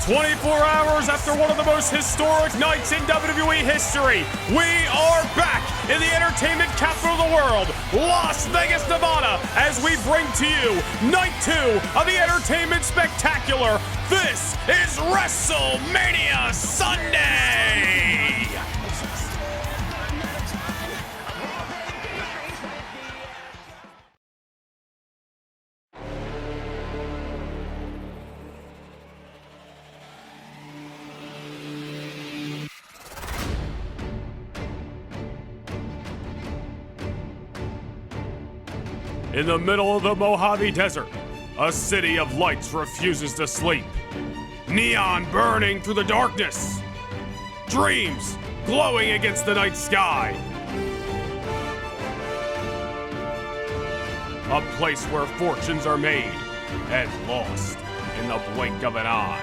24 hours after one of the most historic nights in WWE history, we are back in the entertainment capital of the world, Las Vegas, Nevada, as we bring to you Night 2 of the Entertainment Spectacular. This is Wrestlemania Sunday! In the middle of the Mojave Desert, a city of lights refuses to sleep. Neon burning through the darkness. Dreams glowing against the night sky. A place where fortunes are made and lost in the blink of an eye.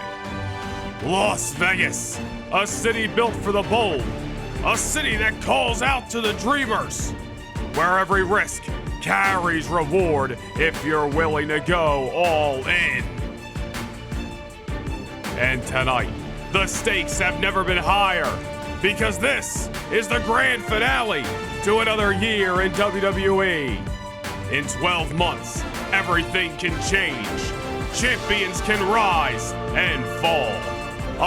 Las Vegas, a city built for the bold. A city that calls out to the dreamers. Where every risk carries reward if you're willing to go all in. And tonight, the stakes have never been higher because this is the grand finale to another year in WWE. In 12 months, everything can change. Champions can rise and fall.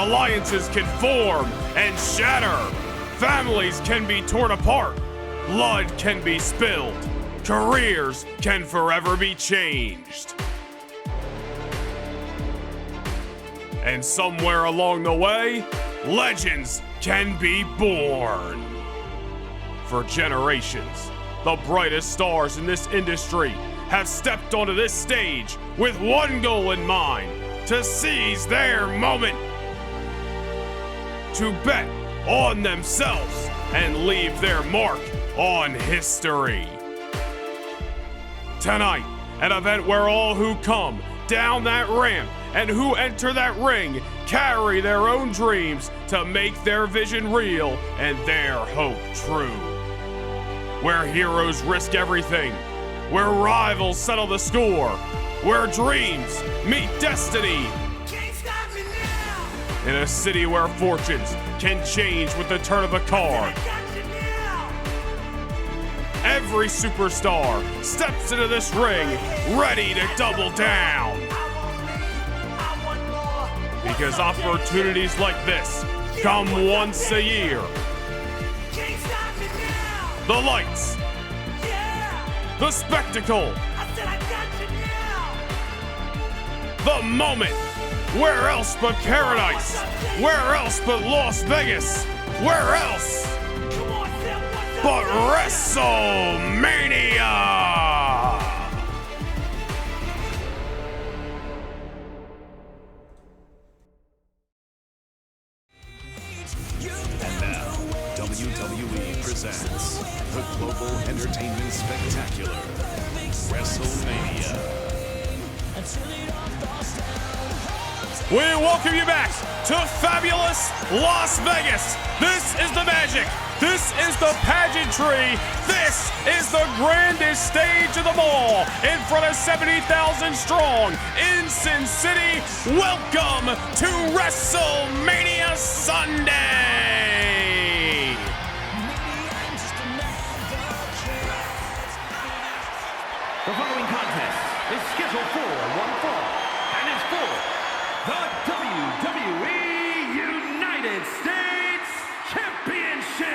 Alliances can form and shatter. Families can be torn apart. Blood can be spilled. Careers can forever be changed. And somewhere along the way, legends can be born. For generations, the brightest stars in this industry have stepped onto this stage with one goal in mind: to seize their moment, to bet on themselves and leave their mark on history. Tonight, an event where all who come down that ramp and who enter that ring carry their own dreams to make their vision real and their hope true. Where heroes risk everything, where rivals settle the score, where dreams meet destiny. Can't stop me now. In a city where fortunes can change with the turn of a card. Every superstar steps into this ring ready to double down. Because opportunities like this come once a year. The lights. The spectacle. The moment. Where else but paradise? Where else but Las Vegas? Where else but WrestleMania! And now, WWE presents the Global Entertainment Spectacular, WrestleMania. We welcome you back to fabulous Las Vegas. This is the magic. This is the pageantry. This is the grandest stage of them all. In front of 70,000 strong in Sin City. Welcome to WrestleMania Sunday. The following contest is scheduled for one fall and is for the WWE United States Championship.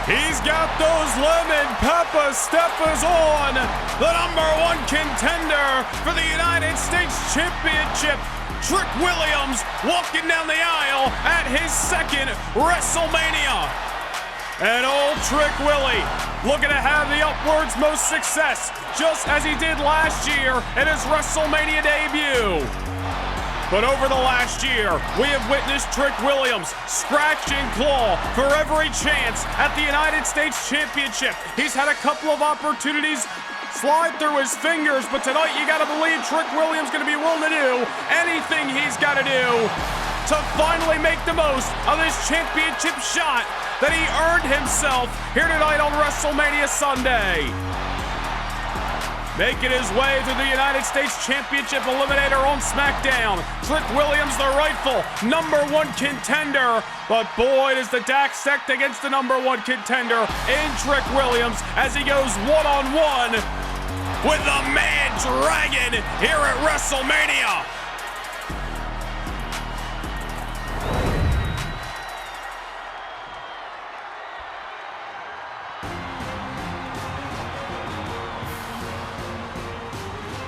He's got those lemon pepper steppers on. The #1 contender for the United States Championship, Trick Williams, walking down the aisle at his second WrestleMania. And old Trick Willie looking to have the upwards most success, just as he did last year in his WrestleMania debut. But over the last year, we have witnessed Trick Williams scratch and claw for every chance at the United States Championship. He's had a couple of opportunities slide through his fingers, but tonight you gotta believe Trick Williams gonna be willing to do anything he's gotta do to finally make the most of this championship shot that he earned himself here tonight on WrestleMania Sunday. Making his way through the United States Championship Eliminator on SmackDown, Trick Williams, the rightful #1 contender. But boy, does the deck stacked against the #1 contender in Trick Williams as he goes one-on-one with the Mad Dragon here at WrestleMania.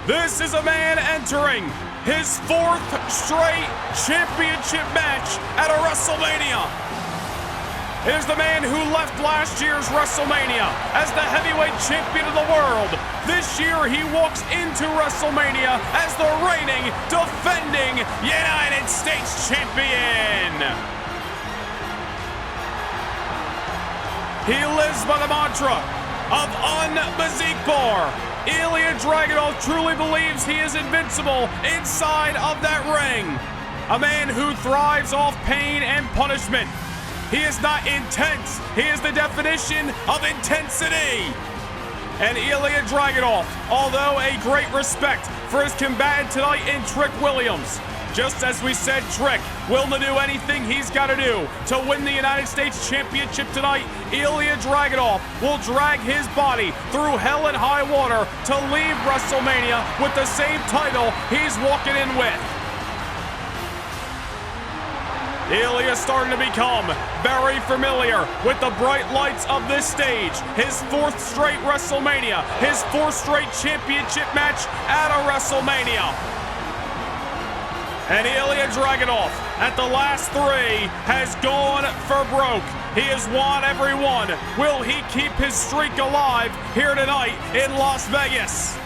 This is a man entering his 4th straight championship match at a WrestleMania. It is the man who left last year's WrestleMania as the heavyweight champion of the world. This year he walks into WrestleMania as the reigning, defending United States champion. He lives by the mantra of Unbesiegbar. Ilja Dragunov truly believes he is invincible inside of that ring. A man who thrives off pain and punishment. He is not intense. He is the definition of intensity. And Ilja Dragunov, although a great respect for his combatant tonight in Trick Williams. Just as we said, Trick willing to do anything he's got to do to win the United States Championship tonight. Ilja Dragunov will drag his body through hell and high water to leave WrestleMania with the same title he's walking in with. Ilja starting to become very familiar with the bright lights of this stage. His 4th straight WrestleMania, his 4th straight championship match at a WrestleMania. And Ilja Dragunov, at the last 3, has gone for broke. He has won every one. Will he keep his streak alive here tonight in Las Vegas?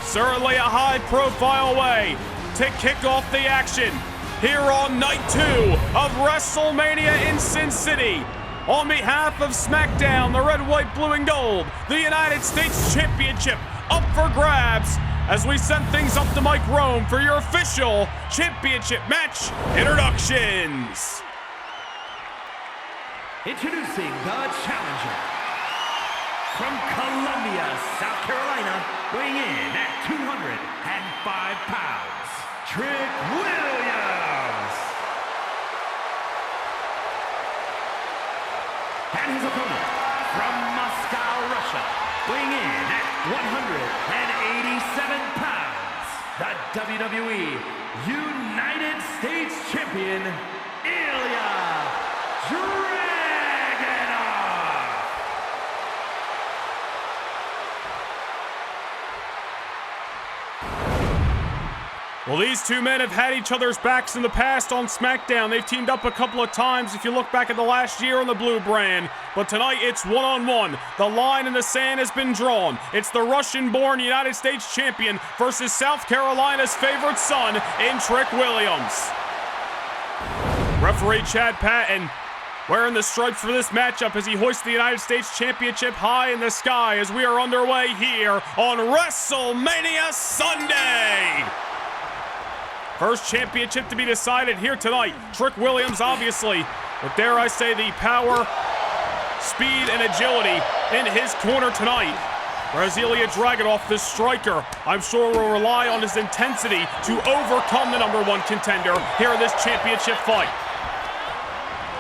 Certainly a high-profile way to kick off the action here on night 2 of WrestleMania in Sin City. On behalf of SmackDown, the red, white, blue, and gold, the United States Championship up for grabs, as we send things up to Mike Rome for your official championship match introductions. Introducing the challenger from Columbia, South Carolina, weighing in at 205 pounds, Trick Williams. And his opponent from Moscow, Russia, weighing in at 187 pounds, the WWE United States Champion, Ilja Dragunov. Well, these two men have had each other's backs in the past on SmackDown. They've teamed up a couple of times if you look back at the last year on the blue brand. But tonight it's one-on-one. The line in the sand has been drawn. It's the Russian-born United States champion versus South Carolina's favorite son in Trick Williams. Referee Chad Patton wearing the stripes for this matchup as he hoists the United States Championship high in the sky as we are underway here on WrestleMania Sunday. First championship to be decided here tonight. Trick Williams, obviously, but dare I say the power, speed, and agility in his corner tonight. Whereas Ilja Dragunov, the striker, I'm sure will rely on his intensity to overcome the #1 contender here in this championship fight.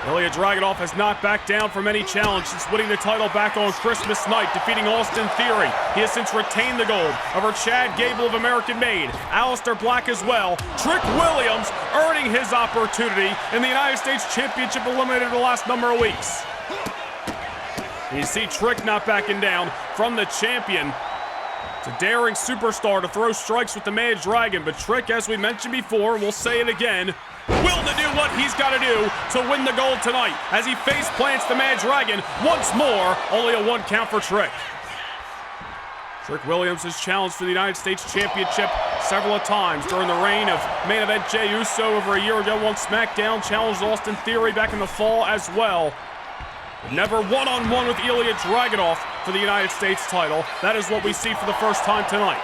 Ilja Dragunov has not backed down from any challenge since winning the title back on Christmas night, defeating Austin Theory. He has since retained the gold over Chad Gable of American Made, Aleister Black as well. Trick Williams earning his opportunity in the United States Championship Eliminator the last number of weeks. You see Trick not backing down from the champion. It's a daring superstar to throw strikes with the Mad Dragon, but Trick, as we mentioned before, and we'll say it again, willing to do what he's got to do to win the gold tonight as he face plants the Mad Dragon once more. Only a 1 count for Trick. Trick Williams has challenged for the United States Championship several times during the reign of main event Jey Uso over a year ago on SmackDown. Challenged Austin Theory back in the fall as well. But never one-on-one with Ilja Dragunov for the United States title. That is what we see for the first time tonight.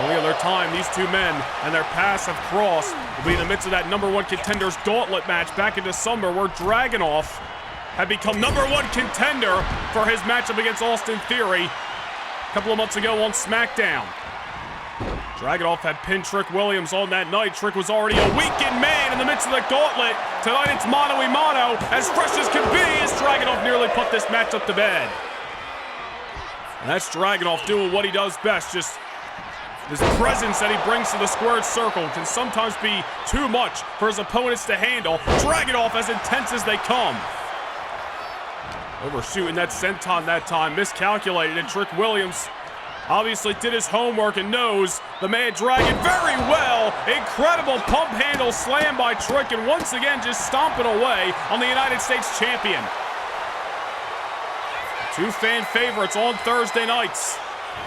Only other time these two men and their paths have crossed will be in the midst of that #1 contenders gauntlet match back in December, where Dragunov had become #1 contender for his matchup against Austin Theory a couple of months ago on SmackDown. Dragunov had pinned Trick Williams on that night. Trick was already a weakened man in the midst of the gauntlet. Tonight it's mano a mano, as fresh as can be, as Dragunov nearly put this matchup to bed. And that's Dragunov doing what he does best. Just his presence that he brings to the squared circle can sometimes be too much for his opponents to handle. Dragunov as intense as they come. Overshooting that senton that time, miscalculated, and Trick Williams obviously did his homework and knows the Mad Dragon very well. Incredible pump handle slam by Trick, and once again just stomping away on the United States champion. Two fan favorites on Thursday nights,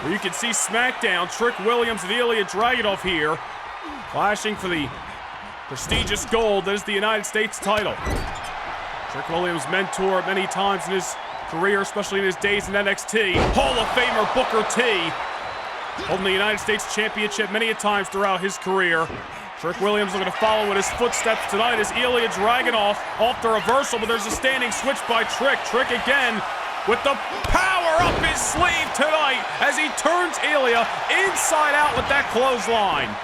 where you can see SmackDown, Trick Williams and Ilja Dragunov here, clashing for the prestigious gold that is the United States title. Trick Williams' mentor many times in his career, especially in his days in NXT. Hall of Famer Booker T, holding the United States Championship many a times throughout his career. Trick Williams looking to follow in his footsteps tonight as Ilja Dragunov off the reversal, but there's a standing switch by Trick. Trick again with the power up his sleeve tonight as he turns Ilja inside out with that clothesline.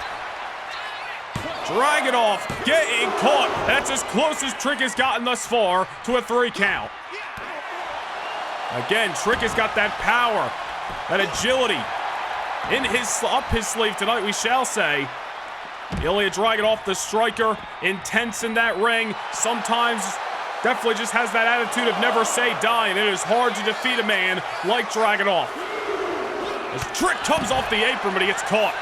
Dragunov getting caught. That's as close as Trick has gotten thus far to a 3 count. Again, Trick has got that power, that agility up his sleeve tonight, we shall say. Ilja Dragunov, the striker, intense in that ring. Sometimes definitely just has that attitude of never say die, and it is hard to defeat a man like Dragunov. As Trick comes off the apron, but he gets caught.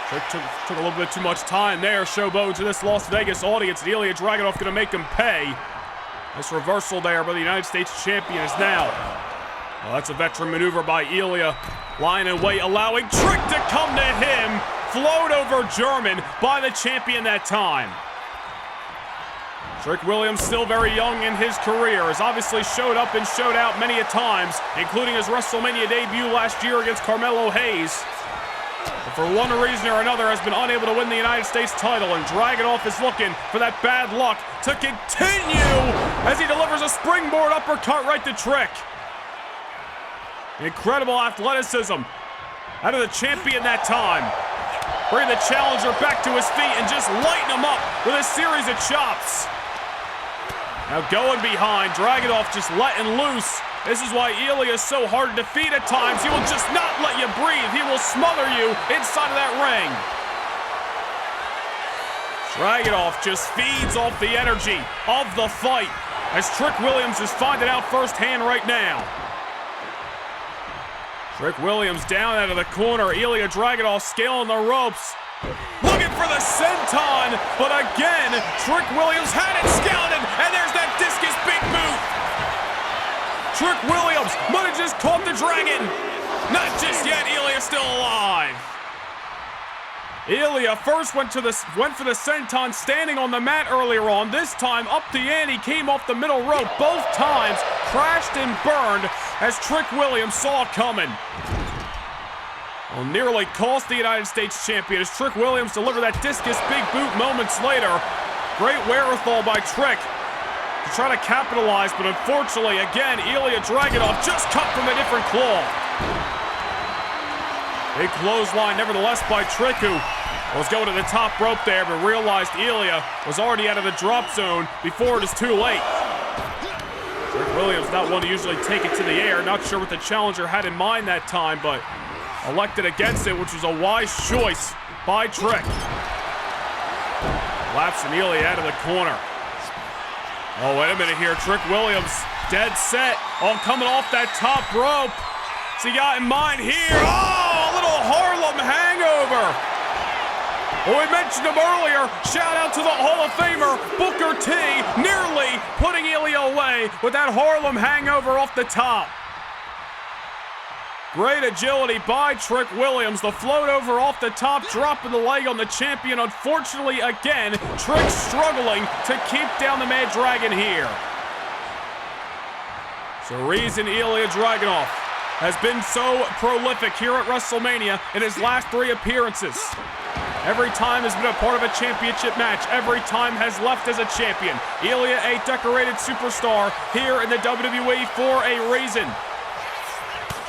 Trick took a little bit too much time there, showboating to this Las Vegas audience. And Ilja Dragunov going to make him pay. This reversal there by the United States champion is now. Well, that's a veteran maneuver by Ilja. Lying in wait, allowing Trick to come to him. Float over German by the champion that time. Trick Williams, still very young in his career, has obviously showed up and showed out many a times, including his WrestleMania debut last year against Carmelo Hayes. But for one reason or another has been unable to win the United States title, and Dragunov is looking for that bad luck to continue as he delivers a springboard uppercut right to Trick. Incredible athleticism out of the champion that time. Bringing the challenger back to his feet and just lighting him up with a series of chops. Now going behind, Dragunov just letting loose. This is why Ilja is so hard to defeat at times. He will just not let you breathe. He will smother you inside of that ring. Dragunov just feeds off the energy of the fight as Trick Williams is finding out firsthand right now. Trick Williams down out of the corner. Ilja Dragunov scaling the ropes. Looking for the senton, but again, Trick Williams had it scouted, and there's that discus big boot. Trick Williams might have just caught the dragon. Not just yet, Ilja still alive. Ilja first went for the senton standing on the mat earlier on. This time up the ante, came off the middle rope. Both times crashed and burned as Trick Williams saw it coming. Well, nearly cost the United States champion as Trick Williams delivered that discus big boot moments later. Great wherewithal by Trick to try to capitalize, but unfortunately, again, Ilja Dragunov just cut from a different cloth. Big clothesline, nevertheless, by Trick, who was going to the top rope there, but realized Ilja was already out of the drop zone before it is too late. Trick Williams not one to usually take it to the air. Not sure what the challenger had in mind that time, but elected against it, which was a wise choice by Trick. Lapsing Ilja out of the corner. Oh, wait a minute here. Trick Williams dead set on coming off that top rope. What's he got in mind here? Oh, a little Harlem hangover. Well, we mentioned him earlier. Shout out to the Hall of Famer, Booker T, nearly putting Ilja away with that Harlem hangover off the top. Great agility by Trick Williams. The float over off the top, dropping the leg on the champion. Unfortunately, again, Trick struggling to keep down the Mad Dragon here. So reason Ilja Dragunov has been so prolific here at WrestleMania in his last 3 appearances. Every time has been a part of a championship match. Every time has left as a champion. Ilja, a decorated superstar here in the WWE for a reason.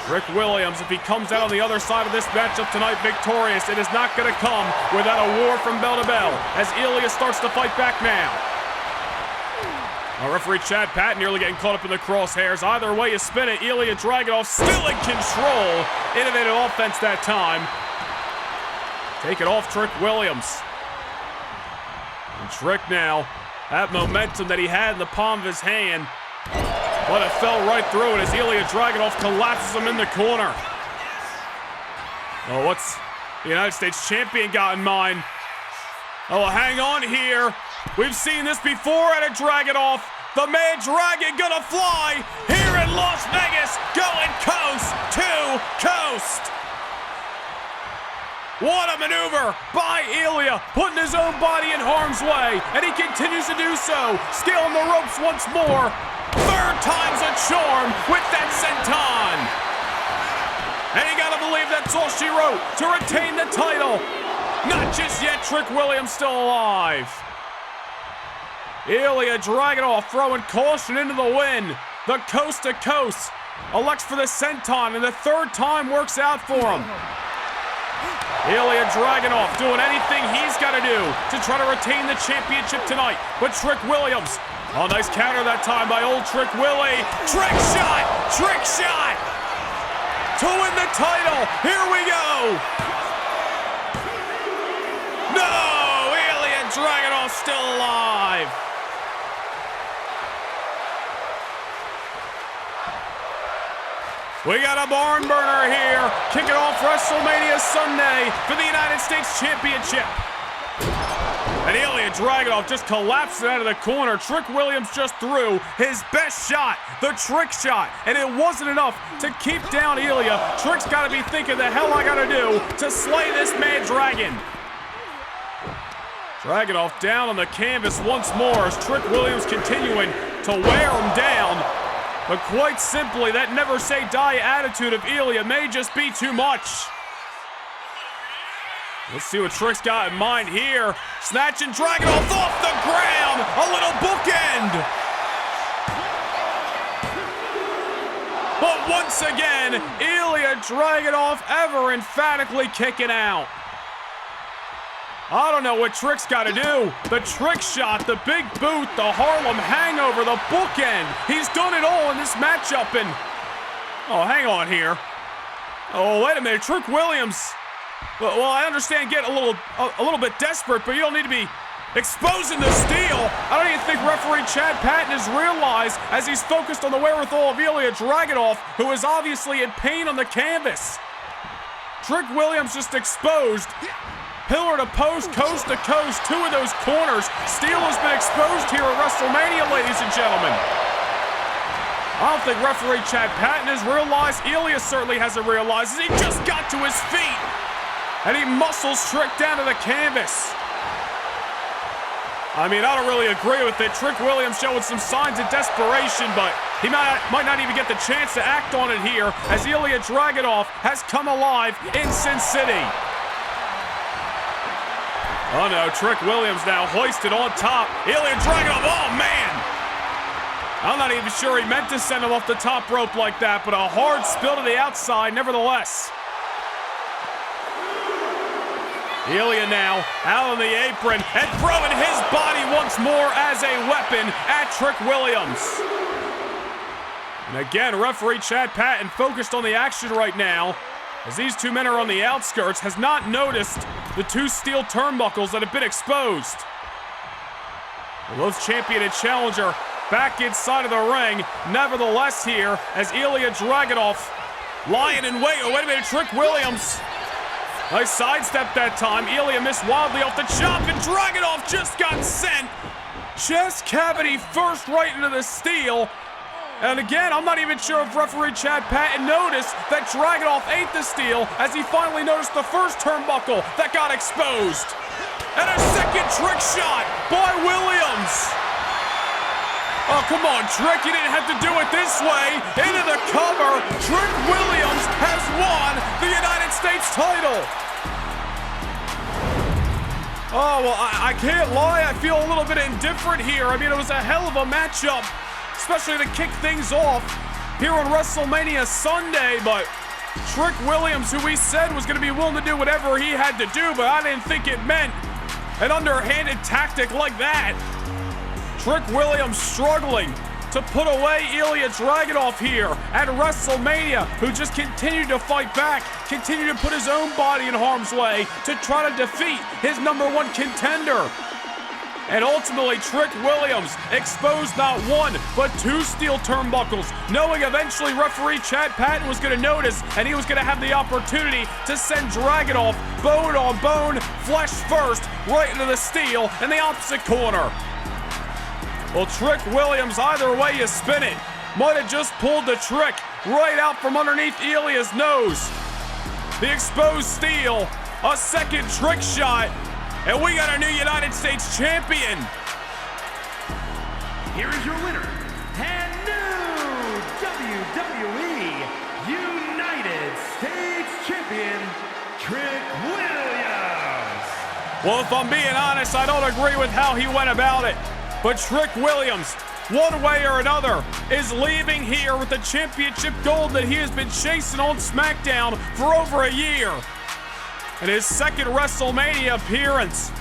Rick Williams, if he comes out on the other side of this matchup tonight victorious, it is not going to come without a war from bell to bell as Ilja starts to fight back now. Our referee Chad Patton nearly getting caught up in the crosshairs. Either way you spin it, Ilja Dragunov still in control. Innovative offense that time. Take it off Trick Williams. And Trick now, that momentum that he had in the palm of his hand, but it fell right through it as Ilja Dragunov collapses him in the corner. Oh, what's the United States champion got in mind? Oh, hang on here. We've seen this before at a Dragunov. The Mad Dragon gonna fly here in Las Vegas, going coast to coast. What a maneuver by Ilja, putting his own body in harm's way, and he continues to do so, scaling the ropes once more. 3rd time's a charm with that senton. And you gotta believe that's all she wrote to retain the title. Not just yet, Trick Williams still alive. Ilja Dragunov throwing caution into the wind. The coast to coast elects for the senton, and the 3rd time works out for him. Ilja Dragunov doing anything he's got to do to try to retain the championship tonight. But Trick Williams, oh, nice counter that time by old Trick Willie. Trick shot to win the title. Here we go. No, Ilja Dragunov still alive. We got a barn burner here, kicking off WrestleMania Sunday for the United States Championship. And Ilja Dragunov just collapsed out of the corner. Trick Williams just threw his best shot, the trick shot, and it wasn't enough to keep down Ilja. Trick's got to be thinking, the hell I got to do to slay this Mad Dragon. Dragunov down on the canvas once more as Trick Williams continuing to wear him down. But quite simply, that never say die attitude of Ilja may just be too much. Let's see what Trick's got in mind here. Snatching Dragunov off the ground. A little bookend. But once again, Ilja Dragunov ever emphatically kicking out. I don't know what Trick's got to do. The trick shot, the big boot, the Harlem hangover, the bookend. He's done it all in this matchup. And oh, hang on here. Oh, wait a minute. Trick Williams. Well, I understand getting a little bit desperate, but you don't need to be exposing the steal. I don't even think referee Chad Patton has realized as he's focused on the wherewithal of Ilja Dragunov, who is obviously in pain on the canvas. Trick Williams just exposed. Pillar to post, coast to coast, 2 of those corners. Steel has been exposed here at WrestleMania, ladies and gentlemen. I don't think referee Chad Patton has realized. Ilja certainly hasn't realized. He just got to his feet. And he muscles Trick down to the canvas. I mean, I don't really agree with it. Trick Williams showing some signs of desperation, but he might not even get the chance to act on it here as Ilja Dragunov has come alive in Sin City. Oh no, Trick Williams now hoisted on top. Ilja Dragunov, oh man! I'm not even sure he meant to send him off the top rope like that, but a hard spill to the outside nevertheless. Ilja now out on the apron and throwing his body once more as a weapon at Trick Williams. And again, referee Chad Patton focused on the action right now, as these 2 men are on the outskirts, has not noticed the 2 steel turnbuckles that have been exposed. Both champion and challenger back inside of the ring, nevertheless here, as Ilja Dragunov lying in wait. Oh, wait a minute, Trick Williams. Nice sidestep that time. Ilja missed wildly off the chop, and Dragunov just got sent. Chest cavity first right into the steel. And again, I'm not even sure if referee Chad Patton noticed that Dragunov ate the steel as he finally noticed the first turnbuckle that got exposed. And a second trick shot by Williams. Oh, come on, Trick, you didn't have to do it this way. Into the cover, Trick Williams has won the United States title. Oh, well, I can't lie, I feel a little bit indifferent here. I mean, it was a hell of a matchup, especially to kick things off here on WrestleMania Sunday, but Trick Williams, who we said was going to be willing to do whatever he had to do, but I didn't think it meant an underhanded tactic like that. Trick Williams struggling to put away Ilja Dragunov here at WrestleMania, who just continued to fight back, continued to put his own body in harm's way to try to defeat his #1 contender. And ultimately, Trick Williams exposed not one, but 2 steel turnbuckles, knowing eventually referee Chad Patton was going to notice, and he was going to have the opportunity to send Dragunov bone on bone, flesh first, right into the steel in the opposite corner. Well, Trick Williams, either way you spin it, might have just pulled the trick right out from underneath Ilja's nose. The exposed steel, a second trick shot, and we got a new United States champion. Here is your winner, and new WWE United States champion, Trick Williams. Well, if I'm being honest, I don't agree with how he went about it. But Trick Williams, one way or another, is leaving here with the championship gold that he has been chasing on SmackDown for over a year. In his second WrestleMania appearance,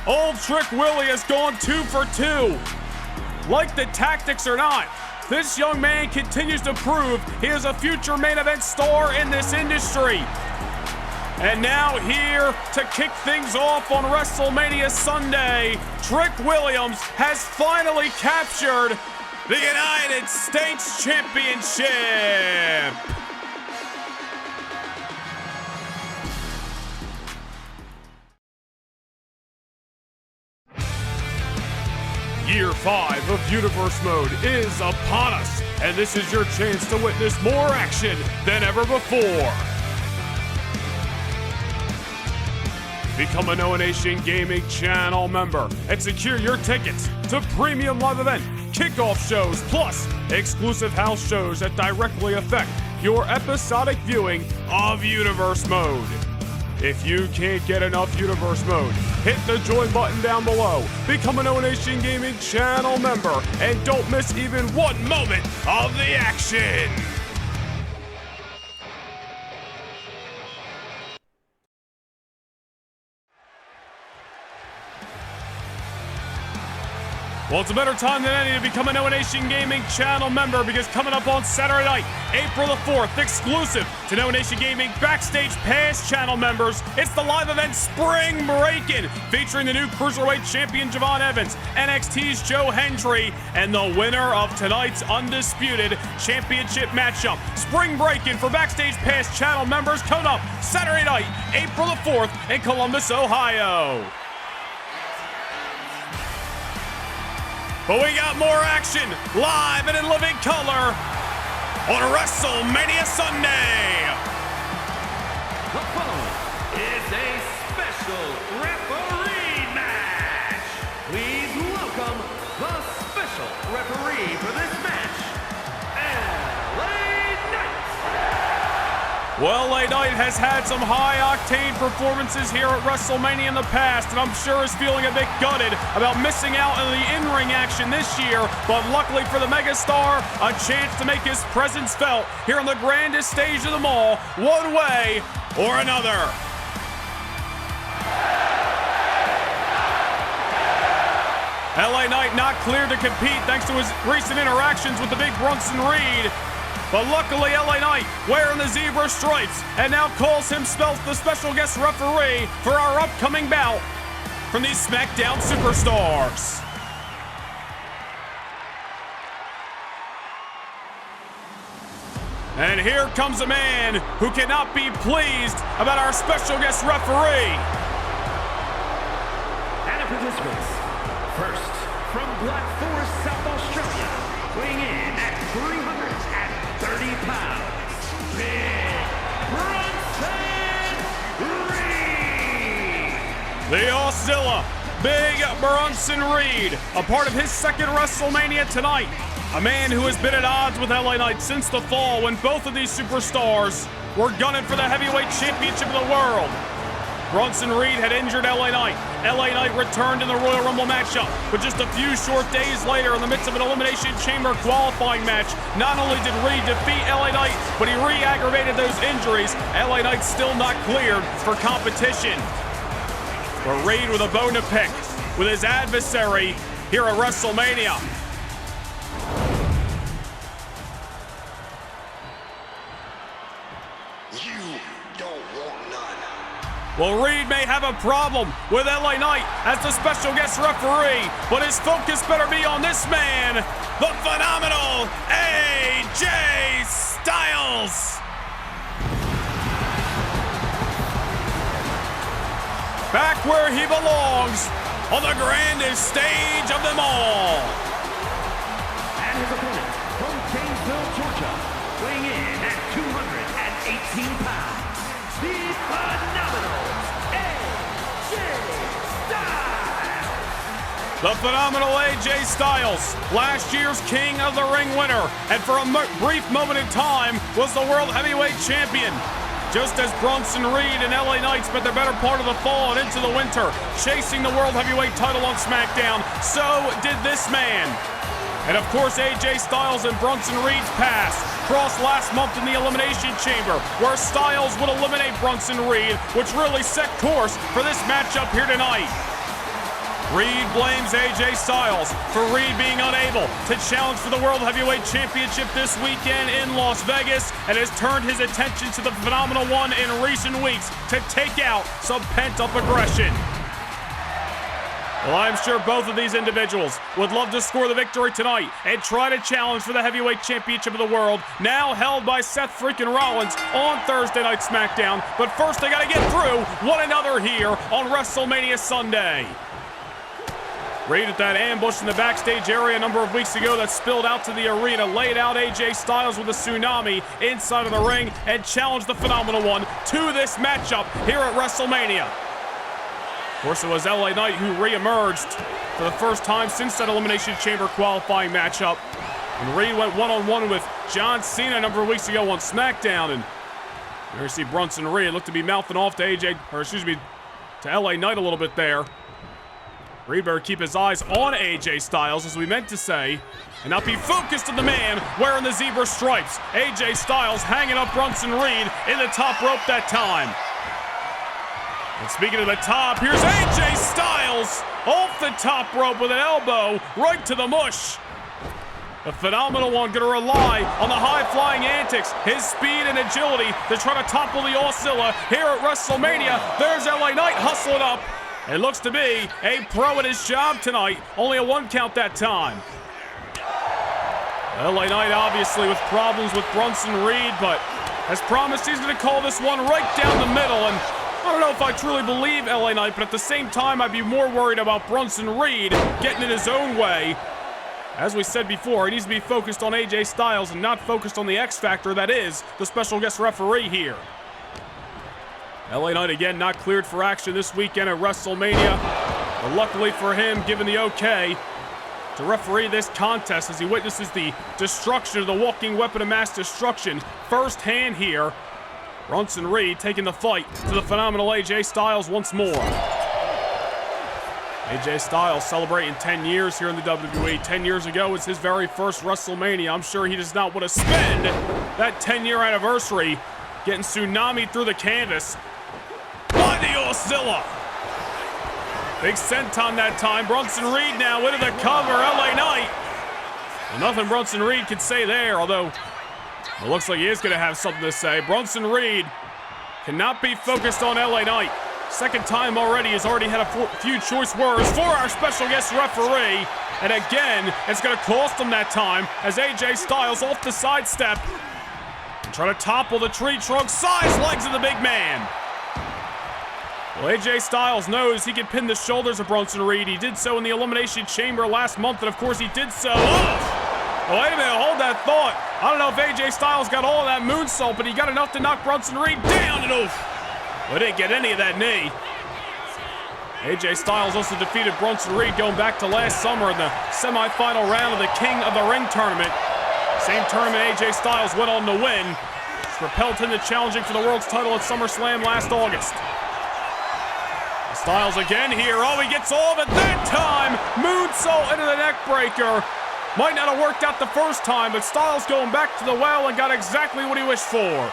old Trick Willie has gone 2 for 2. Like the tactics or not, this young man continues to prove he is a future main event star in this industry. And now here to kick things off on WrestleMania Sunday, Trick Williams has finally captured the United States Championship. Year 5 of Universe Mode is upon us, and this is your chance to witness more action than ever before. Become a No Nation Gaming channel member and secure your tickets to premium live event, kickoff shows, plus exclusive house shows that directly affect your episodic viewing of Universe Mode. If you can't get enough Universe Mode, hit the join button down below, become a No Nation Gaming channel member, and don't miss even one moment of the action. Well, it's a better time than any to become a No Nation Gaming channel member, because coming up on Saturday night, April the 4th, exclusive to No Nation Gaming Backstage Pass channel members, it's the live event Spring Breakin', featuring the new Cruiserweight Champion Javon Evans, NXT's Joe Hendry, and the winner of tonight's Undisputed Championship matchup. Spring Breakin' for Backstage Pass channel members coming up Saturday night, April the 4th in Columbus, Ohio. But we got more action live and in living color on WrestleMania Sunday. The following is a special referee match. Please welcome the special referee for this match, LA Knight. Well, LA Knight has had some high-octane performances here at WrestleMania in the past, and I'm sure is feeling a bit gutted about missing out on the in-ring action this year, but luckily for the megastar, a chance to make his presence felt here on the grandest stage of them all, one way or another. LA Knight not cleared to compete thanks to his recent interactions with the big Bronson Reed. But luckily, LA Knight wearing the zebra stripes and now calls himself the special guest referee for our upcoming bout from these SmackDown superstars. And here comes a man who cannot be pleased about our special guest referee. And the participants, first from Black Forest, South Australia, weighing in at 330 pounds, Big Bronson Reed. The Auszilla, Big Bronson Reed, a part of his second WrestleMania tonight. A man who has been at odds with LA Knight since the fall when both of these superstars were gunning for the heavyweight championship of the world. Bronson Reed had injured LA Knight. LA Knight returned in the Royal Rumble matchup, but just a few short days later, in the midst of an Elimination Chamber qualifying match, not only did Reed defeat LA Knight, but he re-aggravated those injuries. LA Knight's still not cleared for competition. But Reed with a bone to pick with his adversary here at WrestleMania. Well, Reed may have a problem with LA Knight as the special guest referee, but his focus better be on this man, the phenomenal AJ Styles. Back where he belongs, on the grandest stage of them all. And his opponent from Gainesville, Georgia, weighing in at 218 pounds, the phenomenal AJ Styles. The phenomenal AJ Styles, last year's King of the Ring winner, and for a brief moment in time was the World Heavyweight Champion. Just as Bronson Reed and LA Knight spent the better part of the fall and into the winter chasing the World Heavyweight title on SmackDown, so did this man. And of course, AJ Styles and Bronson Reed's past crossed last month in the Elimination Chamber, where Styles would eliminate Bronson Reed, which really set course for this matchup here tonight. Reed blames AJ Styles for Reed being unable to challenge for the World Heavyweight Championship this weekend in Las Vegas, and has turned his attention to the Phenomenal One in recent weeks to take out some pent-up aggression. Well, I'm sure both of these individuals would love to score the victory tonight and try to challenge for the Heavyweight Championship of the World, now held by Seth freaking Rollins on Thursday Night SmackDown. But first, they got to get through one another here on WrestleMania Sunday. Reed at that ambush in the backstage area a number of weeks ago that spilled out to the arena, laid out AJ Styles with a tsunami inside of the ring and challenged the Phenomenal One to this matchup here at WrestleMania. Of course, it was LA Knight who re-emerged for the first time since that Elimination Chamber qualifying matchup. And Reed went one-on-one with John Cena a number of weeks ago on SmackDown. And there you see Bronson Reed look to be mouthing off to to LA Knight a little bit there. Reed better keep his eyes on AJ Styles, as we meant to say, and not be focused on the man wearing the zebra stripes. AJ Styles hanging up Bronson Reed in the top rope that time. And speaking of the top, here's AJ Styles off the top rope with an elbow right to the mush. The Phenomenal One going to rely on the high-flying antics, his speed and agility to try to topple the Oscilla here at WrestleMania. There's LA Knight hustling up. It looks to be a pro at his job tonight. Only a 1 count that time. LA Knight obviously with problems with Bronson Reed, but as promised, he's going to call this one right down the middle. And I don't know if I truly believe LA Knight, but at the same time, I'd be more worried about Bronson Reed getting in his own way. As we said before, he needs to be focused on AJ Styles and not focused on the X Factor that is the special guest referee here. LA Knight again not cleared for action this weekend at WrestleMania. But luckily for him, given the okay to referee this contest as he witnesses the destruction of the walking weapon of mass destruction firsthand here. Bronson Reed taking the fight to the phenomenal AJ Styles once more. AJ Styles celebrating 10 years here in the WWE. 10 years ago was his very first WrestleMania. I'm sure he does not want to spend that 10-year anniversary getting tsunami through the canvas by the Oscilla. Big senton that time. Bronson Reed now into the cover. LA Knight. Well, nothing Bronson Reed could say there, although it looks like he is going to have something to say. Bronson Reed cannot be focused on LA Knight. Second time already, he's already had a few choice words for our special guest referee. And again, it's going to cost him that time as AJ Styles off the sidestep and try to topple the tree trunk size legs of the big man. Well, AJ Styles knows he can pin the shoulders of Bronson Reed. He did so in the Elimination Chamber last month, and of course he did so. Oh, wait a minute, hold that thought. I don't know if AJ Styles got all of that moonsault, but he got enough to knock Bronson Reed down, and oof. Well, he didn't get any of that knee. AJ Styles also defeated Bronson Reed going back to last summer in the semi-final round of the King of the Ring tournament. Same tournament AJ Styles went on to win. It's propelled him to challenging for the world's title at SummerSlam last August. Styles again here. Oh, he gets all of it that time. Moonsault into the neck breaker. Might not have worked out the first time, but Styles going back to the well and got exactly what he wished for.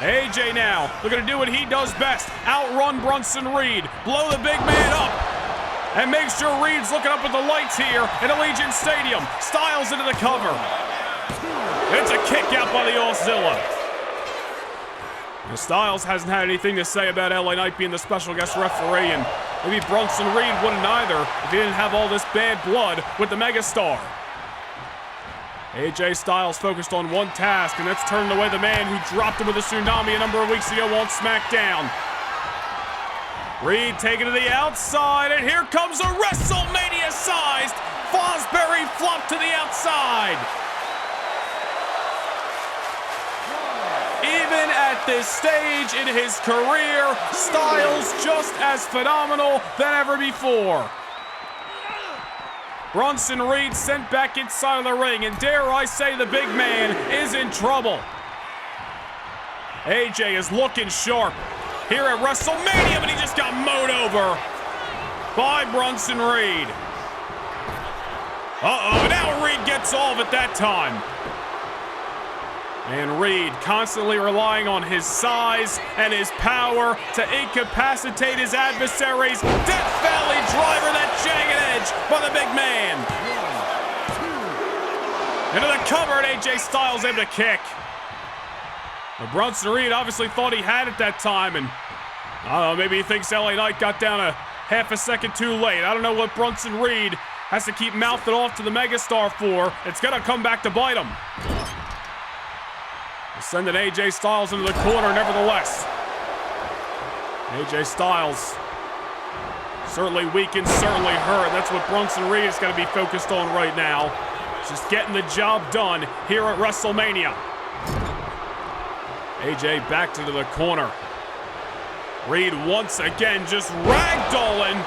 AJ now looking to do what he does best. Outrun Bronson Reed. Blow the big man up. And make sure Reed's looking up at the lights here at Allegiant Stadium. Styles into the cover. It's a kick out by the Auszilla. Styles hasn't had anything to say about LA Knight being the special guest referee, and maybe Bronson Reed wouldn't either if he didn't have all this bad blood with the megastar. AJ Styles focused on one task, and that's turning away the man who dropped him with a tsunami a number of weeks ago on SmackDown. Reed taking to the outside, and here comes a WrestleMania-sized Fosbury flop to the outside. Even at this stage in his career, Styles just as phenomenal than ever before. Bronson Reed sent back inside of the ring, and dare I say the big man is in trouble. AJ is looking sharp here at WrestleMania, but he just got mowed over by Bronson Reed. Uh-oh, now Reed gets all of it that time. And Reed constantly relying on his size and his power to incapacitate his adversaries. Death Valley driver, that jagged edge by the big man. Into the cover, and AJ Styles able to kick. But Bronson Reed obviously thought he had it that time, and I don't know, maybe he thinks LA Knight got down a half a second too late. I don't know what Bronson Reed has to keep mouthing off to the megastar for. It's gonna come back to bite him. Sending AJ Styles into the corner nevertheless. AJ Styles certainly weakened, certainly hurt. That's what Bronson Reed is going to be focused on right now. Just getting the job done here at WrestleMania. AJ back into the corner. Reed once again just ragdolling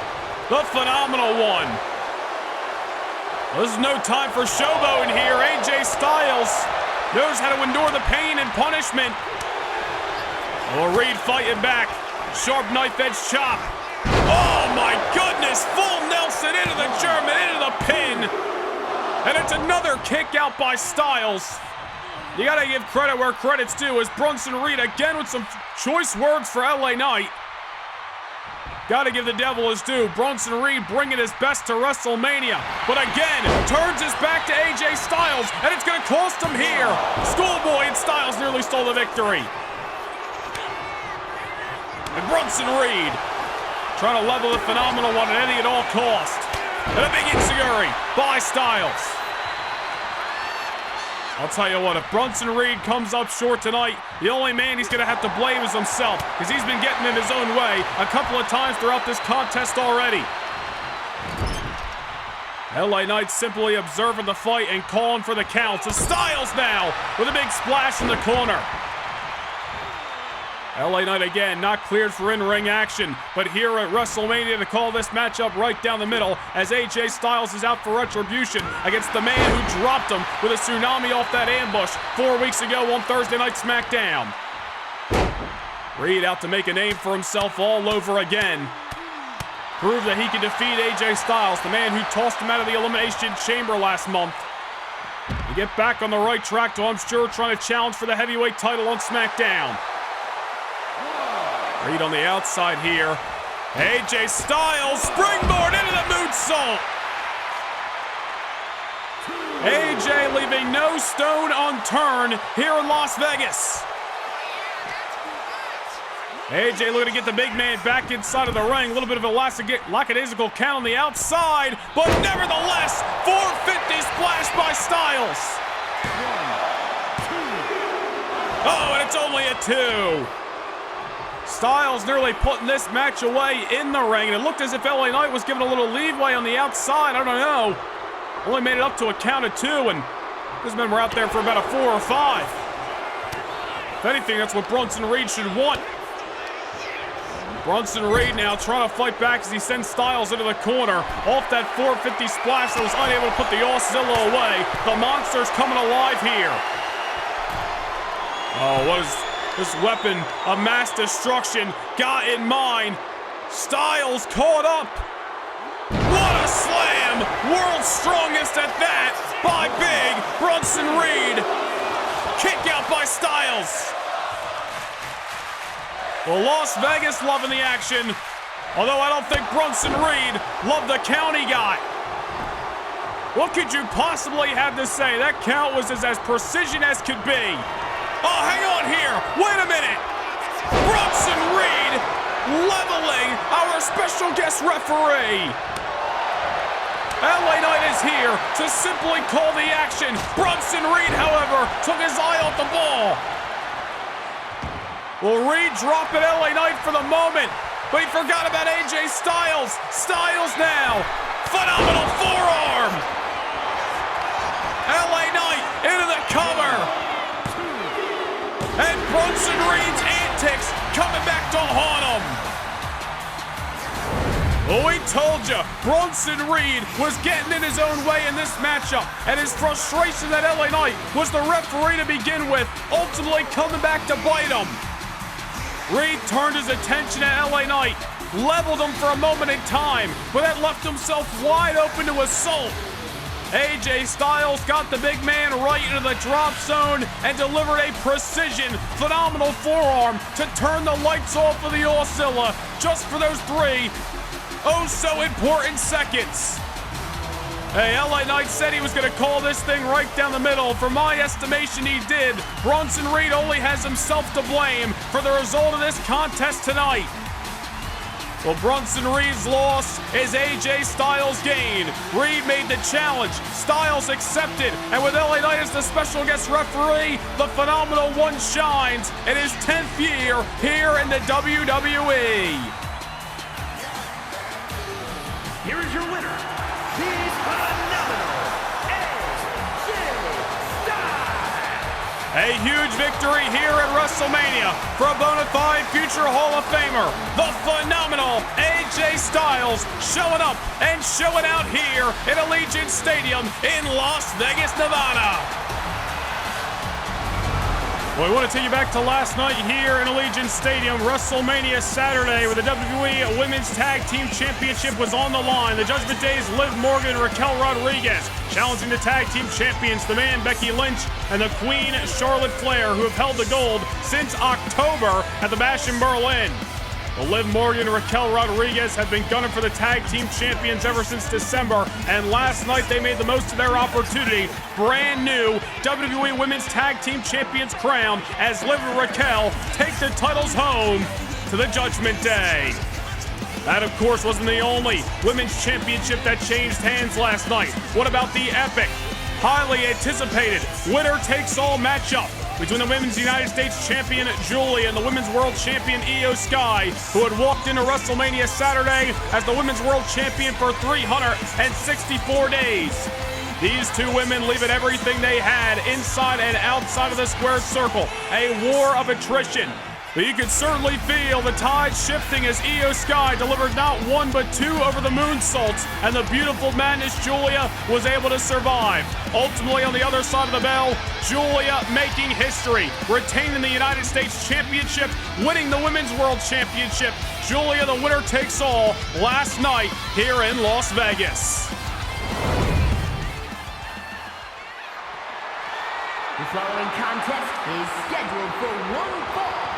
the phenomenal one. Well, there's no time for showboating here. AJ Styles knows how to endure the pain and punishment. Oh, Reed fighting back. Sharp knife edge chop. Oh my goodness, full Nelson into the German, into the pin. And it's another kick out by Styles. You gotta give credit where credit's due, as Bronson Reed again with some choice words for LA Knight. Gotta give the devil his due. Bronson Reed bringing his best to WrestleMania, but again, turns his back to AJ Styles, and it's gonna cost him here. Schoolboy and Styles nearly stole the victory. And Bronson Reed trying to level the phenomenal one at any and all cost. And a big enziguri by Styles. I'll tell you what, if Bronson Reed comes up short tonight, the only man he's going to have to blame is himself, because he's been getting in his own way a couple of times throughout this contest already. LA Knight simply observing the fight and calling for the counts. As Styles now with a big splash in the corner. LA Knight again not cleared for in-ring action, but here at WrestleMania to call this matchup right down the middle as AJ Styles is out for retribution against the man who dropped him with a tsunami off that ambush 4 weeks ago on Thursday Night SmackDown. Reed out to make a name for himself all over again. Prove that he can defeat AJ Styles, the man who tossed him out of the Elimination Chamber last month. To get back on the right track to, I'm sure, trying to challenge for the heavyweight title on SmackDown. Reed on the outside here. AJ Styles springboard into the moonsault. AJ leaving no stone unturned here in Las Vegas. AJ looking to get the big man back inside of the ring. A little bit of a lackadaisical count on the outside, but nevertheless, 450 splash by Styles. 1, 2. Oh, and it's only a 2. Styles nearly putting this match away in the ring, and it looked as if LA Knight was given a little leeway on the outside. I don't know. Only made it up to a count of 2, and these men were out there for about a 4 or 5. If anything, that's what Bronson Reed should want. Bronson Reed now trying to fight back as he sends Styles into the corner. Off that 450 splash that was unable to put the Auszilla away. The Monster's coming alive here. Oh, what is this weapon of mass destruction got in mind? Styles caught up. What a slam! World's strongest at that by big Bronson Reed. Kick out by Styles. Well, Las Vegas loving the action, although I don't think Bronson Reed loved the count he got. What could you possibly have to say? That count was as precision as could be. Oh, hang on here. Wait a minute. Bronson Reed leveling our special guest referee. LA Knight is here to simply call the action. Bronson Reed, however, took his eye off the ball. Well, Reed dropping LA Knight for the moment, but he forgot about AJ Styles. Styles now. Phenomenal forearm. LA Knight into the cover. And Bronson Reed's antics coming back to haunt him. Well, we told you, Bronson Reed was getting in his own way in this matchup, and his frustration at LA Knight was the referee to begin with, ultimately coming back to bite him. Reed turned his attention to LA Knight, leveled him for a moment in time, but then left himself wide open to assault. AJ Styles got the big man right into the drop zone and delivered a precision, phenomenal forearm to turn the lights off of the Auszilla just for those 3 so important seconds. Hey, LA Knight said he was going to call this thing right down the middle. For my estimation, he did. Bronson Reed only has himself to blame for the result of this contest tonight. Well, Bronson Reed's loss is AJ Styles' gain. Reed made the challenge. Styles accepted. And with LA Knight as the special guest referee, the phenomenal one shines in his 10th year here in the WWE. Here is your winner, the phenomenal AJ Styles. A huge victory here at Wrestlemania for a bona fide future Hall of Famer, the phenomenal AJ Styles, showing up and showing out here in Allegiant Stadium in Las Vegas, Nevada. Well, we want to take you back to last night here in Allegiant Stadium, WrestleMania Saturday, where the WWE Women's Tag Team Championship was on the line. The Judgment Day's Liv Morgan and Raquel Rodriguez challenging the Tag Team Champions, the Man Becky Lynch and the Queen Charlotte Flair, who have held the gold since October at the Bash in Berlin. Well, Liv Morgan and Raquel Rodriguez have been gunning for the Tag Team Champions ever since December, and last night they made the most of their opportunity. Brand new WWE Women's Tag Team Champions crown as Liv and Raquel take the titles home to the Judgment Day. That, of course, wasn't the only Women's Championship that changed hands last night. What about the epic, highly anticipated winner-takes-all matchup between the Women's United States Champion Julia and the Women's World Champion Io Sky, who had walked into WrestleMania Saturday as the Women's World Champion for 364 days. These two women leaving everything they had inside and outside of the squared circle. A war of attrition. But you could certainly feel the tide shifting as Io Sky delivered not 1 but 2 over the moonsaults, and the beautiful Madness Julia was able to survive. Ultimately, on the other side of the bell, Julia making history, retaining the United States Championship, winning the Women's World Championship. Julia, the winner takes all last night here in Las Vegas. The following contest is scheduled for one fall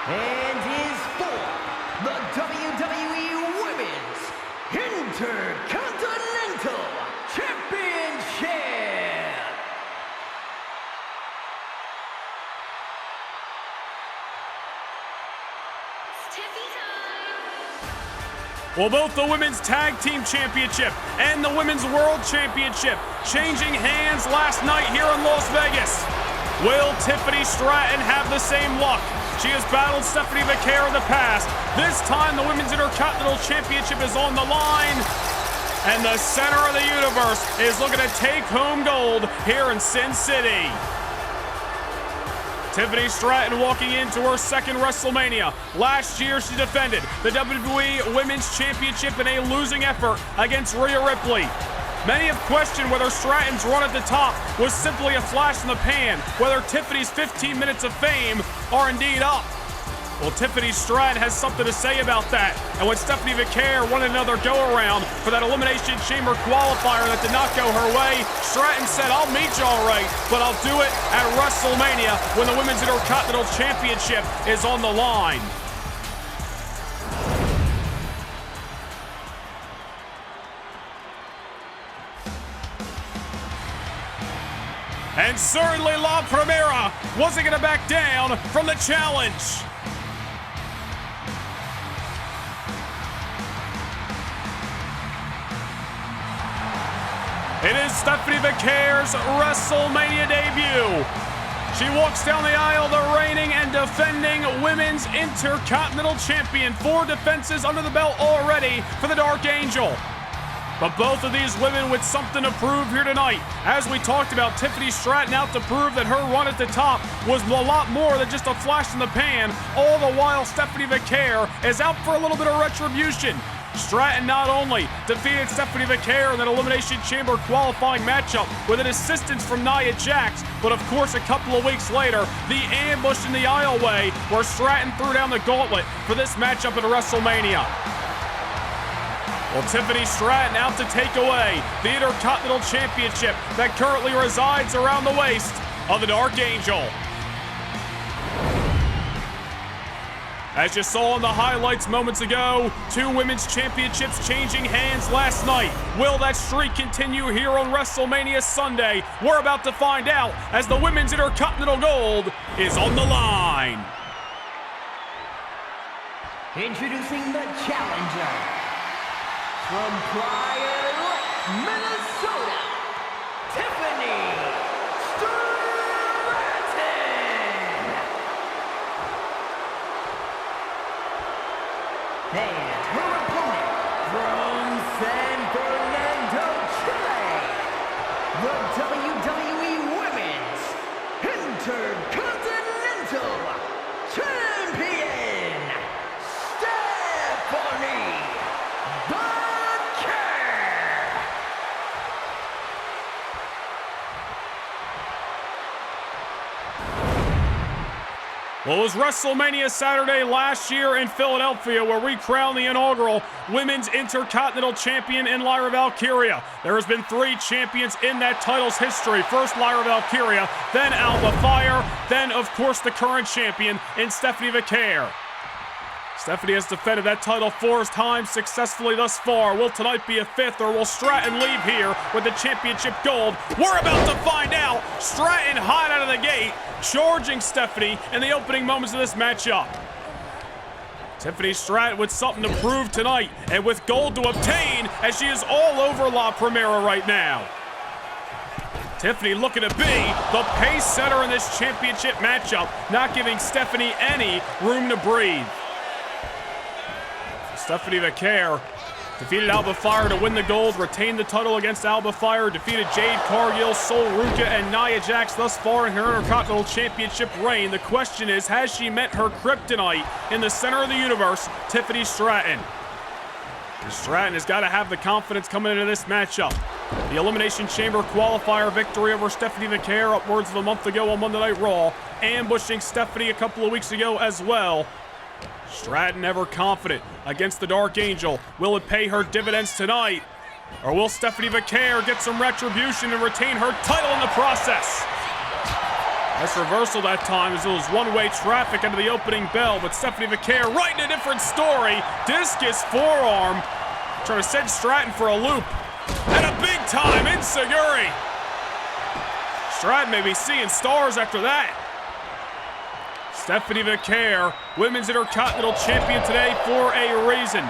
and is for the WWE Women's Intercontinental Championship. Well, both the Women's Tag Team Championship and the Women's World Championship changing hands last night here in Las Vegas. Will Tiffany Stratton have the same luck? She has battled Stephanie Vaquer in the past. This time, the Women's Intercontinental Championship is on the line. And the center of the universe is looking to take home gold here in Sin City. Tiffany Stratton walking into her second WrestleMania. Last year, she defended the WWE Women's Championship in a losing effort against Rhea Ripley. Many have questioned whether Stratton's run at the top was simply a flash in the pan, whether Tiffany's 15 minutes of fame are indeed up. Well, Tiffany Stratton has something to say about that. And when Stephanie Vaquer won another go-around for that Elimination Chamber qualifier that did not go her way, Stratton said, "I'll meet you all right, but I'll do it at WrestleMania when the Women's Intercontinental Championship is on the line." And certainly La Primera wasn't going to back down from the challenge. It is Stephanie Vaquer's WrestleMania debut. She walks down the aisle, the reigning and defending Women's Intercontinental Champion. 4 defenses under the belt already for the Dark Angel. But both of these women with something to prove here tonight. As we talked about, Tiffany Stratton out to prove that her run at the top was a lot more than just a flash in the pan. All the while, Stephanie Vaquer is out for a little bit of retribution. Stratton not only defeated Stephanie Vaquer in that Elimination Chamber qualifying matchup with an assistance from Nia Jax, but of course a couple of weeks later, the ambush in the aisleway where Stratton threw down the gauntlet for this matchup at WrestleMania. Well, Tiffany Stratton out to take away the Intercontinental Championship that currently resides around the waist of the Dark Angel. As you saw in the highlights moments ago, 2 women's championships changing hands last night. Will that streak continue here on WrestleMania Sunday? We're about to find out as the Women's Intercontinental Gold is on the line. Introducing the challenger from Prior Lake, Minnesota, Tiffany Stratton. And her opponent from San Fernando, Chile, the WWE Women's Intercontinental Champion, Stephanie Vaquer. Well, it was WrestleMania Saturday last year in Philadelphia where we crowned the inaugural Women's Intercontinental Champion in Lyra Valkyria. There has been 3 champions in that title's history. First Lyra Valkyria, then Alba Fire, then of course the current champion in Stephanie Vaquer. Stephanie has defended that title 4 times successfully thus far. Will tonight be a 5th, or will Stratton leave here with the championship gold? We're about to find out. Stratton hot out of the gate, charging Stephanie in the opening moments of this matchup. Tiffany Stratton with something to prove tonight, and with gold to obtain, as she is all over La Primera right now. Tiffany looking to be the pace setter in this championship matchup, not giving Stephanie any room to breathe. Stephanie Vaquer defeated Alba Fire to win the gold, retained the title against Alba Fire, defeated Jade Cargill, Sol Ruca, and Nia Jax thus far in her Intercontinental Championship reign. The question is, has she met her kryptonite in the center of the universe, Tiffany Stratton? And Stratton has got to have the confidence coming into this matchup. The Elimination Chamber qualifier victory over Stephanie Vaquer upwards of a month ago on Monday Night Raw, ambushing Stephanie a couple of weeks ago as well. Stratton ever confident against the Dark Angel. Will it pay her dividends tonight? Or will Stephanie Vaquer get some retribution and retain her title in the process? Nice reversal that time as it was one-way traffic under the opening bell, but Stephanie Vaquer right in a different story. Discus forearm. Trying to send Stratton for a loop. And a big-time enziguri. Stratton may be seeing stars after that. Stephanie Vaquer, Women's Intercontinental Champion today for a reason.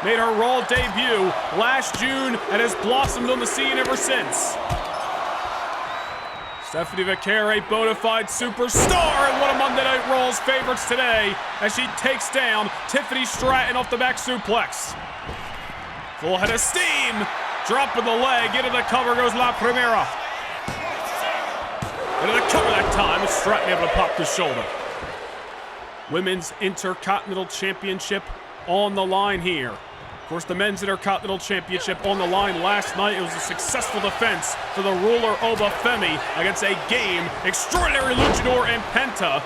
Made her Raw debut last June and has blossomed on the scene ever since. Stephanie Vaquer, a bona fide superstar and one of Monday Night Raw's favorites today as she takes down Tiffany Stratton off the back suplex. Full head of steam, dropping the leg, into the cover goes La Primera. Into the cover that time, and Stratton able to pop the shoulder. Women's Intercontinental Championship on the line here. Of course, the Men's Intercontinental Championship on the line last night. It was a successful defense for the ruler Obafemi against a game extraordinary luchador and Penta.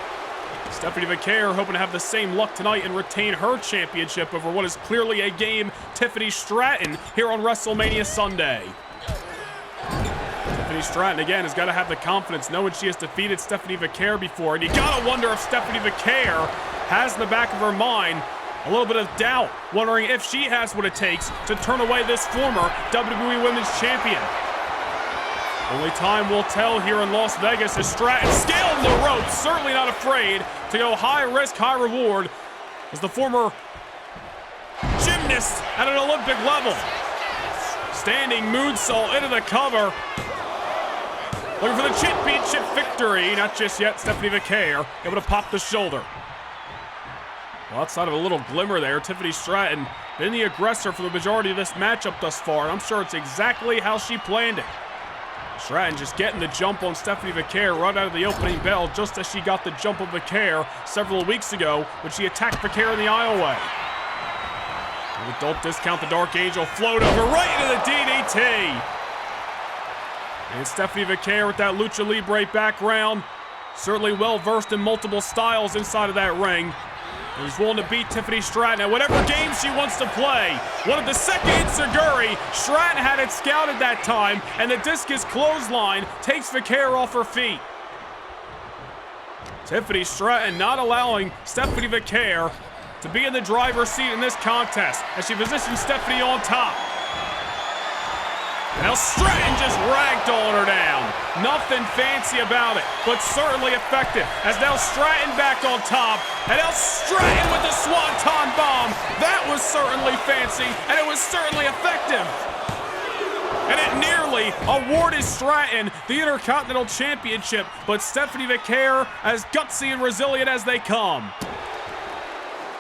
Stephanie Vaquer hoping to have the same luck tonight and retain her championship over what is clearly a game Tiffany Stratton here on WrestleMania Sunday. Tiffany Stratton, again, has got to have the confidence knowing she has defeated Stephanie Vaquer before. And you got to wonder if Stephanie Vaquer has in the back of her mind a little bit of doubt, wondering if she has what it takes to turn away this former WWE Women's Champion. Only time will tell here in Las Vegas as Stratton scaling the ropes, certainly not afraid to go high risk, high reward as the former gymnast at an Olympic level. Standing moonsault into the cover. Looking for the championship victory. Not just yet, Stephanie Vaquer able to pop the shoulder. Well, outside of a little glimmer there, Tiffany Stratton been the aggressor for the majority of this matchup thus far, and I'm sure it's exactly how she planned it. Stratton just getting the jump on Stephanie Vaquer right out of the opening bell, just as she got the jump on Vaquer several weeks ago when she attacked Vaquer in the aisleway. Don't discount the Dark Angel float over right into the DDT. And Stephanie Vaquer with that Lucha Libre background, certainly well versed in multiple styles inside of that ring. He's willing to beat Tiffany Stratton at whatever game she wants to play. Wanted the second Enziguri. Stratton had it scouted that time, and the discus clothesline takes Vaquer off her feet. Tiffany Stratton not allowing Stephanie Vaquer to be in the driver's seat in this contest as she positions Stephanie on top. Now Stratton just ragdolling her down. Nothing fancy about it, but certainly effective. As now Stratton back on top, and now Stratton with the Swanton Bomb. That was certainly fancy, and it was certainly effective. And it nearly awarded Stratton the Intercontinental Championship, but Stephanie Vaquer as gutsy and resilient as they come.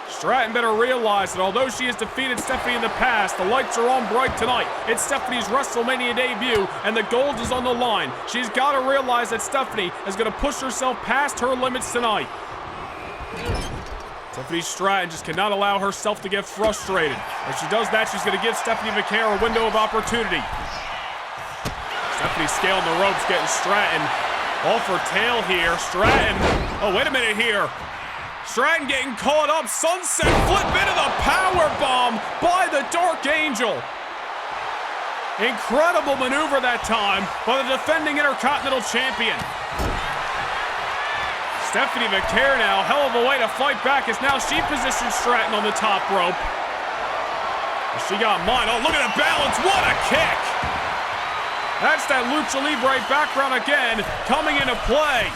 Stratton better realize that although she has defeated Stephanie in the past, the lights are on bright tonight. It's Stephanie's WrestleMania debut, and the gold is on the line. She's got to realize that Stephanie is going to push herself past her limits tonight. Stephanie Stratton just cannot allow herself to get frustrated. If she does that, she's going to give Stephanie Vaquer a window of opportunity. Stephanie scaling the ropes, getting Stratton off her tail here. Stratton, oh, wait a minute here. Stratton getting caught up, sunset flip into the power bomb by the Dark Angel. Incredible maneuver that time by the defending Intercontinental Champion. Stephanie Vaquer now, hell of a way to fight back as now she positions Stratton on the top rope. She got mine. Oh, look at the balance. What a kick. That's that Lucha Libre background again coming into play.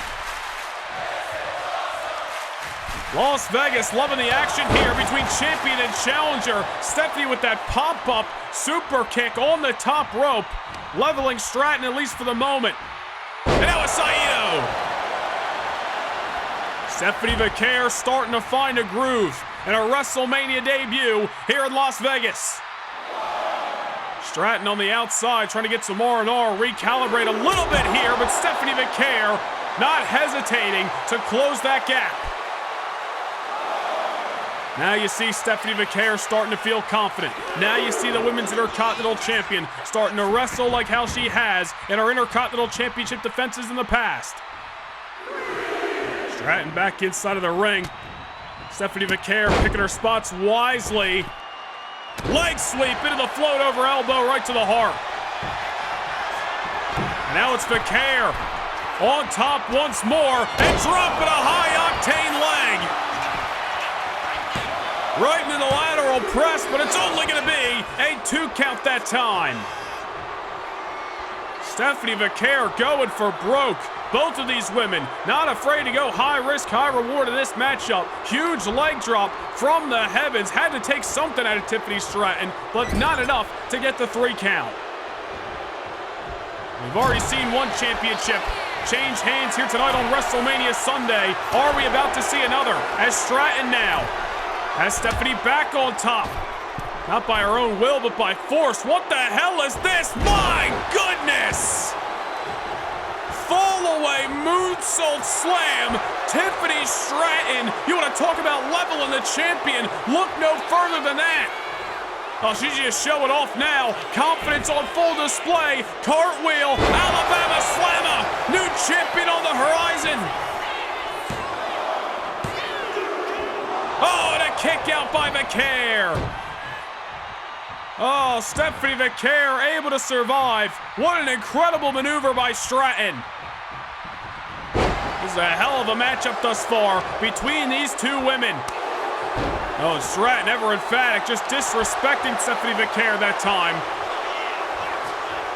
Las Vegas loving the action here between champion and challenger. Stephanie with that pop-up super kick on the top rope, leveling Stratton at least for the moment. And now it's Saito. Stephanie Vaquer starting to find a groove in her WrestleMania debut here in Las Vegas. Stratton on the outside trying to get some R&R, recalibrate a little bit here, but Stephanie Vaquer not hesitating to close that gap. Now you see Stephanie Vaquer starting to feel confident. Now you see the Women's Intercontinental Champion starting to wrestle like how she has in her Intercontinental Championship defenses in the past. Stratton back inside of the ring. Stephanie Vaquer picking her spots wisely. Leg sweep into the float over elbow right to the heart. Now it's Vaquer on top once more and dropping a high-octane leg. Right into the lateral press, but it's only going to be a 2 count that time. Stephanie Vaquer going for broke. Both of these women not afraid to go high risk, high reward in this matchup. Huge leg drop from the heavens. Had to take something out of Tiffany Stratton, but not enough to get the 3 count. We've already seen one championship change hands here tonight on WrestleMania Sunday. Are we about to see another? As Stratton now has Stephanie back on top. Not by her own will, but by force. What the hell is this? My goodness! fall-away moonsault slam. Tiffany Stratton, you want to talk about leveling the champion? Look no further than that. Oh, she's just showing off now. Confidence on full display. Cartwheel, Alabama Slammer. New champion on the horizon. Oh, and a kick out by Vaquer. Oh, Stephanie Vaquer able to survive. What an incredible maneuver by Stratton. This is a hell of a matchup thus far between these two women. Oh, Stratton ever emphatic, just disrespecting Stephanie Vaquer that time.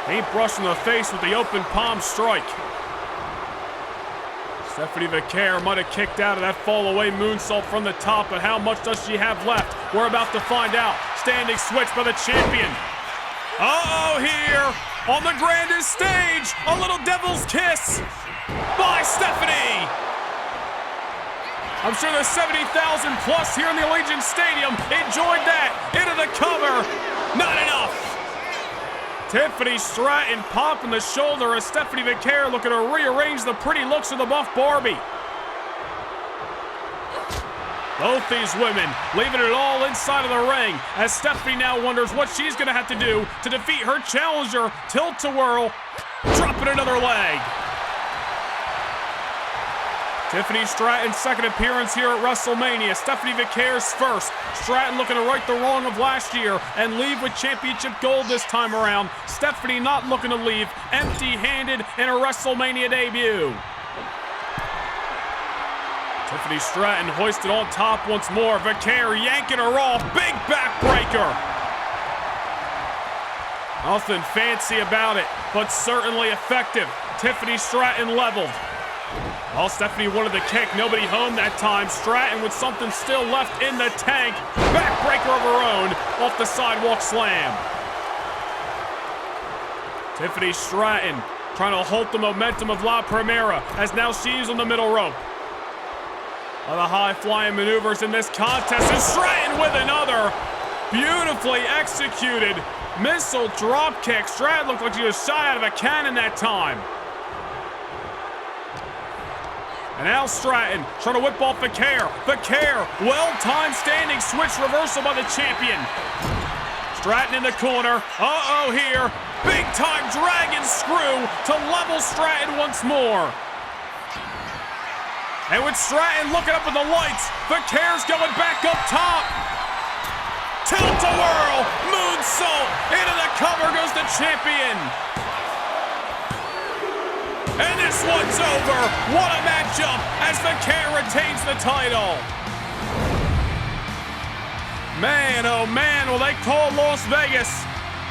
Paintbrush in the face with the open palm strike. Stephanie Vaquer might have kicked out of that fall-away moonsault from the top, but how much does she have left? We're about to find out. Standing switch by the champion. Uh-oh, here on the grandest stage, a little devil's kiss by Stephanie. I'm sure the 70,000 plus here in the Allegiant Stadium enjoyed that. Into the cover. Not enough. Tiffany Stratton popping the shoulder as Stephanie Vaquer looking to rearrange the pretty looks of the Buff Barbie. Both these women leaving it all inside of the ring as Stephanie now wonders what she's going to have to do to defeat her challenger. Tilt-to-whirl, dropping another leg. Tiffany Stratton's second appearance here at WrestleMania. Stephanie Vaquer's first. Stratton looking to right the wrong of last year and leave with championship gold this time around. Stephanie not looking to leave empty-handed in her WrestleMania debut. Tiffany Stratton hoisted on top once more. Vaquer yanking her off. Big backbreaker. Nothing fancy about it, but certainly effective. Tiffany Stratton leveled. Well, Stephanie wanted the kick. Nobody home that time. Stratton with something still left in the tank. Backbreaker of her own off the sidewalk slam. Tiffany Stratton trying to halt the momentum of La Primera as now she's on the middle rope. One of the high-flying maneuvers in this contest, and Stratton with another beautifully executed missile drop kick. Stratton looked like she was shot out of a cannon that time. And now Stratton trying to whip off Vaquer. Vaquer, well-timed standing switch reversal by the champion. Stratton in the corner. Uh-oh here. Big-time dragon screw to level Stratton once more. And with Stratton looking up at the lights, Vaquer's going back up top. Tilt-a-whirl, moonsault, into the cover goes the champion. And this one's over. What a matchup as Vaquer retains the title. Man, oh man, will they call Las Vegas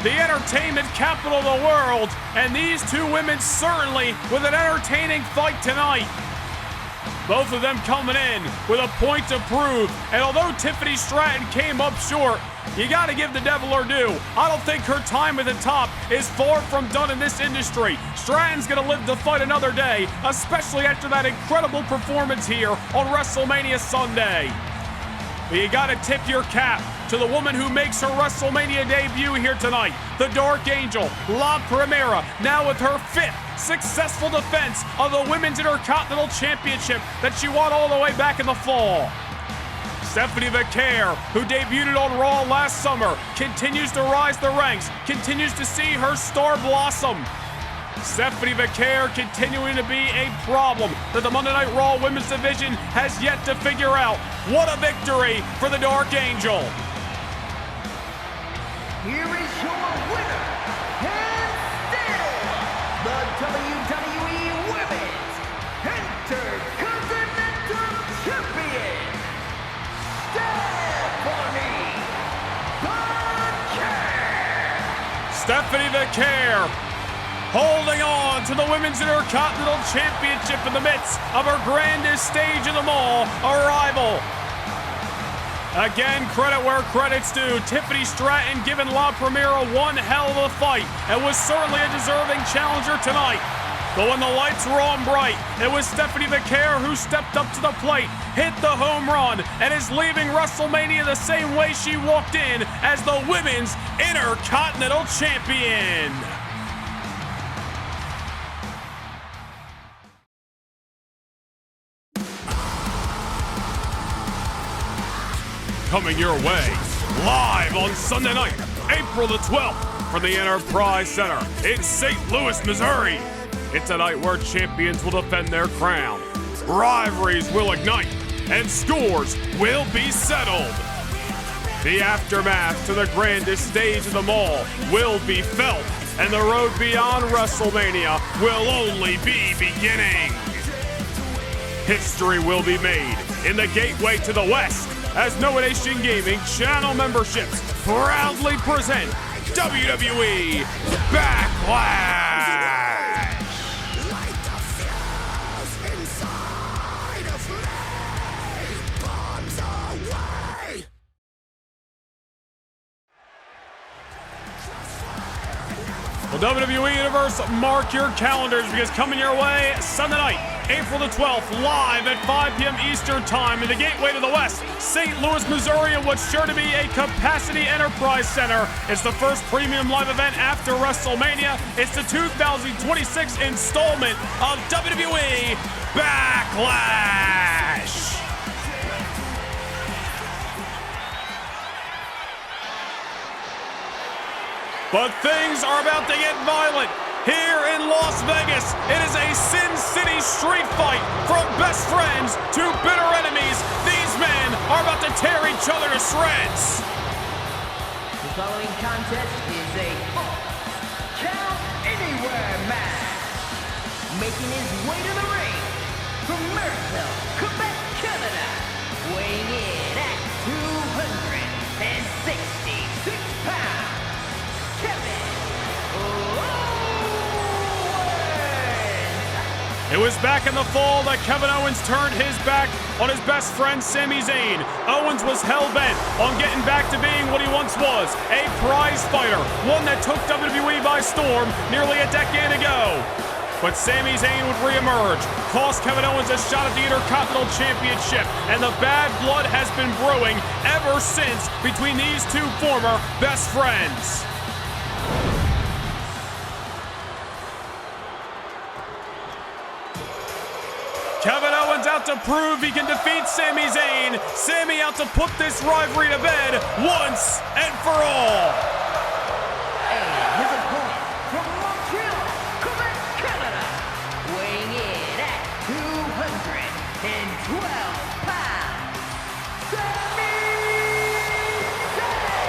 the entertainment capital of the world. And these two women certainly with an entertaining fight tonight. Both of them coming in with a point to prove. And although Tiffany Stratton came up short, you got to give the devil her due. I don't think her time at the top is far from done in this industry. Stratton's going to live to fight another day, especially after that incredible performance here on WrestleMania Sunday. But you got to tip your cap to the woman who makes her WrestleMania debut here tonight, the Dark Angel, La Primera, now with her fifth successful defense of the Women's Intercontinental Championship that she won all the way back in the fall. Stephanie Vaquer, who debuted on Raw last summer, continues to rise the ranks, continues to see her star blossom. Stephanie Vaquer continuing to be a problem that the Monday Night Raw Women's Division has yet to figure out. What a victory for the Dark Angel. Here is your winner, and still the WWE Women's Intercontinental Champion, Stephanie Vaquer holding on to the Women's Intercontinental Championship in the midst of her grandest stage of them all, Arrival. Again, credit where credit's due. Tiffany Stratton giving La Primera one hell of a fight and was certainly a deserving challenger tonight. But when the lights were on bright, it was Stephanie Vaquer who stepped up to the plate, hit the home run, and is leaving WrestleMania the same way she walked in as the Women's Intercontinental Champion. coming your way live on Sunday night, April the 12th, from the Enterprise Center in St. Louis, Missouri. It's a night where champions will defend their crown, rivalries will ignite, and scores will be settled. The aftermath to the grandest stage of them all will be felt, and the road beyond WrestleMania will only be beginning. History will be made in the gateway to the West as No Nation Gaming channel memberships proudly present WWE Backlash. Well, WWE Universe, mark your calendars because coming your way Sunday night, April the 12th, live at 5 p.m. Eastern Time in the gateway to the West, St. Louis, Missouri, in what's sure to be a capacity Enterprise Center. It's the first premium live event after WrestleMania. It's the 2026 installment of WWE Backlash. But things are about to get violent here in Las Vegas. It is a Sin City street fight from best friends to bitter enemies. These men are about to tear each other to shreds. The following contest is a Count Anywhere match. Making his way to the ring from Marysville, Quebec, Canada, weighing in at 266 pounds. It was back in the fall that Kevin Owens turned his back on his best friend Sami Zayn. Owens was hell-bent on getting back to being what he once was, a prize fighter, one that took WWE by storm nearly a decade ago. But Sami Zayn would reemerge, cost Kevin Owens a shot at the Intercontinental Championship, and the bad blood has been brewing ever since between these two former best friends. Kevin Owens out to prove he can defeat Sami Zayn. Sami out to put this rivalry to bed once and for all. And his opponent from Montreal, Quebec, Canada, weighing in at 212 pounds, Sami Zayn.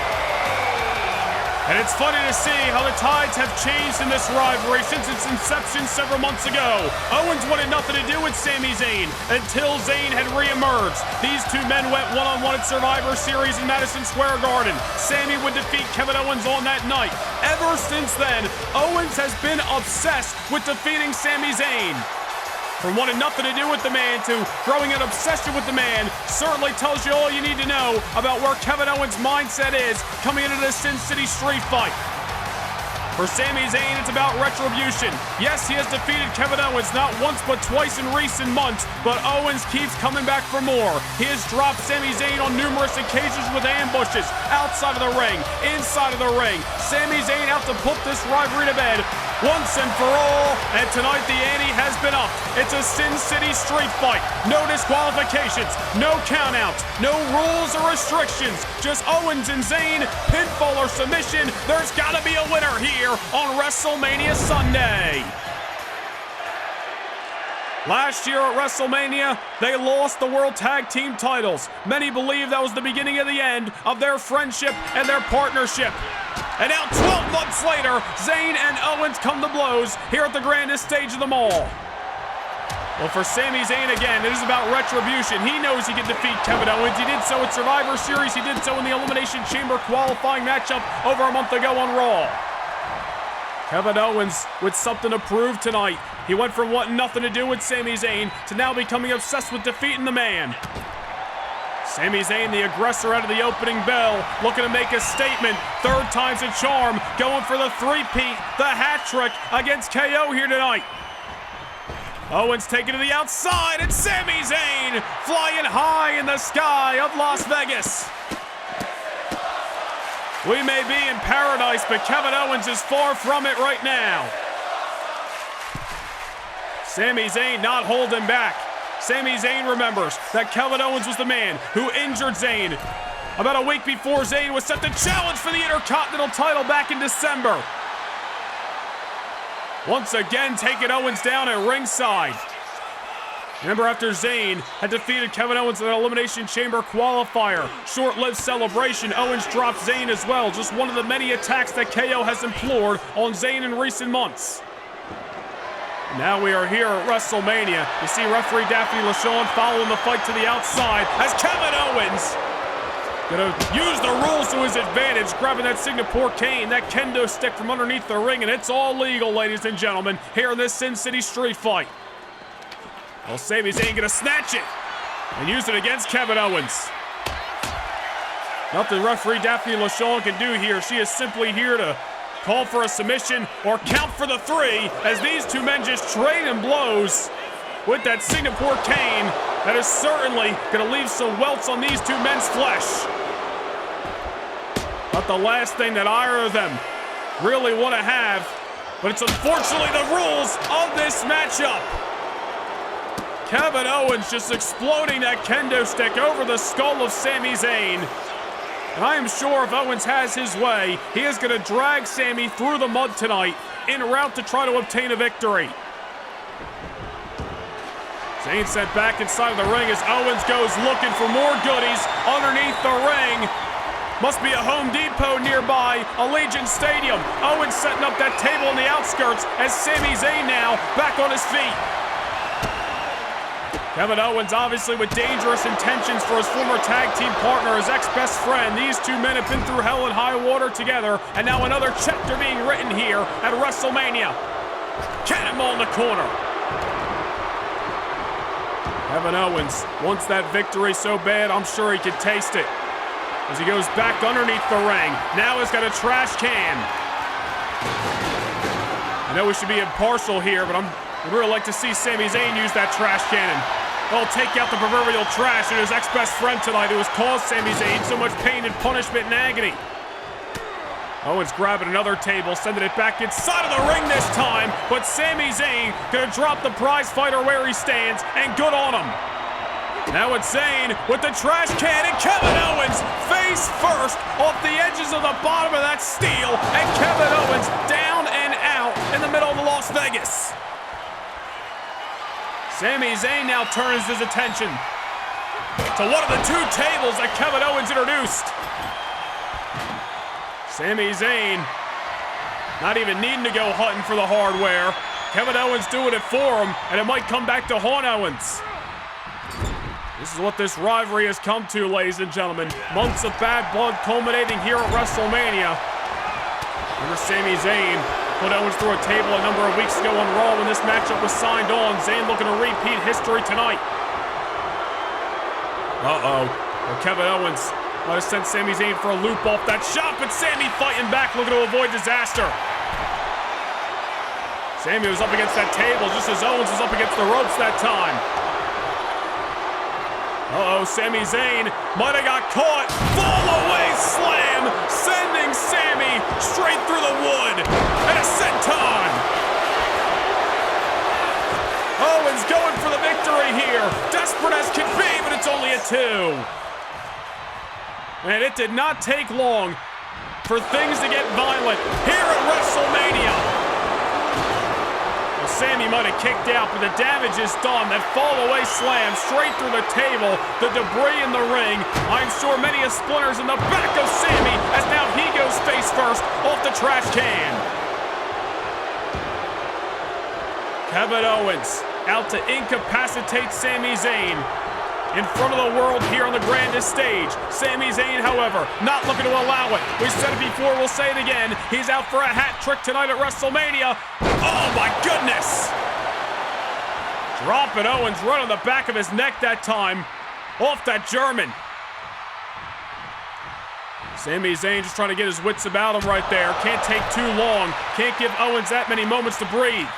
And it's funny to see how the tides have changed in this rivalry since its inception several months ago. Owens wanted nothing to do with Sami Zayn until Zayn had reemerged. These two men went one-on-one at Survivor Series in Madison Square Garden. Sami would defeat Kevin Owens on that night. Ever since then, Owens has been obsessed with defeating Sami Zayn. From wanting nothing to do with the man to growing an obsession with the man certainly tells you all you need to know about where Kevin Owens' mindset is coming into this Sin City street fight. For Sami Zayn, it's about retribution. Yes, he has defeated Kevin Owens not once but twice in recent months, but Owens keeps coming back for more. He has dropped Sami Zayn on numerous occasions with ambushes, outside of the ring, inside of the ring. Sami Zayn out to put this rivalry to bed once and for all, and tonight the ante has been upped. It's a Sin City street fight. No disqualifications, no countouts, no rules or restrictions. Just Owens and Zayn, pinfall or submission. There's gotta be a winner here on WrestleMania Sunday. Last year at WrestleMania, they lost the World Tag Team titles. Many believe that was the beginning of the end of their friendship and their partnership. And now 12 months later, Zayn and Owens come to blows here at the grandest stage of them all. Well, for Sami Zayn again, it is about retribution. He knows he can defeat Kevin Owens. He did so at Survivor Series. He did so in the Elimination Chamber qualifying matchup over a month ago on Raw. Kevin Owens with something to prove tonight. He went from wanting nothing to do with Sami Zayn to now becoming obsessed with defeating the man. Sami Zayn, the aggressor out of the opening bell, looking to make a statement. Third time's a charm, going for the three-peat, the hat trick against KO here tonight. Owens taking to the outside, and Sami Zayn flying high in the sky of Las Vegas. We may be in paradise, but Kevin Owens is far from it right now. Sami Zayn not holding back. Sami Zayn remembers that Kevin Owens was the man who injured Zayn about a week before Zayn was set to challenge for the Intercontinental title back in December. Once again, taking Owens down at ringside. Remember, after Zayn had defeated Kevin Owens in an Elimination Chamber qualifier, short-lived celebration, Owens dropped Zayn as well. Just one of the many attacks that KO has implored on Zayn in recent months. Now we are here at WrestleMania. You see referee Daphne LaShawn following the fight to the outside as Kevin Owens gonna use the rules to his advantage, grabbing that Singapore cane, that kendo stick from underneath the ring, and it's all legal, ladies and gentlemen, here in this Sin City street fight. Well, Sami Zayn gonna snatch it and use it against Kevin Owens. Nothing referee Daphne LaShawn can do here. She is simply here to call for a submission or count for the 3 as these two men just trade in blows with that Singapore cane that is certainly going to leave some welts on these two men's flesh. Not the last thing that either of them really want to have, but it's unfortunately the rules of this matchup. Kevin Owens just exploding that kendo stick over the skull of Sami Zayn. And I am sure if Owens has his way, he is going to drag Sami through the mud tonight en route to try to obtain a victory. Zayn sent back inside of the ring as Owens goes looking for more goodies underneath the ring. Must be a Home Depot nearby, Allegiant Stadium. Owens setting up that table on the outskirts as Sami Zayn now back on his feet. Kevin Owens obviously with dangerous intentions for his former tag team partner, his ex-best friend. These two men have been through hell and high water together, and now another chapter being written here at WrestleMania. Cannonball in the corner. Kevin Owens wants that victory so bad, I'm sure he could taste it. As he goes back underneath the ring. Now he's got a trash can. I know we should be impartial here, but I'd really like to see Sami Zayn use that trash cannon. Well, take out the proverbial trash and his ex-best friend tonight who has caused Sami Zayn so much pain and punishment and agony. Owens grabbing another table, sending it back inside of the ring this time, but Sami Zayn gonna drop the prize fighter where he stands, and good on him. Now it's Zayn with the trash can, and Kevin Owens face first off the edges of the bottom of that steel, and Kevin Owens down and out in the middle of Las Vegas. Sami Zayn now turns his attention to one of the 2 tables that Kevin Owens introduced. Sami Zayn not even needing to go hunting for the hardware. Kevin Owens doing it for him, and it might come back to haunt Owens. This is what this rivalry has come to, ladies and gentlemen. Months of bad blood culminating here at WrestleMania. Remember Sami Zayn put Owens through a table a number of weeks ago on Raw when this matchup was signed on. Zayn looking to repeat history tonight. Well, Kevin Owens might have sent Sami Zayn for a loop off that shot, but Sami fighting back, looking to avoid disaster. Sami was up against that table just as Owens was up against the ropes that time. Sami Zayn might have got caught. Fall away slam, sending Sami straight through the wood. And a senton. Owens going for the victory here. Desperate as can be, but it's only a 2. And it did not take long for things to get violent here at WrestleMania. Sami might have kicked out, but the damage is done. That fall-away slam straight through the table, the debris in the ring. I'm sure many a splinters in the back of Sami as now he goes face first off the trash can. Kevin Owens out to incapacitate Sami Zayn in front of the world here on the grandest stage. Sami Zayn, however, not looking to allow it. We said it before, we'll say it again. He's out for a hat trick tonight at WrestleMania. Oh my goodness! Dropping Owens right on the back of his neck that time. Off that German. Sami Zayn just trying to get his wits about him right there. Can't take too long. Can't give Owens that many moments to breathe.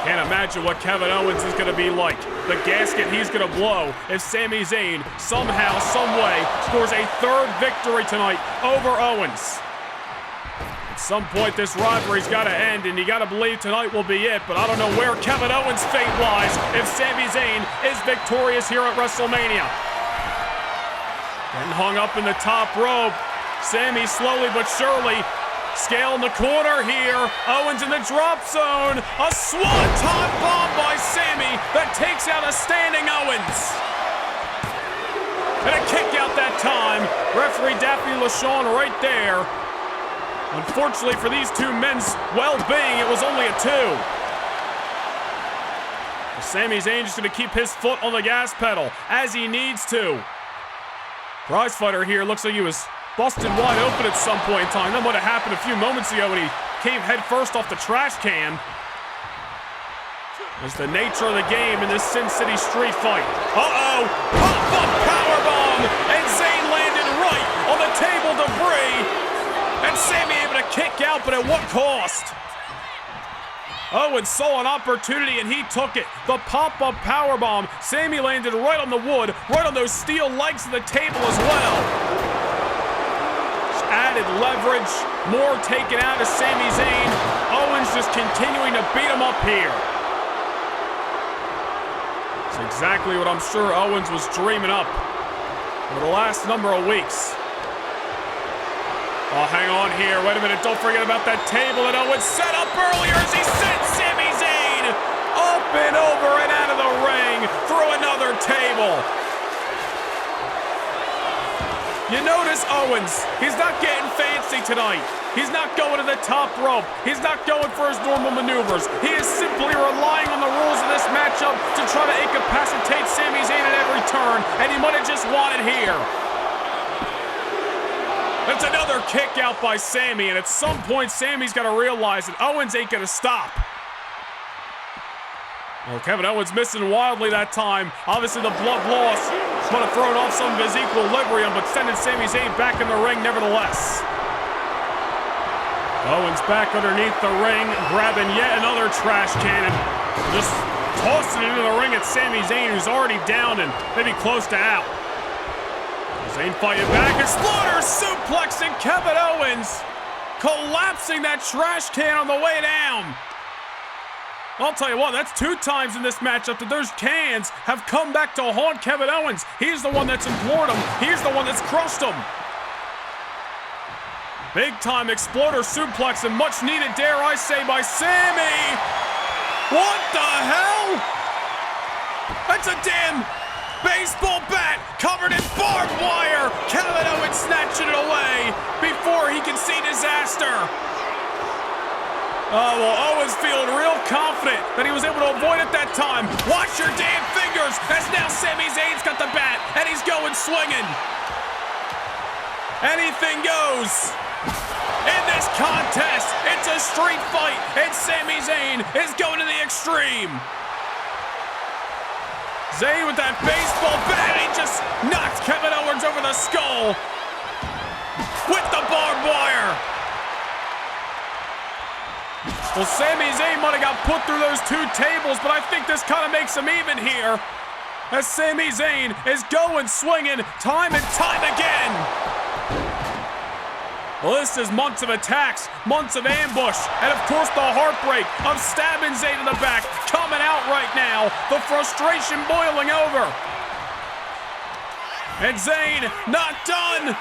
Can't imagine what Kevin Owens is going to be like. The gasket he's going to blow if Sami Zayn somehow, someway scores a 3rd victory tonight over Owens. At some point, this rivalry's got to end, and you got to believe tonight will be it, but I don't know where Kevin Owens' fate lies if Sami Zayn is victorious here at WrestleMania. And hung up in the top rope. Sami slowly but surely scaling the corner here. Owens in the drop zone. A swanton bomb by Sami that takes out a standing Owens. And a kick out that time. Referee Daphne LaShawn right there. Unfortunately for these two men's well-being, it was only a 2. Sami Zayn just going to keep his foot on the gas pedal as he needs to. Prizefighter here looks like he was busted wide open at some point in time. That might have happened a few moments ago when he came head first off the trash can. It's the nature of the game in this Sin City street fight. Uh-oh! Pop-up powerbomb! And Zayn landed right on the table debris. And Sami able to kick out, but at what cost? Owens saw an opportunity and he took it. The pop-up powerbomb. Sami landed right on the wood, right on those steel legs of the table as well. Just added leverage, more taken out of Sami Zayn. Owens just continuing to beat him up here. It's exactly what I'm sure Owens was dreaming up for the last number of weeks. Oh, hang on here. Wait a minute. Don't forget about that table that Owens set up earlier as he sent Sami Zayn up and over and out of the ring through another table. You notice Owens, he's not getting fancy tonight. He's not going to the top rope. He's not going for his normal maneuvers. He is simply relying on the rules of this matchup to try to incapacitate Sami Zayn at every turn, and he might have just won it here. That's another kick out by Sami, and at some point, Sami's got to realize that Owens ain't going to stop. Well, Kevin Owens missing wildly that time. Obviously, the blood loss might have thrown off some of his equilibrium, but sending Sami Zayn back in the ring nevertheless. Owens back underneath the ring, grabbing yet another trash can and just tossing it into the ring at Sami Zayn, who's already down and maybe close to out. Zayn fighting back, exploder suplex, and Kevin Owens collapsing that trash can on the way down. I'll tell you what, that's 2 times in this matchup that those cans have come back to haunt Kevin Owens. He's the one that's implored him. He's the one that's crushed him. Big time exploder suplex and much needed, dare I say, by Sami. What the hell? That's a damn baseball bat covered in barbed wire. Kevin Owens snatching it away before he can see disaster. Oh, well, Owens feeling real confident that he was able to avoid it that time. Watch your damn fingers as now Sami Zayn's got the bat and he's going swinging. Anything goes. In this contest, it's a street fight and Sami Zayn is going to the extreme. Zayn with that baseball bat, he just knocks Kevin Owens over the skull with the barbed wire. Well, Sami Zayn might have got put through those 2 tables, but I think this kind of makes him even here as Sami Zayn is going swinging time and time again. Well, this is months of attacks, months of ambush, and of course the heartbreak of stabbing Zayn in the back coming out right now. The frustration boiling over. And Zayn not done.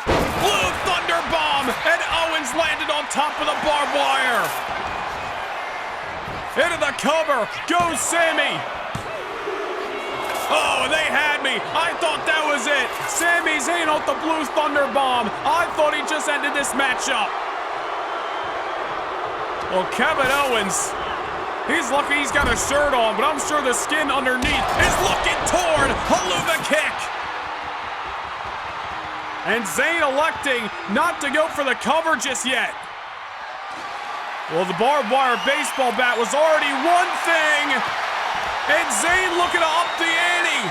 Blue Thunder Bomb, and Owens landed on top of the barbed wire. Into the cover goes Sami. Oh, they had me. I thought that was it. Sami Zayn off the Blue Thunder Bomb. I thought he just ended this matchup. Well, Kevin Owens, he's lucky he's got a shirt on, but I'm sure the skin underneath is looking torn. Haluva kick. And Zayn electing not to go for the cover just yet. Well, the barbed wire baseball bat was already one thing. And Zayn looking to up the ante.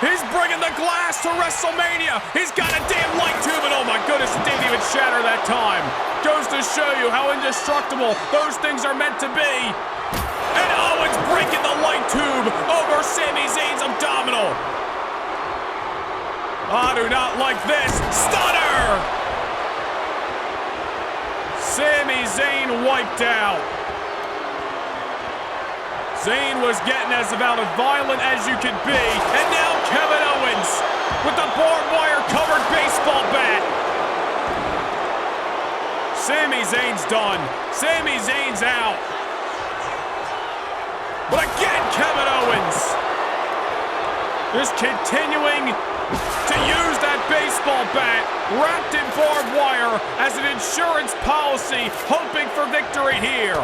He's bringing the glass to Wrestlemania. He's got a damn light tube, and oh my goodness, it didn't even shatter that time. Goes to show you how indestructible those things are meant to be. And Owens breaking the light tube over Sami Zayn's abdominal. I do not like this. Stunner! Sami Zayn wiped out. Zayn was getting as about as violent as you could be, and now Kevin Owens with the barbed wire covered baseball bat. Sami Zayn's done. Sami Zayn's out. But again, Kevin Owens just continuing to use that baseball bat wrapped in barbed wire as an insurance policy, hoping for victory here.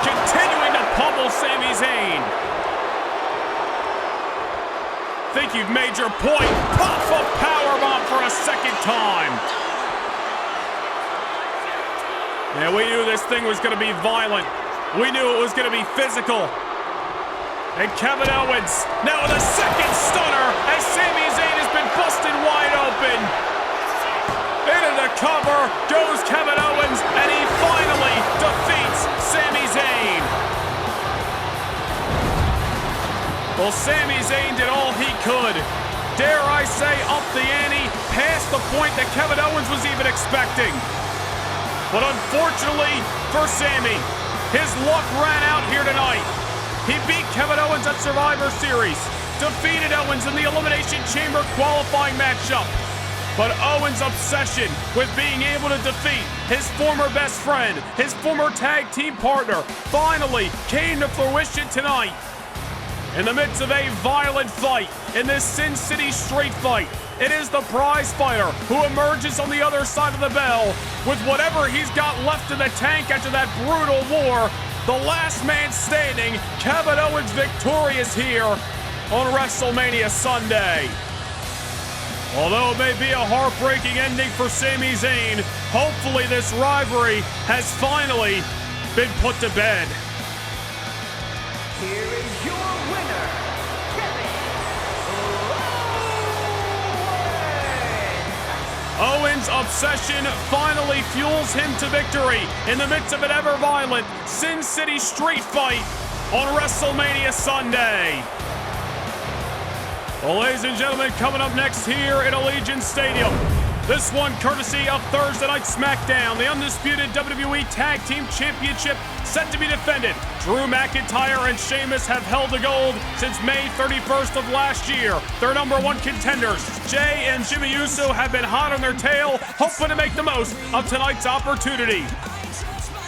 Continuing to pummel Sami Zayn. Think you've made your point. Pop a powerbomb for a second time. Yeah, we knew this thing was going to be violent. We knew it was going to be physical. And Kevin Owens now with a second stunner as Sami Zayn has been busted wide open. Into the cover goes Kevin Owens, and he finally defeats Sami Zayn. Well, Sami Zayn did all he could. Dare I say, up the ante, past the point that Kevin Owens was even expecting. But unfortunately for Sami, his luck ran out here tonight. He beat Kevin Owens at Survivor Series, defeated Owens in the Elimination Chamber qualifying matchup. But Owens' obsession with being able to defeat his former best friend, his former tag team partner, finally came to fruition tonight. In the midst of a violent fight in this Sin City street fight, it is the prize fighter who emerges on the other side of the bell with whatever he's got left in the tank after that brutal war. The last man standing, Kevin Owens, victorious here on WrestleMania Sunday. Although it may be a heartbreaking ending for Sami Zayn, hopefully this rivalry has finally been put to bed. Here is your winner, Kevin Owens' obsession finally fuels him to victory in the midst of an ever-violent Sin City street fight on WrestleMania Sunday. Well, ladies and gentlemen, coming up next here in Allegiant Stadium, this one courtesy of Thursday Night SmackDown, the Undisputed WWE Tag Team Championship set to be defended. Drew McIntyre and Sheamus have held the gold since May 31st of last year. Their #1 contenders, Jay and Jimmy Uso, have been hot on their tail, hoping to make the most of tonight's opportunity.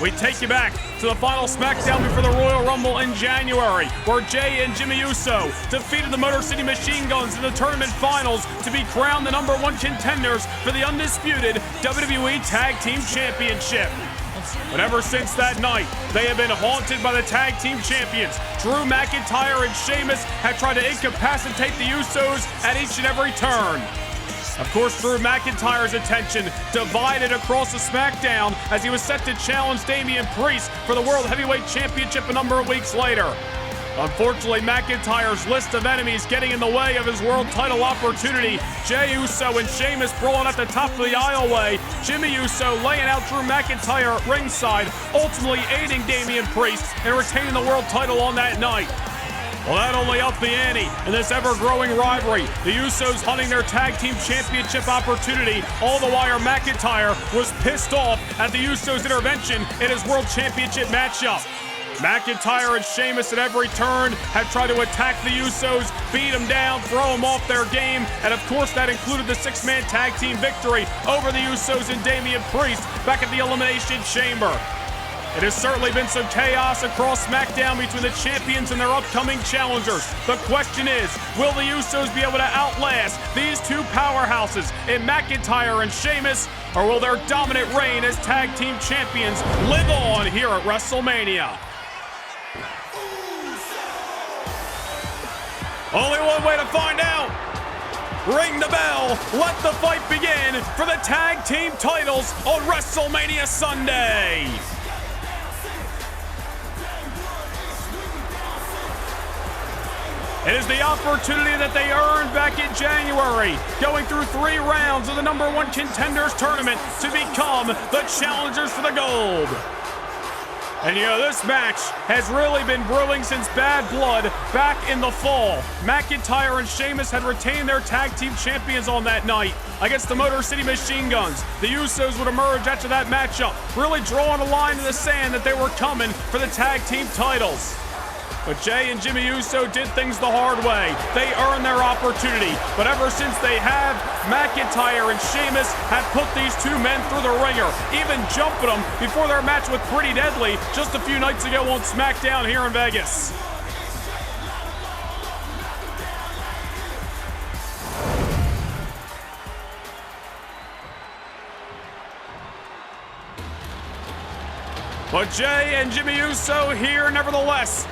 We take you back to the final SmackDown before the Royal Rumble in January, where Jay and Jimmy Uso defeated the Motor City Machine Guns in the tournament finals to be crowned the #1 contenders for the Undisputed WWE Tag Team Championship. But ever since that night, they have been haunted by the Tag Team Champions. Drew McIntyre and Sheamus have tried to incapacitate the Usos at each and every turn. Of course, Drew McIntyre's attention divided across the SmackDown as he was set to challenge Damian Priest for the World Heavyweight Championship a number of weeks later. Unfortunately, McIntyre's list of enemies getting in the way of his world title opportunity. Jey Uso and Sheamus brawling at the top of the aisleway. Jimmy Uso laying out Drew McIntyre at ringside, ultimately aiding Damian Priest and retaining the world title on that night. Well, that only upped the ante in this ever-growing rivalry. The Usos hunting their tag team championship opportunity, all the while McIntyre was pissed off at the Usos' intervention in his world championship matchup. McIntyre and Sheamus at every turn have tried to attack the Usos, beat them down, throw them off their game, and of course that included the six-man tag team victory over the Usos and Damian Priest back at the Elimination Chamber. It has certainly been some chaos across SmackDown between the champions and their upcoming challengers. The question is, will the Usos be able to outlast these two powerhouses in McIntyre and Sheamus, or will their dominant reign as tag team champions live on here at WrestleMania? Only one way to find out. Ring the bell, let the fight begin for the tag team titles on WrestleMania Sunday. It is the opportunity that they earned back in January, going through 3 rounds of the #1 Contenders Tournament to become the challengers for the gold. And you know, this match has really been brewing since Bad Blood back in the fall. McIntyre and Sheamus had retained their tag team champions on that night against the Motor City Machine Guns. The Usos would emerge after that matchup, really drawing a line in the sand that they were coming for the tag team titles. But Jey and Jimmy Uso did things the hard way. They earned their opportunity. But ever since they have, McIntyre and Sheamus have put these two men through the ringer, even jumping them before their match with Pretty Deadly just a few nights ago on SmackDown here in Vegas. But Jey and Jimmy Uso here nevertheless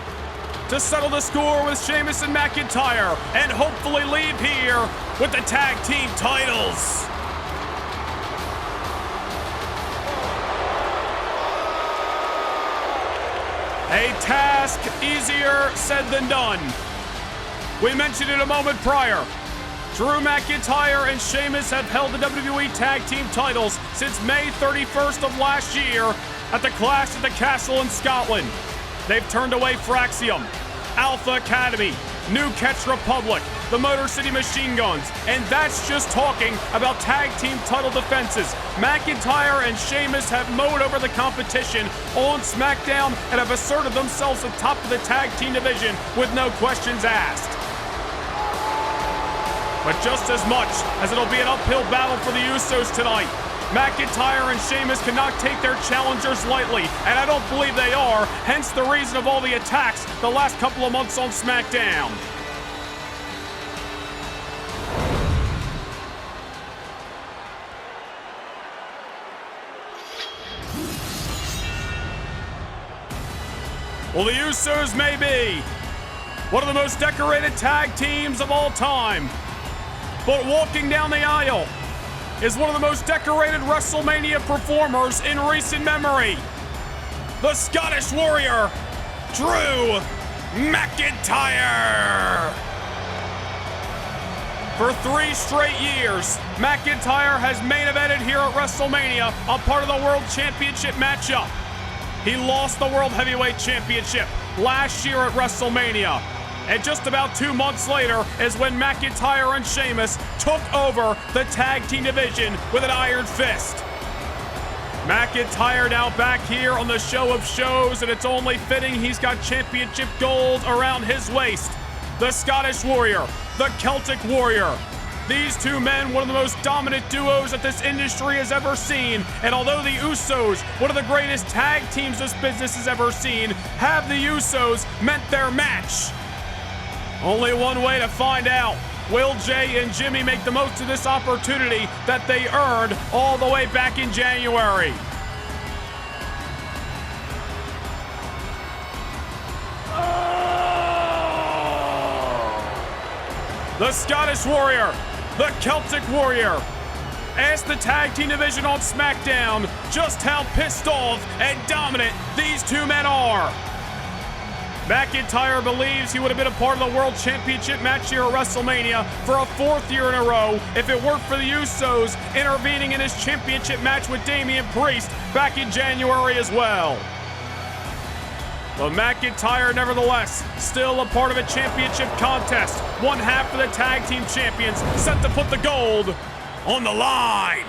to settle the score with Sheamus and McIntyre and hopefully leave here with the tag team titles. A task easier said than done. We mentioned it a moment prior. Drew McIntyre and Sheamus have held the WWE Tag Team titles since May 31st of last year at the Clash at the Castle in Scotland. They've turned away Fraxium, Alpha Academy, New Catch Republic, the Motor City Machine Guns, and that's just talking about tag team title defenses. McIntyre and Sheamus have mowed over the competition on SmackDown and have asserted themselves atop of the tag team division with no questions asked. But just as much as it'll be an uphill battle for the Usos tonight, McIntyre and Sheamus cannot take their challengers lightly, and I don't believe they are, hence the reason of all the attacks the last couple of months on SmackDown. Well, the Usos may be one of the most decorated tag teams of all time, but walking down the aisle is one of the most decorated WrestleMania performers in recent memory. The Scottish Warrior, Drew McIntyre. For 3 straight years, McIntyre has main evented here at WrestleMania, a part of the World Championship matchup. He lost the World Heavyweight Championship last year at WrestleMania. And just about 2 months later is when McIntyre and Sheamus took over the tag team division with an iron fist. McIntyre now back here on the show of shows, and it's only fitting he's got championship gold around his waist. The Scottish Warrior, the Celtic Warrior. These two men, one of the most dominant duos that this industry has ever seen. And although the Usos, one of the greatest tag teams this business has ever seen, have the Usos meant their match? Only one way to find out. Will Jey and Jimmy make the most of this opportunity that they earned all the way back in January? The Scottish Warrior, the Celtic Warrior. Ask the tag team division on SmackDown just how pissed off and dominant these two men are. McIntyre believes he would have been a part of the World Championship match here at WrestleMania for a 4th year in a row if it weren't for the Usos intervening in his championship match with Damian Priest back in January as well. But McIntyre, nevertheless, still a part of a championship contest. One half of the tag team champions set to put the gold on the line.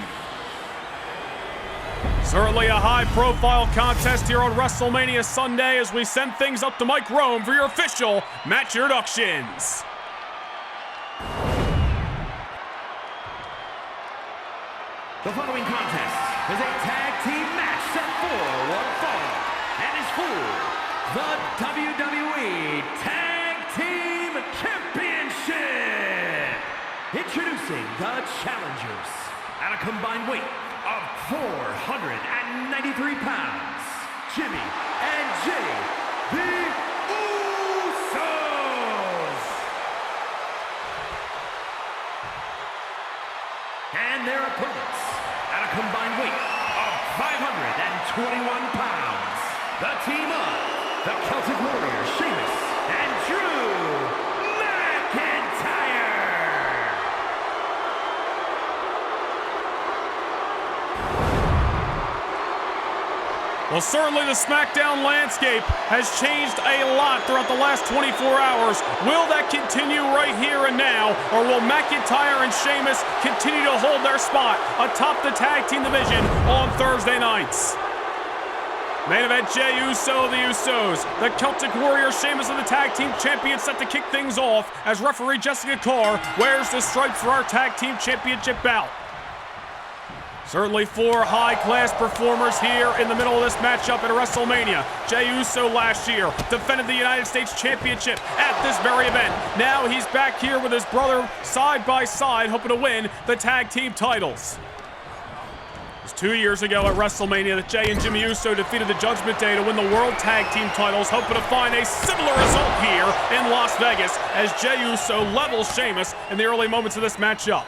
Certainly a high-profile contest here on Wrestlemania Sunday as we send things up to Mike Rome for your official match introductions. The following contest is a tag team match set for one fall and is for the WWE Tag Team Championship. Introducing the challengers at a combined weight of 493 pounds, Jimmy and Jey, the Usos. And their opponents at a combined weight of 521 pounds, the team of the Celtic Warrior, Sheamus and Drew McIntyre. Well, certainly the SmackDown landscape has changed a lot throughout the last 24 hours. Will that continue right here and now, or will McIntyre and Sheamus continue to hold their spot atop the tag team division on Thursday nights? Main event, Jey Uso of the Usos, the Celtic Warrior Sheamus of the tag team champions set to kick things off as referee Jessica Carr wears the stripes for our tag team championship bout. Certainly four high-class performers here in the middle of this matchup at WrestleMania. Jey Uso last year defended the United States Championship at this very event. Now he's back here with his brother side by side, hoping to win the tag team titles. It was 2 years ago at WrestleMania that Jey and Jimmy Uso defeated the Judgment Day to win the World Tag Team titles, hoping to find a similar result here in Las Vegas as Jey Uso levels Sheamus in the early moments of this matchup.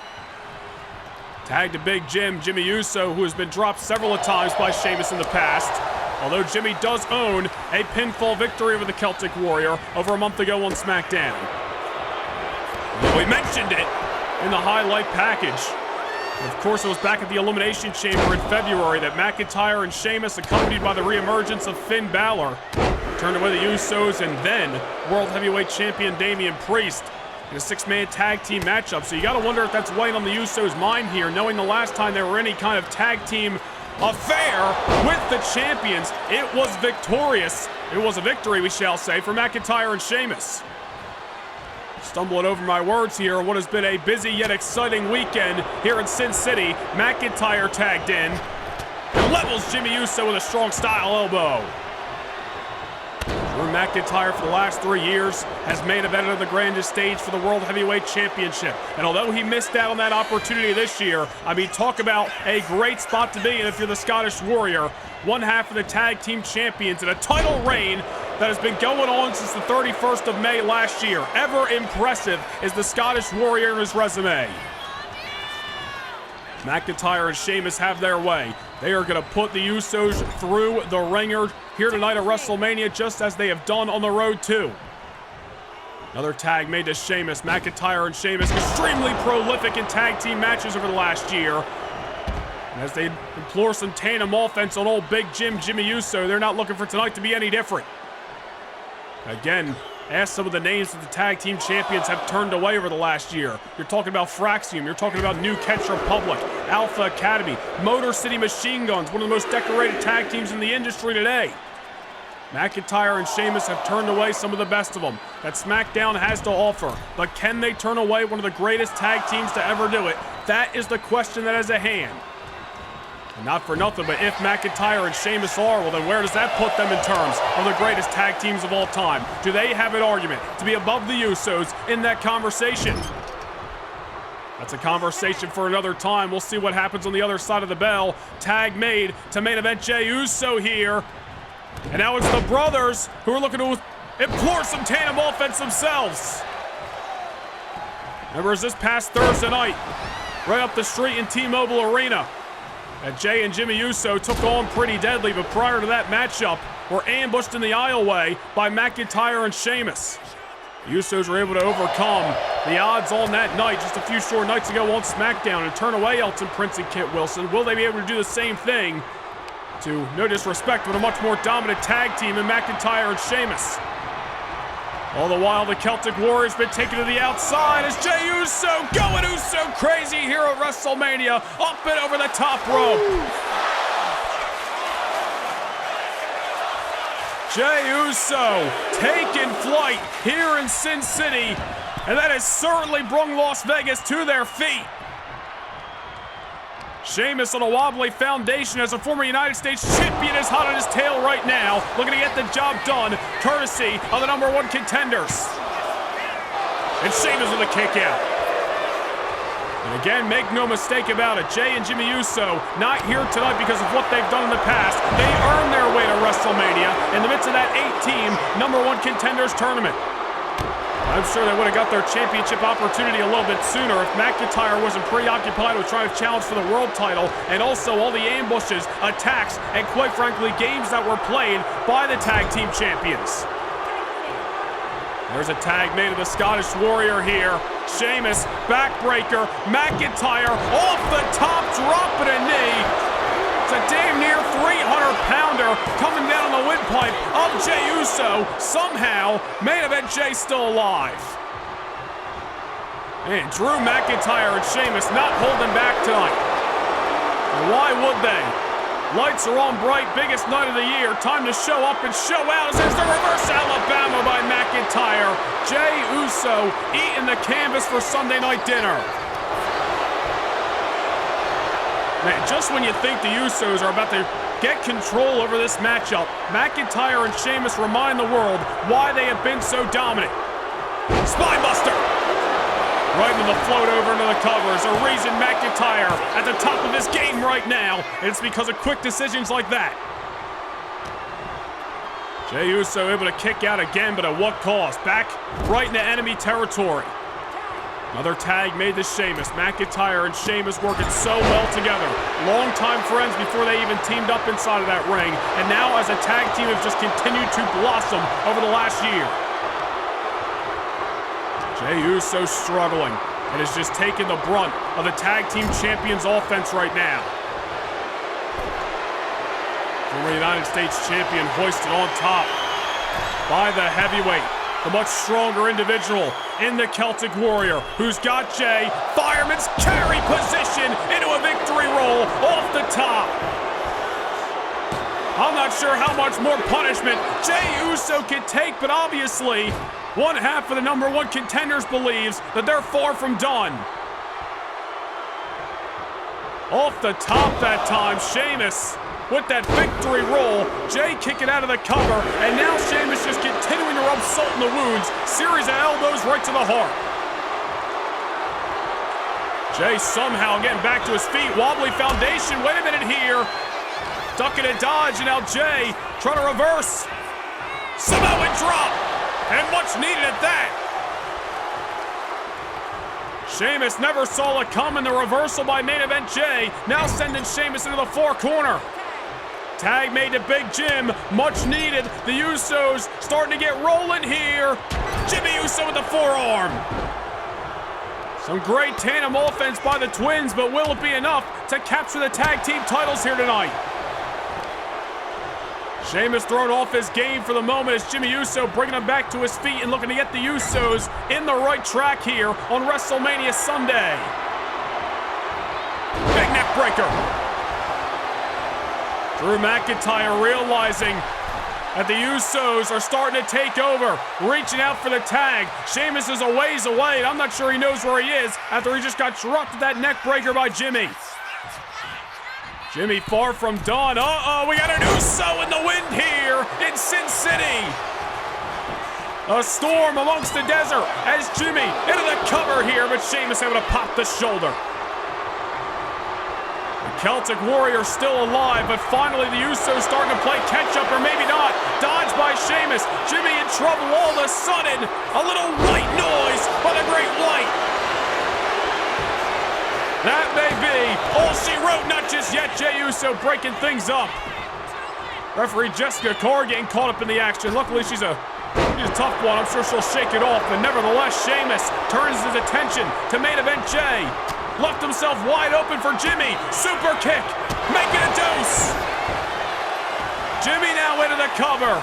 Tag to Big Jim, Jimmy Uso, who has been dropped several times by Sheamus in the past. Although Jimmy does own a pinfall victory over the Celtic Warrior over a month ago on SmackDown. We mentioned it in the highlight package. And of course, it was back at the Elimination Chamber in February that McIntyre and Sheamus, accompanied by the reemergence of Finn Balor, turned away the Usos and then World Heavyweight Champion Damian Priest in a six-man tag team matchup. So you gotta wonder if that's weighing on the Usos' mind here, knowing the last time there were any kind of tag team affair with the champions, it was victorious. It was a victory, we shall say, for McIntyre and Sheamus. Stumbling over my words here on what has been a busy yet exciting weekend here in Sin City. McIntyre tagged in and levels Jimmy Uso with a strong style elbow. Drew McIntyre for the last 3 years has main evented on the grandest stage for the World Heavyweight Championship. And although he missed out on that opportunity this year, I mean, talk about a great spot to be in if you're the Scottish Warrior. One half of the tag team champions in a title reign that has been going on since the 31st of May last year. Ever impressive is the Scottish Warrior in his resume. McIntyre and Sheamus have their way. They are going to put the Usos through the ringer here tonight at WrestleMania, just as they have done on the road too. Another tag made to Sheamus. McIntyre and Sheamus extremely prolific in tag team matches over the last year. And as they implore some tandem offense on old Big Jim, Jimmy Uso, they're not looking for tonight to be any different. Again, ask some of the names that the tag team champions have turned away over the last year. You're talking about Fraxium, you're talking about New Catch Republic, Alpha Academy, Motor City Machine Guns, one of the most decorated tag teams in the industry today. McIntyre and Sheamus have turned away some of the best of them that SmackDown has to offer. But can they turn away one of the greatest tag teams to ever do it? That is the question that is at hand. And not for nothing, but if McIntyre and Sheamus are, well then where does that put them in terms of the greatest tag teams of all time? Do they have an argument to be above the Usos in that conversation? That's a conversation for another time. We'll see what happens on the other side of the bell. Tag made to main event Jey Uso here. And now it's the brothers who are looking to implore some tandem offense themselves. Remember, it was this past Thursday night, right up the street in T-Mobile Arena, that Jey and Jimmy Uso took on Pretty Deadly, but prior to that matchup, were ambushed in the aisleway by McIntyre and Sheamus. The Usos were able to overcome the odds on that night just a few short nights ago on SmackDown and turn away Elton Prince and Kit Wilson. Will they be able to do the same thing to, no disrespect, but a much more dominant tag team in McIntyre and Sheamus? All the while, the Celtic Warrior's been taken to the outside as Jey Uso going Uso crazy here at WrestleMania, up and over the top rope. Jey Uso taking flight here in Sin City, and that has certainly brought Las Vegas to their feet. Sheamus on a wobbly foundation as a former United States champion is hot on his tail right now, looking to get the job done, courtesy of the #1 contenders. And Sheamus with a kick out. And again, make no mistake about it, Jey and Jimmy Uso not here tonight because of what they've done in the past. They earned their way to WrestleMania in the midst of that 8-team #1 contenders tournament. I'm sure they would have got their championship opportunity a little bit sooner if McIntyre wasn't preoccupied with trying to challenge for the world title, and also all the ambushes, attacks, and quite frankly, games that were played by the tag team champions. There's a tag made of the Scottish Warrior here. Sheamus, backbreaker, McIntyre off the top, dropping a knee. It's a damn near 300 pounder coming down on the windpipe of Jey Uso. Somehow, main event Jey still alive. And Drew McIntyre and Sheamus not holding back tonight. Why would they? Lights are on bright, biggest night of the year. Time to show up and show out as there's the reverse Alabama by McIntyre. Jey Uso eating the canvas for Sunday night dinner. Man, just when you think the Usos are about to get control over this matchup, McIntyre and Sheamus remind the world why they have been so dominant. Spinebuster! Right into the float over into the covers. A reason McIntyre at the top of his game right now. And it's because of quick decisions like that. Jey Uso able to kick out again, but at what cost? Back right into enemy territory. Another tag made to Sheamus. McIntyre and Sheamus working so well together. Longtime friends before they even teamed up inside of that ring. And now as a tag team have just continued to blossom over the last year. Jey Uso struggling and is just taking the brunt of the tag team champions offense right now. Former United States champion hoisted on top by the heavyweight, the much stronger individual in the Celtic Warrior, who's got Jey, fireman's carry position into a victory roll off the top. I'm not sure how much more punishment Jey Uso can take, but obviously, one half of the #1 contenders believes that they're far from done. Off the top that time, Sheamus with that victory roll. Jey kicking out of the cover, and now Sheamus just continuing to rub salt in the wounds. Series of elbows right to the heart. Jey somehow getting back to his feet. Wobbly foundation. Wait a minute here. Ducking and dodge, and now Jey trying to reverse. Samoan drop. And much needed at that. Sheamus never saw it coming. The reversal by main event Jey. Now sending Sheamus into the far corner. Tag made to Big Jim. Much needed. The Usos starting to get rolling here. Jimmy Uso with the forearm. Some great tandem offense by the Twins, but will it be enough to capture the tag team titles here tonight? Sheamus thrown off his game for the moment as Jimmy Uso bringing him back to his feet and looking to get the Usos in the right track here on WrestleMania Sunday. Big neck breaker. Drew McIntyre realizing that the Usos are starting to take over, reaching out for the tag. Sheamus is a ways away, and I'm not sure he knows where he is after he just got dropped with that neck breaker by Jimmy. Jimmy far from done. Uh-oh, we got an Uso in the wind here in Sin City. A storm amongst the desert as Jimmy into the cover here, but Sheamus able to pop the shoulder. The Celtic Warrior still alive, but finally the Usos starting to play catch-up, or maybe not. Dodged by Sheamus. Jimmy in trouble all of a sudden. A little white noise by the Great White. That may be all she wrote, not just yet. Jey Uso breaking things up. Referee Jessica Carr getting caught up in the action. Luckily, she's a tough one. I'm sure she'll shake it off. But nevertheless, Sheamus turns his attention to main event Jey. Left himself wide open for Jimmy. Super kick, making a deuce. Jimmy now into the cover.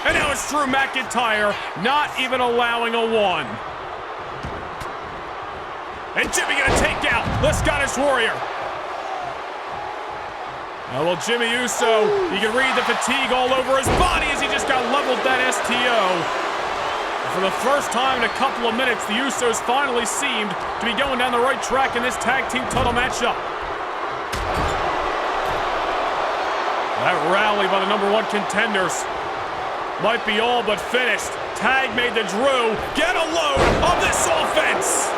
And now it's Drew McIntyre not even allowing a one. And Jimmy gonna take out the Scottish Warrior. Now, well, Jimmy Uso, you can read the fatigue all over his body as he just got leveled that STO. For the first time in a couple of minutes, the Usos finally seemed to be going down the right track in this tag team title matchup. That rally by the #1 contenders might be all but finished. Tag made to Drew. Get a load of this offense.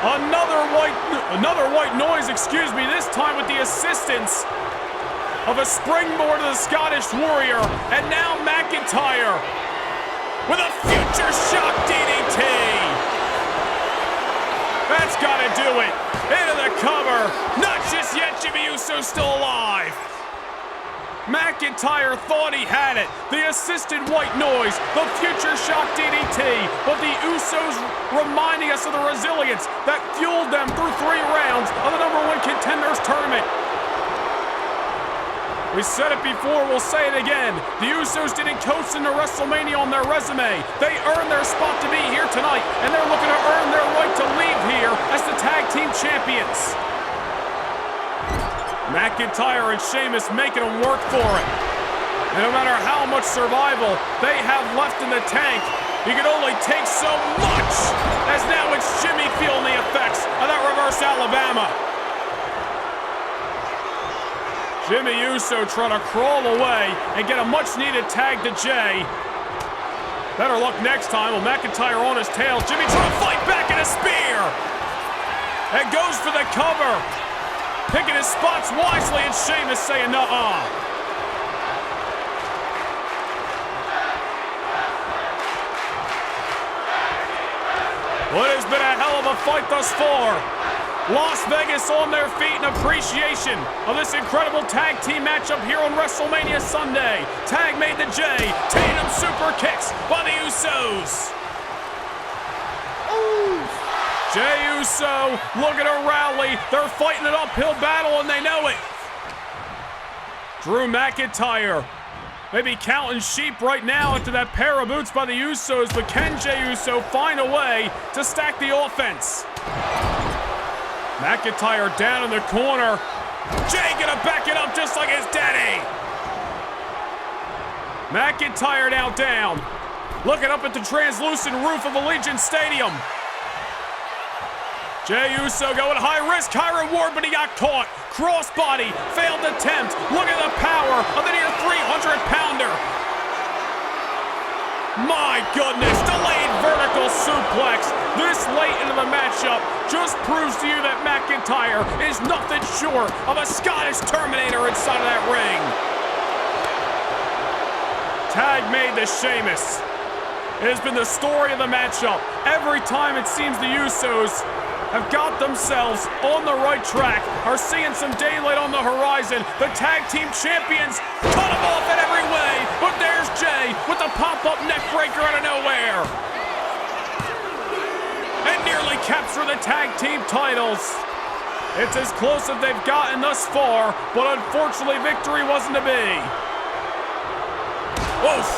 Another white noise, excuse me, this time with the assistance of a springboard to the Scottish Warrior. And now McIntyre with a future shock DDT. That's gotta do it. Into the cover. Not just yet, Jimmy Uso's still alive. McIntyre thought he had it. The assisted white noise, the future shock DDT, but the Usos reminding us of the resilience that fueled them through 3 rounds of the #1 contenders tournament. We said it before, we'll say it again. The Usos didn't coast into WrestleMania on their resume. They earned their spot to be here tonight, and they're looking to earn their right to leave here as the tag team champions. McIntyre and Sheamus making them work for it. And no matter how much survival they have left in the tank, you can only take so much, as now it's Jimmy feeling the effects of that reverse Alabama. Jimmy Uso trying to crawl away and get a much-needed tag to Jay. Better luck next time with McIntyre on his tail. Jimmy trying to fight back in a spear. And goes for the cover. Picking his spots wisely, and Sheamus saying nuh-uh. Well, it has been a hell of a fight thus far. Las Vegas on their feet in appreciation of this incredible tag team matchup here on WrestleMania Sunday. Tag made to Jay. Tatum super kicks by the Usos. Ooh. Jay Uso looking to rally. They're fighting an uphill battle and they know it. Drew McIntyre maybe counting sheep right now after that pair of boots by the Usos, but can Jey Uso find a way to stack the offense? McIntyre down in the corner. Jay gonna back it up just like his daddy. McIntyre now down. Looking up at the translucent roof of Allegiant Stadium. Jey Uso going high risk, high reward, but he got caught. Crossbody, failed attempt. Look at the power of the near 300-pounder. My goodness, delayed vertical suplex this late into the matchup just proves to you that McIntyre is nothing short of a Scottish Terminator inside of that ring. Tag made to Sheamus. It has been the story of the matchup. Every time it seems the Usos have got themselves on the right track, are seeing some daylight on the horizon. The tag team champions cut them off in every way, but there's Jay with the pop-up neck breaker out of nowhere. And nearly capture the tag team titles. It's as close as they've gotten thus far, but unfortunately victory wasn't to be. Oof.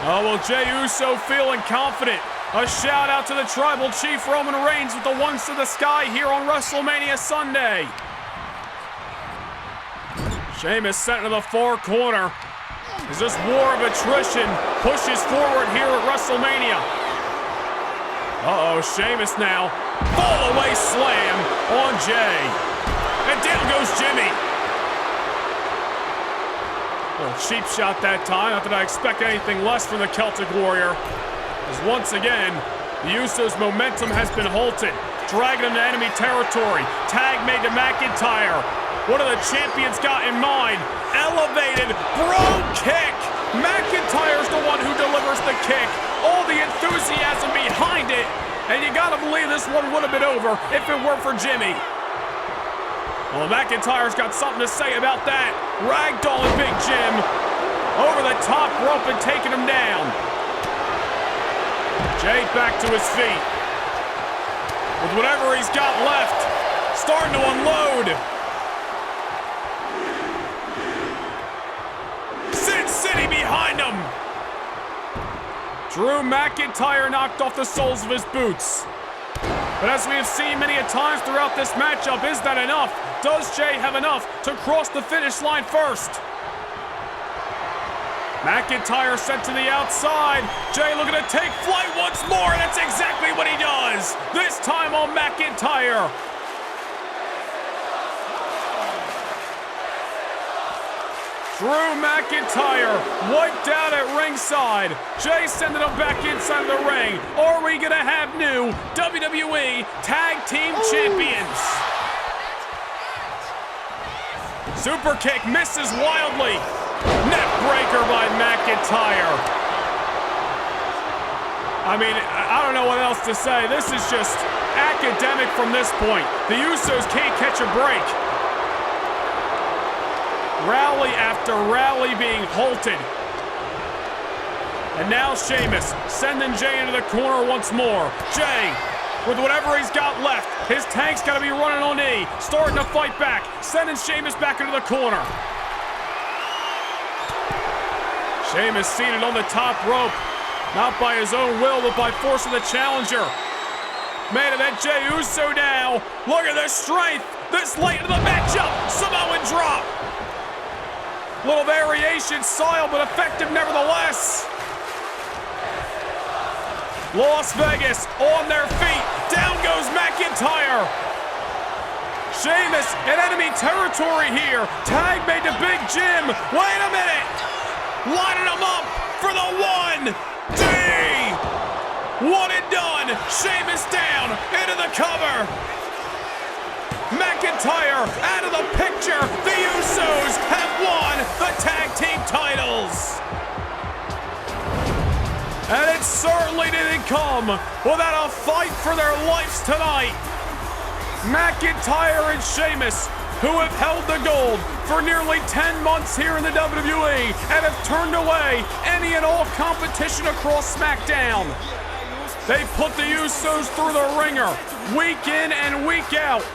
Oh, well, Jey Uso feeling confident. A shout out to the Tribal Chief Roman Reigns with the ones to the sky here on WrestleMania Sunday. Sheamus sent into the far corner as this war of attrition pushes forward here at WrestleMania. Uh-oh, Sheamus now. Fall away slam on Jay. And down goes Jimmy. Little cheap shot that time. Not that I expect anything less from the Celtic Warrior. As once again, the Usos' momentum has been halted. Dragging into enemy territory. Tag made to McIntyre. What do the champions got in mind? Elevated Bron kick. McIntyre's the one who delivers the kick. All the enthusiasm behind it. And you gotta believe this one would have been over if it weren't for Jimmy. Well, McIntyre's got something to say about that. Ragdolling Big Jim over the top rope and taking him down. Jay back to his feet. With whatever he's got left, starting to unload. Sin City behind him. Drew McIntyre knocked off the soles of his boots. But as we have seen many a times throughout this matchup, is that enough? Does Jay have enough to cross the finish line first? McIntyre sent to the outside. Jay looking to take flight once more, and that's exactly what he does. This time on McIntyre. Drew McIntyre wiped out at ringside. Jay sending him back inside of the ring. Are we gonna have new WWE Tag Team Champions? Super kick misses wildly. Neck breaker by McIntyre. I mean, I don't know what else to say. This is just academic from this point. The Usos can't catch a break. Rally after rally being halted. And now Sheamus sending Jay into the corner once more. Jay with whatever he's got left. His tank's got to be running on E, starting to fight back, sending Sheamus back into the corner. Sheamus seated on the top rope, not by his own will, but by force of the challenger. Main event, Jey Uso now. Look at the strength this late into the matchup. Samoan drop. Little variation style, but effective nevertheless. Las Vegas on their feet. Down goes McIntyre. Sheamus in enemy territory here. Tag made to Big Jim. Wait a minute. Lining him up for the 1D. One and done. Sheamus down into the cover. McIntyre out of the picture. The Usos have won the tag team titles. And it certainly didn't come without a fight for their lives tonight. McIntyre and Sheamus, who have held the gold for nearly 10 months here in the WWE and have turned away any and all competition across SmackDown. They put the Usos through the ringer week in and week out,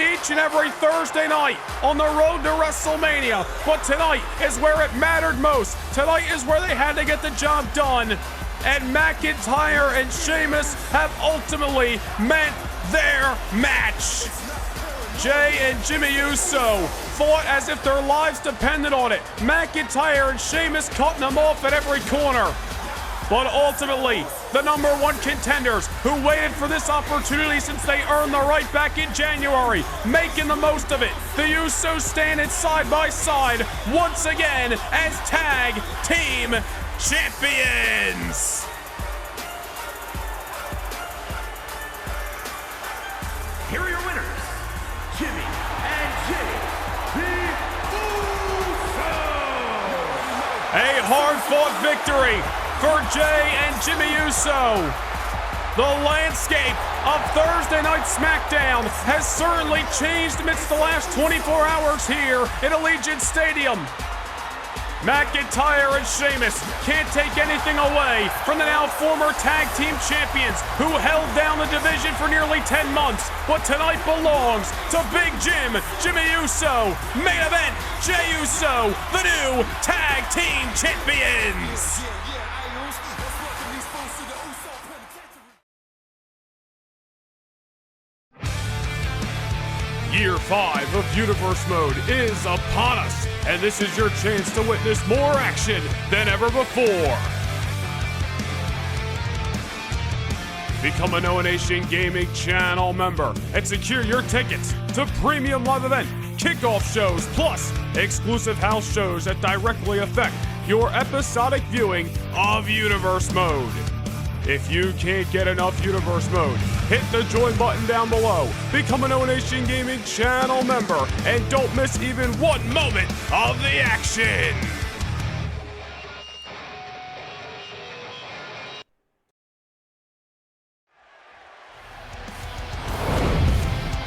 each and every Thursday night on the road to WrestleMania. But tonight is where it mattered most. Tonight is where they had to get the job done. And McIntyre and Sheamus have ultimately meant their match. Jey and Jimmy Uso fought as if their lives depended on it. McIntyre and Sheamus cutting them off at every corner. But ultimately, the #1 contenders who waited for this opportunity since they earned the right back in January, making the most of it. The Usos standing side by side once again as tag team champions. Here are your winners, Jimmy and Jey, the Usos. A hard-fought victory for Jey and Jimmy Uso. The landscape of Thursday Night SmackDown has certainly changed amidst the last 24 hours here in Allegiant Stadium. McIntyre and Sheamus can't take anything away from the now former tag team champions who held down the division for nearly 10 months. But tonight belongs to Big Jim, Jimmy Uso. Main event, Jey Uso, the new tag team champions. Year 5 of Universe Mode is upon us, and this is your chance to witness more action than ever before. Become a No Nation Gaming channel member and secure your tickets to premium live event, kickoff shows, plus exclusive house shows that directly affect your episodic viewing of Universe Mode. If you can't get enough Universe Mode, hit the join button down below, become a No Nation Gaming channel member, and don't miss even one moment of the action!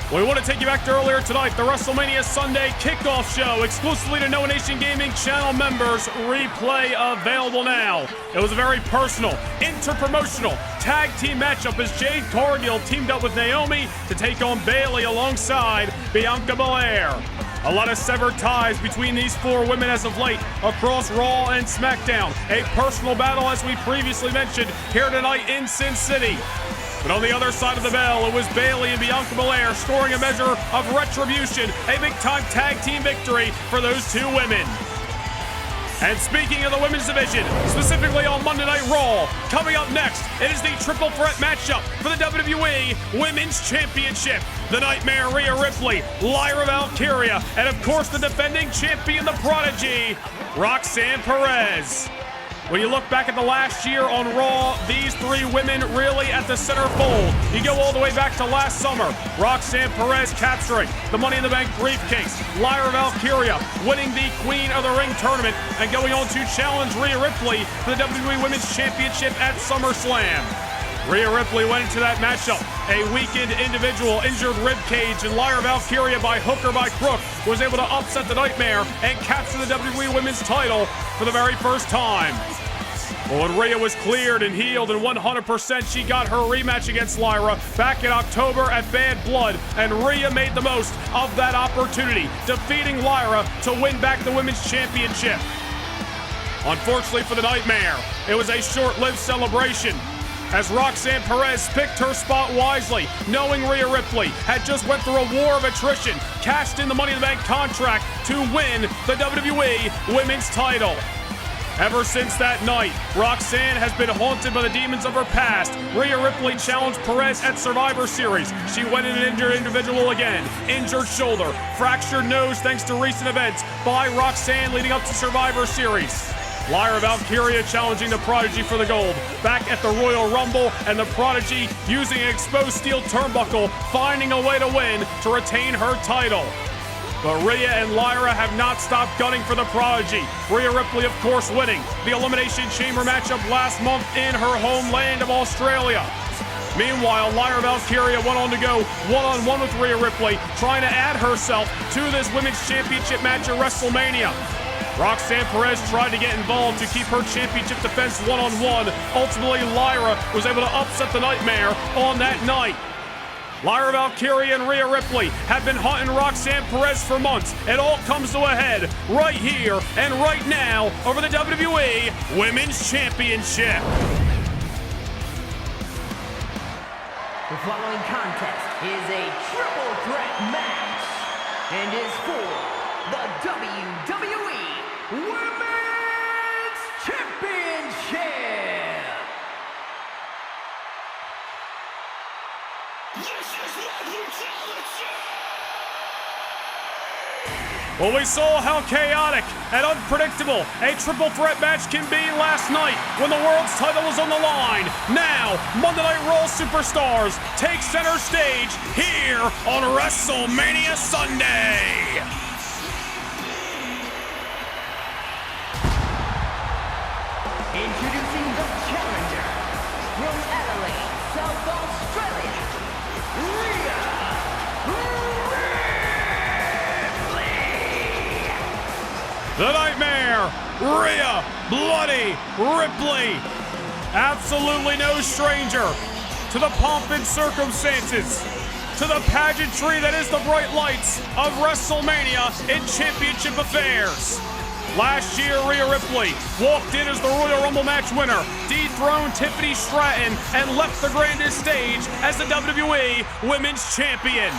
We want to take you back to earlier tonight, the Wrestlemania Sunday kickoff show, exclusively to No Nation Gaming channel members. Replay available now. It was a very personal, interpromotional tag team matchup as Jade Cargill teamed up with Naomi to take on Bayley alongside Bianca Belair. A lot of severed ties between these four women as of late across Raw and SmackDown. A personal battle, as we previously mentioned, here tonight in Sin City. But on the other side of the bell, it was Bayley and Bianca Belair scoring a measure of retribution, a big-time tag team victory for those two women. And speaking of the women's division, specifically on Monday Night Raw, coming up next, it is the triple threat matchup for the WWE Women's Championship. The Nightmare Rhea Ripley, Lyra Valkyria, and of course the defending champion, the Prodigy, Roxanne Perez. When you look back at the last year on Raw, these three women really at the center fold. You go all the way back to last summer. Roxanne Perez capturing the Money in the Bank briefcase. Lyra Valkyria winning the Queen of the Ring tournament and going on to challenge Rhea Ripley for the WWE Women's Championship at SummerSlam. Rhea Ripley went into that matchup a weakened individual, injured rib cage, and Lyra Valkyria by hook or by crook was able to upset the Nightmare and capture the WWE Women's title for the very first time. Well, when Rhea was cleared and healed and 100%, she got her rematch against Lyra back in October at Bad Blood, and Rhea made the most of that opportunity, defeating Lyra to win back the Women's Championship. Unfortunately for the Nightmare, it was a short-lived celebration, as Roxanne Perez picked her spot wisely, knowing Rhea Ripley had just went through a war of attrition, cashed in the Money in the Bank contract to win the WWE Women's title. Ever since that night, Roxanne has been haunted by the demons of her past. Rhea Ripley challenged Perez at Survivor Series. She went in an injured individual again. Injured shoulder, fractured nose thanks to recent events by Roxanne leading up to Survivor Series. Lyra Valkyria challenging the Prodigy for the gold back at the Royal Rumble, and the Prodigy using an exposed steel turnbuckle, finding a way to win to retain her title. But Rhea and Lyra have not stopped gunning for the Prodigy. Rhea Ripley, of course, winning the Elimination Chamber matchup last month in her homeland of Australia. Meanwhile, Lyra Valkyria went on to go one-on-one with Rhea Ripley, trying to add herself to this Women's Championship match at WrestleMania. Roxanne Perez tried to get involved to keep her championship defense one-on-one. Ultimately, Lyra was able to upset the Nightmare on that night. Lyra Valkyria and Rhea Ripley have been hunting Roxanne Perez for months. It all comes to a head right here and right now over the WWE Women's Championship. The following contest is a triple threat match and is for the WWE Women's Championship. Well, we saw how chaotic and unpredictable a triple threat match can be last night when the world's title was on the line. Now, Monday Night Raw superstars take center stage here on WrestleMania Sunday. Introducing the challenger from Adelaide, South Australia, Rhea Ripley. The Nightmare, Rhea Bloody Ripley. Absolutely no stranger to the pomp and circumstances, to the pageantry that is the bright lights of WrestleMania in championship affairs. Last year, Rhea Ripley walked in as the Royal Rumble match winner, dethroned Tiffany Stratton, and left the grandest stage as the WWE Women's Champion.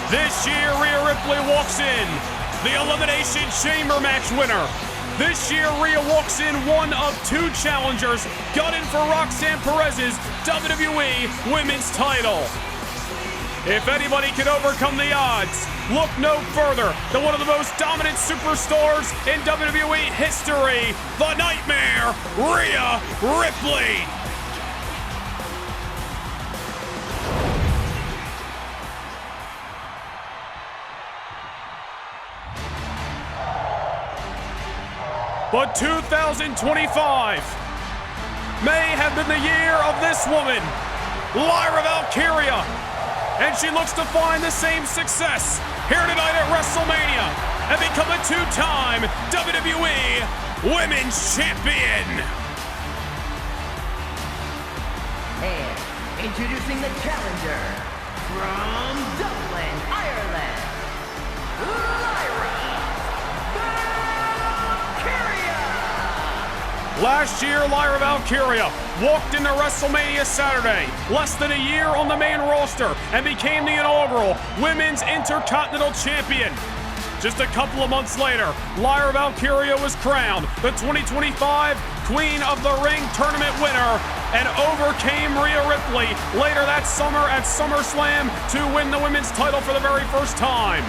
This year, Rhea Ripley walks in, the Elimination Chamber match winner. This year, Rhea walks in one of two challengers, gunning for Roxanne Perez's WWE Women's title. If anybody can overcome the odds, look no further than one of the most dominant superstars in WWE history, the Nightmare, Rhea Ripley. But 2025 may have been the year of this woman, Lyra Valkyria. And she looks to find the same success here tonight at WrestleMania and become a two-time WWE Women's Champion. And introducing the challenger from Dublin, Ireland, Lyra Valkyria. Last year, Lyra Valkyria walked into WrestleMania Saturday, less than a year on the main roster, and became the inaugural Women's Intercontinental Champion. Just a couple of months later, Lyra Valkyria was crowned the 2025 Queen of the Ring tournament winner and overcame Rhea Ripley later that summer at SummerSlam to win the women's title for the very first time.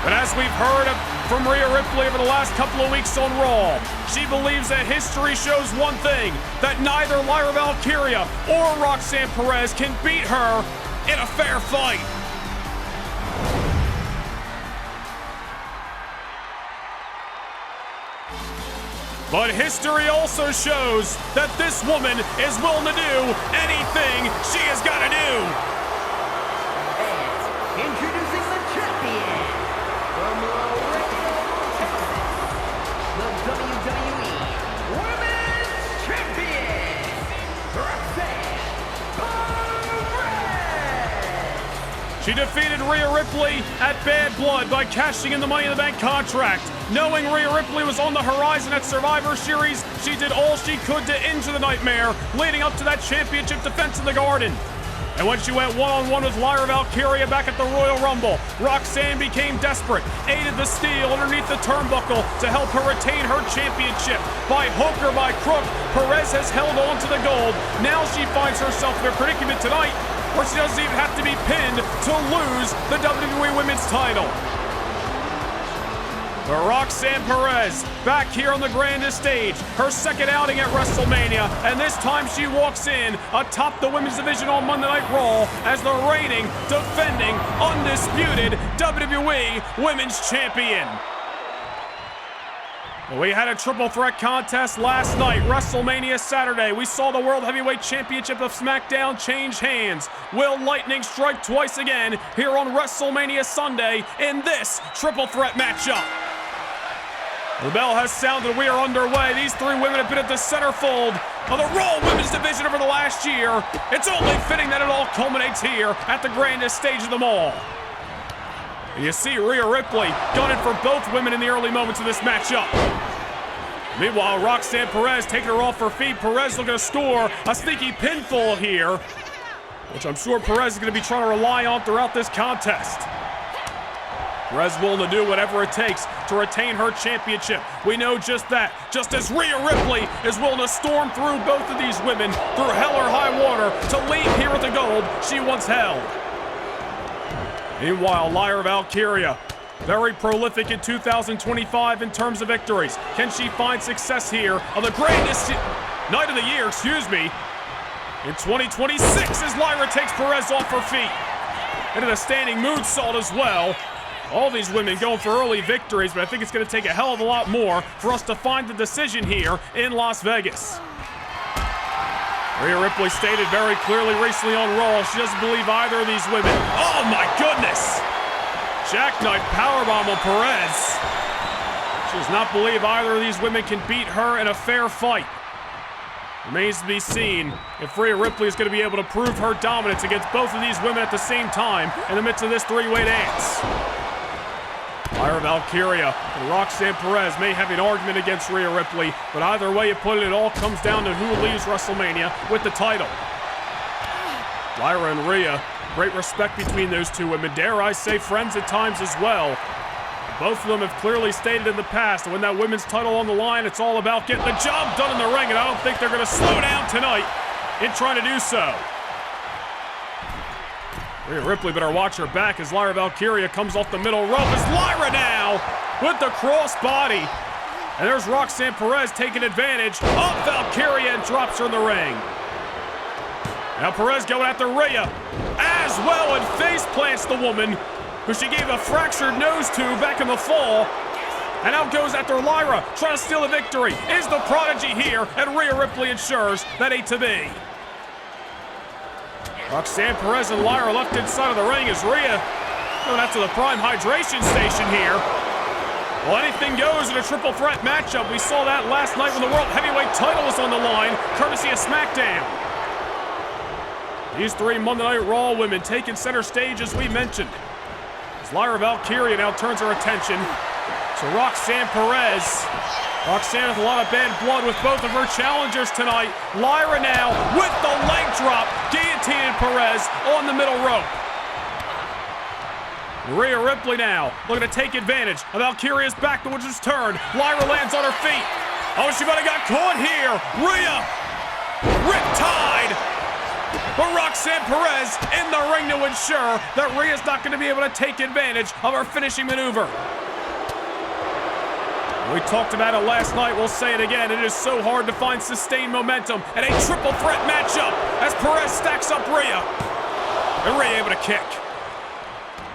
But as we've heard from Rhea Ripley over the last couple of weeks on Raw, she believes that history shows one thing, that neither Lyra Valkyria or Roxanne Perez can beat her in a fair fight. But history also shows that this woman is willing to do anything she has got to do. And introducing the champion from Laredo, Texas, the WWE She defeated Rhea Ripley at Bad Blood by cashing in the Money in the Bank contract. Knowing Rhea Ripley was on the horizon at Survivor Series, she did all she could to injure the Nightmare, leading up to that championship defense in the Garden. And when she went one-on-one with Lyra Valkyria back at the Royal Rumble, Roxanne became desperate, aided the steel underneath the turnbuckle to help her retain her championship. By hook or by crook, Perez has held on to the gold. Now she finds herself in a predicament tonight where she doesn't even have to be pinned to lose the WWE Women's title. But Roxanne Perez back here on the grandest stage, her second outing at WrestleMania, and this time she walks in atop the women's division on Monday Night Raw as the reigning, defending, undisputed WWE Women's Champion. We had a triple threat contest last night, WrestleMania Saturday. We saw the World Heavyweight Championship of SmackDown change hands. Will Lightning strike twice again here on WrestleMania Sunday in this triple threat matchup? The bell has sounded, we are underway. These three women have been at the centerfold of the Raw Women's Division over the last year. It's only fitting that it all culminates here at the grandest stage of them all. You see Rhea Ripley gunning for both women in the early moments of this matchup. Meanwhile, Roxanne Perez taking her off her feet. Perez looking to score a sneaky pinfall here, which I'm sure Perez is going to be trying to rely on throughout this contest. Perez willing to do whatever it takes to retain her championship. We know just that. Just as Rhea Ripley is willing to storm through both of these women through hell or high water to leave here with the gold she once held. Meanwhile, Lyra Valkyria, very prolific in 2025 in terms of victories. Can she find success here on the greatest night of the year, in 2026 as Lyra takes Perez off her feet. Into the standing moonsault as well. All these women going for early victories, but I think it's going to take a hell of a lot more for us to find the decision here in Las Vegas. Rhea Ripley stated very clearly recently on Raw she doesn't believe either of these women. Oh my goodness! Jackknife powerbomb on Perez. She does not believe either of these women can beat her in a fair fight. Remains to be seen if Rhea Ripley is going to be able to prove her dominance against both of these women at the same time in the midst of this three-way dance. Lyra Valkyria and Roxanne Perez may have an argument against Rhea Ripley, but either way you put it, it all comes down to who leaves WrestleMania with the title. Lyra and Rhea, great respect between those two women, dare I say friends at times as well. Both of them have clearly stated in the past that when that women's title on the line, it's all about getting the job done in the ring, and I don't think they're going to slow down tonight in trying to do so. Rhea Ripley better watch her back as Lyra Valkyria comes off the middle rope. It's Lyra now with the cross body. And there's Roxanne Perez taking advantage of Valkyria and drops her in the ring. Now Perez going after Rhea as well and face plants the woman who she gave a fractured nose to back in the fall. And now goes after Lyra, trying to steal the victory. Is the prodigy here, and Rhea Ripley ensures that ain't to be. Roxanne Perez and Lyra left inside of the ring as Rhea going after the prime hydration station here. Well, anything goes in a triple threat matchup. We saw that last night when the World Heavyweight title was on the line, courtesy of SmackDown. These three Monday Night Raw women taking center stage as we mentioned. As Lyra Valkyria now turns her attention to Roxanne Perez. Roxanne with a lot of bad blood with both of her challengers tonight. Lyra now with the leg drop, guillotining Perez on the middle rope. Rhea Ripley now looking to take advantage of Valkyria's back, which is turned. Lyra lands on her feet. Oh, she might have got caught here. Rhea riptide. But Roxanne Perez in the ring to ensure that Rhea's not going to be able to take advantage of her finishing maneuver. We talked about it last night, we'll say it again. It is so hard to find sustained momentum in a triple threat matchup as Perez stacks up Rhea. And Rhea able to kick.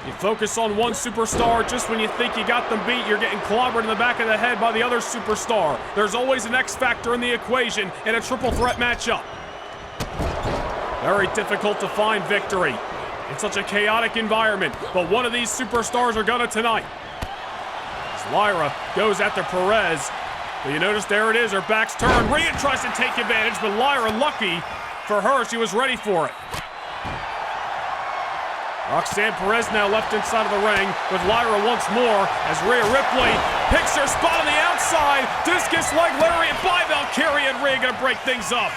You focus on one superstar, just when you think you got them beat, you're getting clobbered in the back of the head by the other superstar. There's always an X factor in the equation in a triple threat matchup. Very difficult to find victory in such a chaotic environment, but one of these superstars are gonna tonight. Lyra goes after Perez, but you notice there it is, her back's turned. Rhea tries to take advantage, but Lyra, lucky for her, she was ready for it. Roxanne Perez now left inside of the ring with Lyra once more as Rhea Ripley picks her spot on the outside. Discus leg lariat by Valkyria, and Rhea gonna break things up.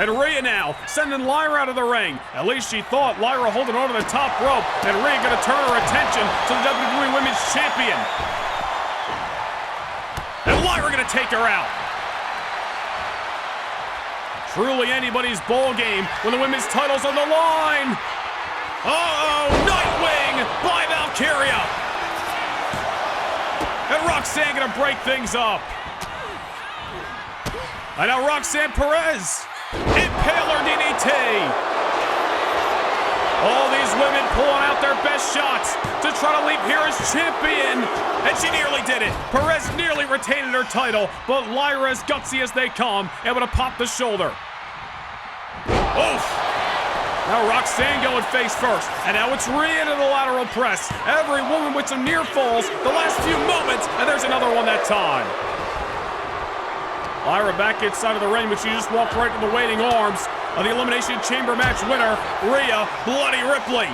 And Rhea now sending Lyra out of the ring. At least she thought. Lyra holding on to the top rope, and Rhea gonna turn her attention to the WWE Women's Champion. And Lyra gonna take her out. Truly anybody's ball game when the women's title's on the line. Uh-oh, Nightwing by Valkyria. And Roxanne gonna break things up. And now Roxanne Perez. Impaler DDT. All these women pulling out their best shots to try to leave here as champion. And she nearly did it. Perez nearly retained her title, but Lyra, as gutsy as they come, able to pop the shoulder. Oof. Now Roxanne going face first, and now it's Rhea into the lateral press. Every woman with some near falls the last few moments, and there's another one that time. Lyra back inside of the ring, but she just walked right into the waiting arms of the Elimination Chamber match winner, Rhea Bloody Ripley.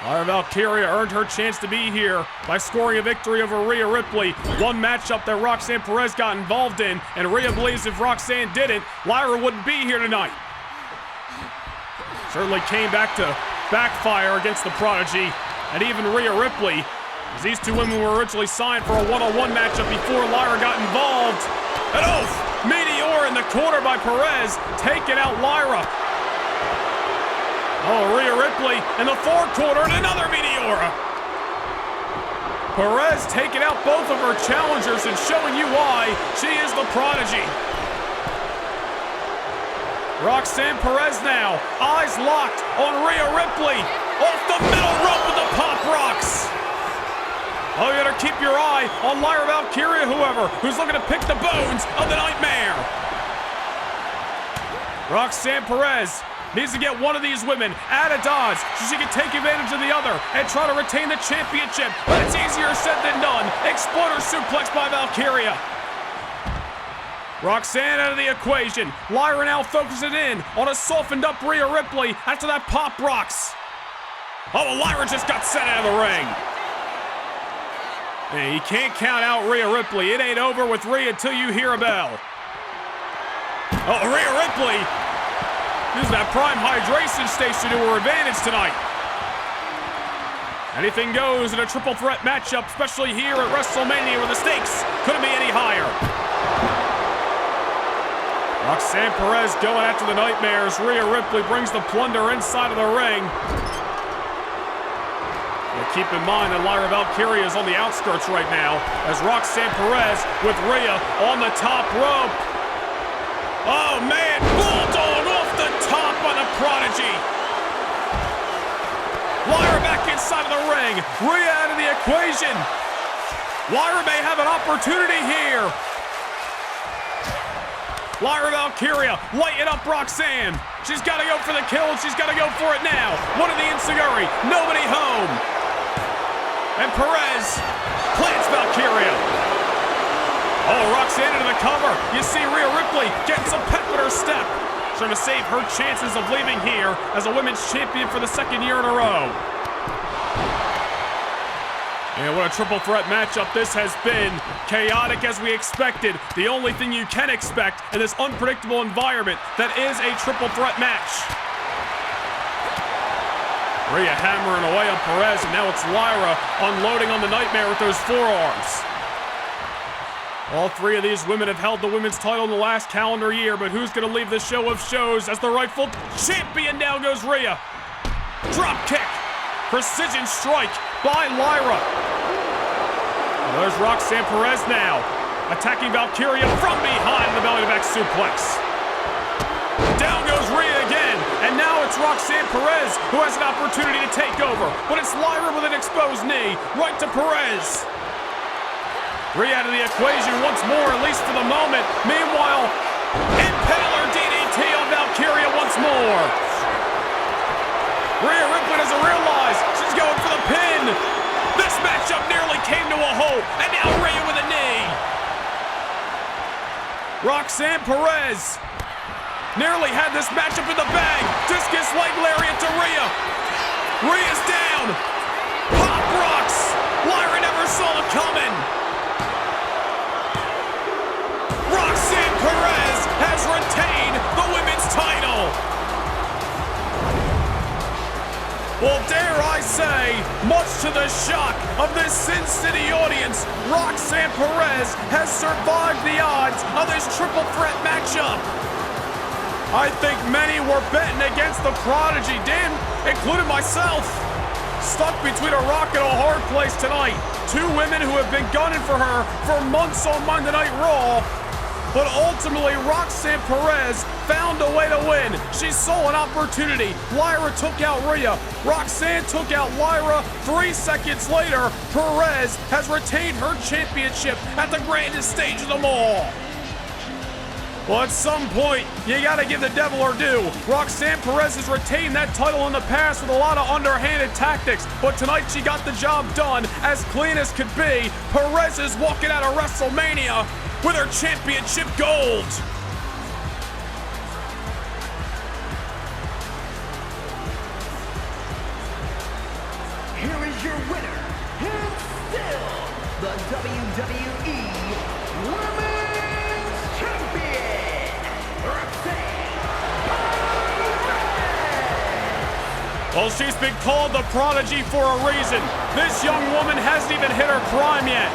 Lyra Valkyria earned her chance to be here by scoring a victory over Rhea Ripley. One matchup that Roxanne Perez got involved in, and Rhea believes if Roxanne didn't, Lyra wouldn't be here tonight. Certainly came back to backfire against the Prodigy, and even Rhea Ripley, as these two women were originally signed for a one-on-one matchup before Lyra got involved. And oof! Meteor in the corner by Perez, taking out Lyra. Oh, Rhea Ripley in the far corner, and another Meteor. Perez taking out both of her challengers and showing you why she is the Prodigy. Roxanne Perez now, eyes locked on Rhea Ripley. Off the middle rope with the pop rocks. Oh, you better keep your eye on Lyra Valkyria, whoever, who's looking to pick the bones of the Nightmare. Roxanne Perez needs to get one of these women out of dodge so she can take advantage of the other and try to retain the championship. But it's easier said than done. Exploder suplex by Valkyria. Roxanne out of the equation. Lyra now focusing in on a softened up Rhea Ripley after that pop rocks. Oh, Lyra just got sent out of the ring. Hey, you can't count out Rhea Ripley. It ain't over with Rhea until you hear a bell. Oh, Rhea Ripley using that prime hydration station to her advantage tonight. Anything goes in a triple threat matchup, especially here at WrestleMania where the stakes couldn't be any higher. Roxanne Perez going after the Nightmares. Rhea Ripley brings the plunder inside of the ring. Keep in mind that Lyra Valkyria is on the outskirts right now as Roxanne Perez with Rhea on the top rope. Oh man, Bulldog off the top on the Prodigy. Lyra back inside of the ring. Rhea out of the equation. Lyra may have an opportunity here. Lyra Valkyria lighting up Roxanne. She's got to go for the kill, and she's got to go for it now. One of the Insuguri, nobody home. And Perez plants Valkyria. Oh, Roxanne into the cover. You see Rhea Ripley getting some pep in her step. Trying to save her chances of leaving here as a women's champion for the second year in a row. And what a triple threat matchup this has been. Chaotic as we expected. The only thing you can expect in this unpredictable environment that is a triple threat match. Rhea hammering away on Perez, and now it's Lyra unloading on the Nightmare with those forearms. All three of these women have held the women's title in the last calendar year, but who's going to leave the show of shows as the rightful champion? Down goes Rhea. Drop kick. Precision strike by Lyra. Well, there's Roxanne Perez now, attacking Valkyria from behind the belly-to-back suplex. Down goes Rhea again, and now it's Roxanne Perez who has an opportunity to take over, but it's Lyra with an exposed knee right to Perez. Rhea out of the equation once more, at least for the moment. Meanwhile, Impaler DDT on Valkyria once more. Rhea Ripley doesn't realize she's going for the pin. This matchup nearly came to a halt, and now Rhea with a knee. Roxanne Perez nearly had this matchup in the bag. Discus leg lariat to Rhea. Rhea's down. Pop rocks. Lyra never saw it coming. Roxanne Perez has retained the women's title. Well, dare I say, much to the shock of this Sin City audience, Roxanne Perez has survived the odds of this triple threat matchup. I think many were betting against the Prodigy, Dan, including myself. Stuck between a rock and a hard place tonight. Two women who have been gunning for her for months on Monday Night Raw. But ultimately, Roxanne Perez found a way to win. She saw an opportunity. Lyra took out Rhea. Roxanne took out Lyra. 3 seconds later, Perez has retained her championship at the grandest stage of them all. Well, at some point, you gotta give the devil her due. Roxanne Perez has retained that title in the past with a lot of underhanded tactics, but tonight she got the job done as clean as could be. Perez is walking out of WrestleMania with her championship gold. Here is your winner, and still the WWE Women's Champion, Roxanne Perez. Well, she's been called the Prodigy for a reason. This young woman hasn't even hit her prime yet.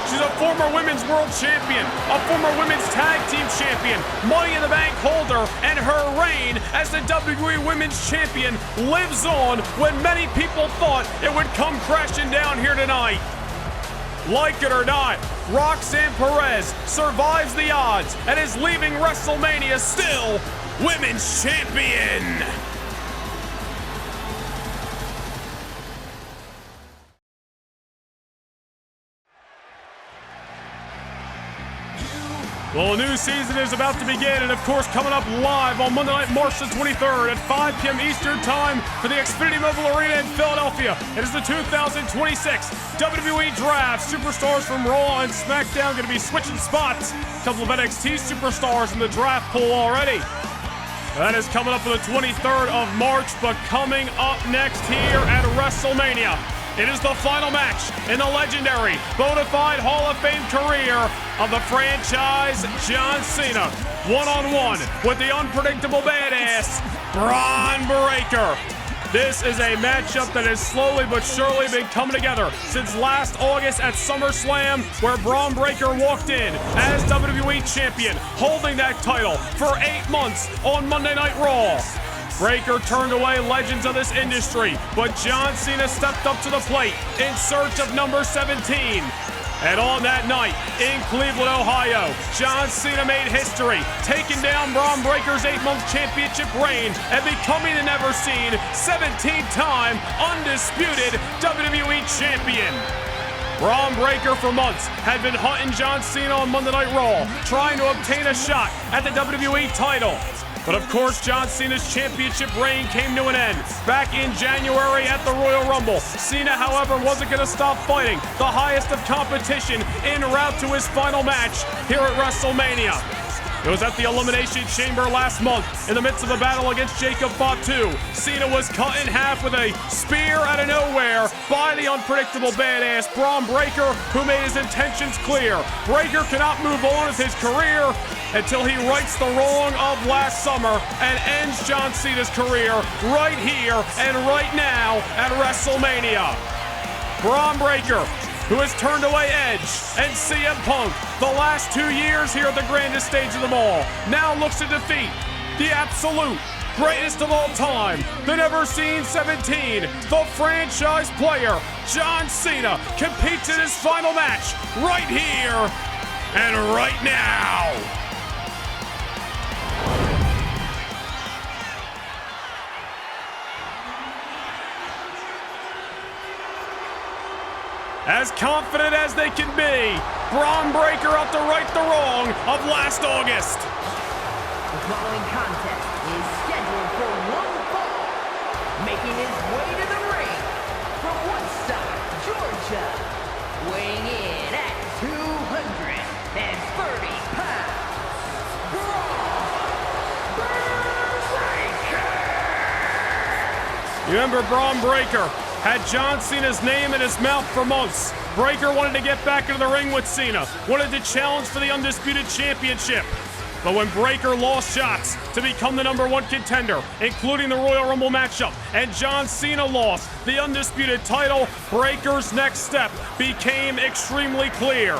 She's a former Women's World Champion, a former Women's Tag Team Champion, Money in the Bank holder, and her reign as the WWE Women's Champion lives on when many people thought it would come crashing down here tonight. Like it or not, Roxanne Perez survives the odds and is leaving WrestleMania still Women's Champion. Well, a new season is about to begin, and of course, coming up live on Monday night, March the 23rd at 5 p.m. Eastern Time for the Xfinity Mobile Arena in Philadelphia. It is the 2026 WWE Draft. Superstars from Raw and SmackDown going to be switching spots. A couple of NXT superstars in the draft pool already. That is coming up on the 23rd of March, but coming up next here at WrestleMania, it is the final match in the legendary, bona fide Hall of Fame career of the franchise, John Cena, one-on-one with the unpredictable badass, Bron Breakker. This is a matchup that has slowly but surely been coming together since last August at SummerSlam, where Bron Breakker walked in as WWE Champion, holding that title for 8 months on Monday Night Raw. Breakker turned away legends of this industry, but John Cena stepped up to the plate in search of number 17. And on that night in Cleveland, Ohio, John Cena made history, taking down Bron Breakker's 8-month championship reign and becoming the never-seen 17-time undisputed WWE champion. Bron Breakker for months had been hunting John Cena on Monday Night Raw, trying to obtain a shot at the WWE title. But of course, John Cena's championship reign came to an end back in January at the Royal Rumble. Cena, however, wasn't going to stop fighting the highest of competition en route to his final match here at WrestleMania. It was at the Elimination Chamber last month in the midst of a battle against Jacob Fatu. Cena was cut in half with a spear out of nowhere by the unpredictable badass Bron Breakker, who made his intentions clear. Breakker cannot move on with his career until he rights the wrong of last summer and ends John Cena's career right here and right now at WrestleMania. Bron Breakker, who has turned away Edge and CM Punk the last 2 years here at the grandest stage of them all, now looks to defeat the absolute greatest of all time, the never-seen 17, the franchise player, John Cena, competes in his final match right here and right now. As confident as they can be, Bron Breakker out to right the wrong of last August. The following contest is scheduled for one fall. Making his way to the ring from Woodstock, Georgia. Weighing in at 230 pounds, Bron Breakker. You remember Bron Breakker had John Cena's name in his mouth for months. Breakker wanted to get back into the ring with Cena, wanted to challenge for the Undisputed Championship. But when Breakker lost shots to become the #1 contender, including the Royal Rumble matchup, and John Cena lost the Undisputed title, Breakker's next step became extremely clear.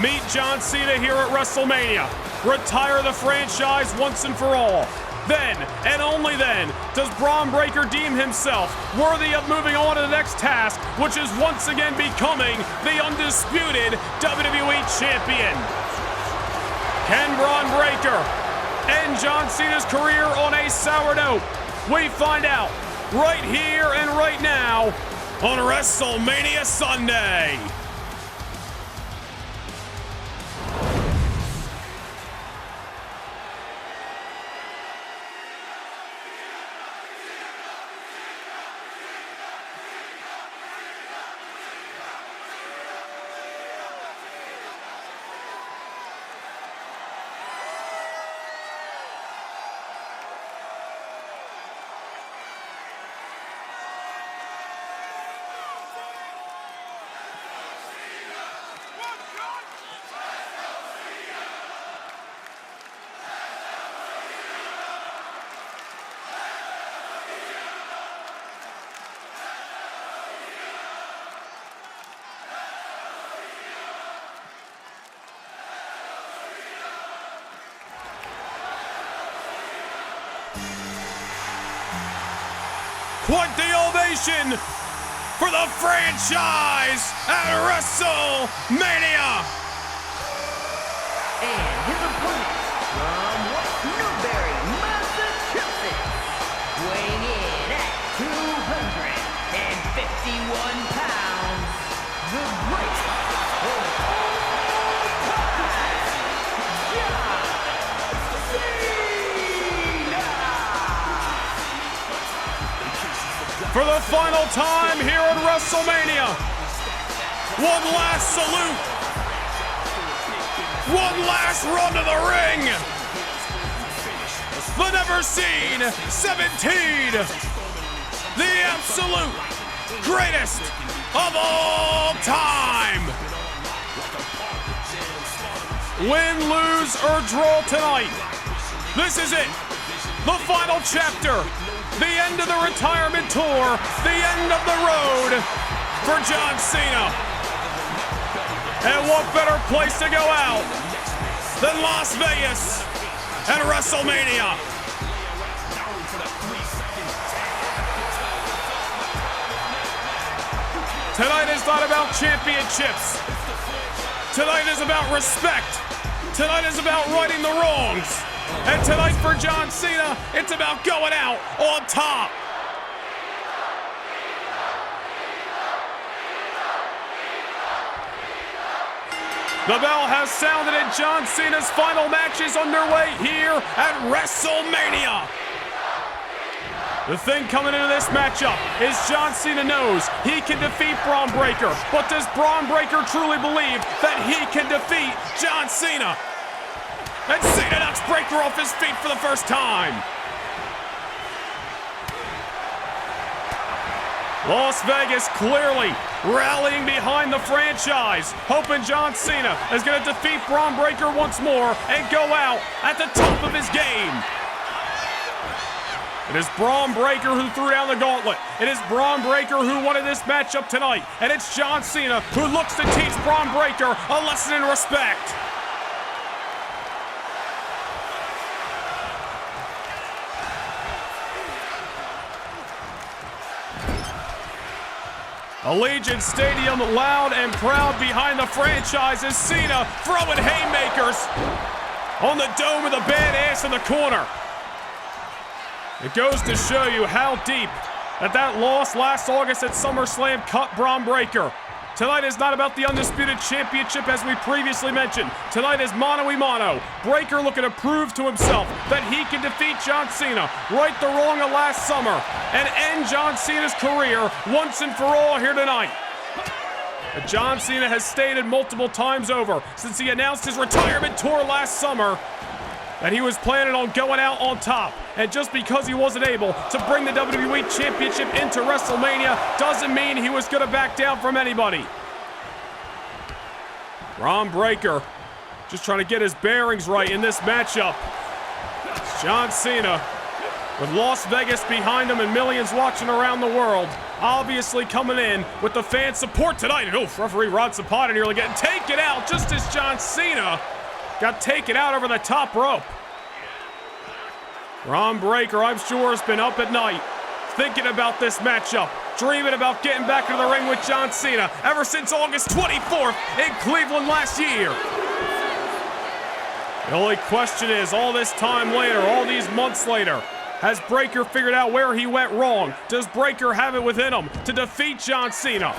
Meet John Cena here at WrestleMania. Retire the franchise once and for all. Then, and only then, does Bron Breakker deem himself worthy of moving on to the next task, which is once again becoming the Undisputed WWE Champion. Can Bron Breakker end John Cena's career on a sour note? We find out right here and right now on WrestleMania Sunday. Quite the ovation for the franchise at WrestleMania. And his opponent from West Newbury, Massachusetts, weighing in at 251 pounds, the greatest of all time, John Cena. For the final time here at WrestleMania, one last salute, one last run to the ring. The never seen 17, the absolute greatest of all time. Win, lose, or draw tonight. This is it, the final chapter. The end of the retirement tour, the end of the road for John Cena. And what better place to go out than Las Vegas and WrestleMania? Tonight is not about championships. Tonight is about respect. Tonight is about righting the wrongs. And tonight for John Cena, it's about going out on top. The bell has sounded and John Cena's final match is underway here at WrestleMania. The thing coming into this matchup is John Cena knows he can defeat Bron Breakker, but does Bron Breakker truly believe that he can defeat John Cena? And Cena knocks Breakker off his feet for the first time. Las Vegas clearly rallying behind the franchise, hoping John Cena is going to defeat Bron Breakker once more and go out at the top of his game. It is Bron Breakker who threw down the gauntlet. It is Bron Breakker who wanted this matchup tonight. And it's John Cena who looks to teach Bron Breakker a lesson in respect. Allegiant Stadium loud and proud behind the franchise as Cena throwing haymakers on the dome with a badass in the corner. It goes to show you how deep that loss last August at SummerSlam cut Bron Breakker. Tonight is not about the Undisputed Championship as we previously mentioned. Tonight is mano-a-mano. Breakker looking to prove to himself that he can defeat John Cena, right the wrong of last summer, and end John Cena's career once and for all here tonight. But John Cena has stated multiple times over since he announced his retirement tour last summer that he was planning on going out on top. And just because he wasn't able to bring the WWE Championship into WrestleMania doesn't mean he was going to back down from anybody. Bron Breakker just trying to get his bearings right in this matchup. It's John Cena with Las Vegas behind him and millions watching around the world. Obviously coming in with the fan support tonight. And referee Rod Zapata nearly getting taken out just as John Cena got taken out over the top rope. Bron Breakker, I'm sure, has been up at night thinking about this matchup, dreaming about getting back into the ring with John Cena ever since August 24th in Cleveland last year. The only question is, all this time later, all these months later, has Breakker figured out where he went wrong? Does Breakker have it within him to defeat John Cena?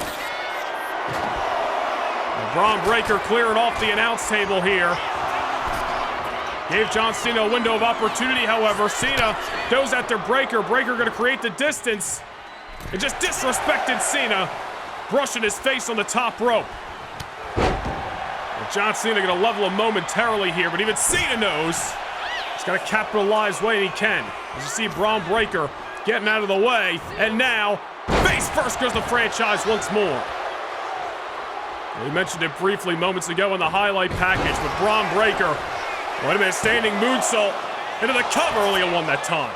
Bron Breakker clearing off the announce table here. Gave John Cena a window of opportunity, however. Cena goes after Breakker. Breakker going to create the distance. And just disrespected Cena, brushing his face on the top rope. John Cena going to level him momentarily here, but even Cena knows he's got to capitalize when he can. As you see Bron Breakker getting out of the way, and now face first goes the franchise once more. We mentioned it briefly moments ago in the highlight package, but Bron Breakker, wait a minute, standing moonsault into the cover, only won that time.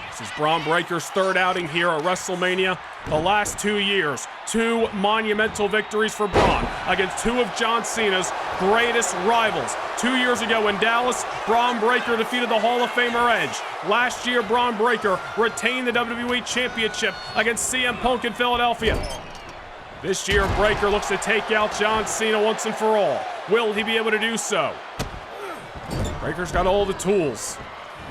This is Bron Breakker's third outing here at WrestleMania. The last 2 years, 2 monumental victories for Bron against 2 of John Cena's greatest rivals. 2 years ago in Dallas, Bron Breakker defeated the Hall of Famer Edge. Last year, Bron Breakker retained the WWE Championship against CM Punk in Philadelphia. This year, Breakker looks to take out John Cena once and for all. Will he be able to do so? Breakker's got all the tools.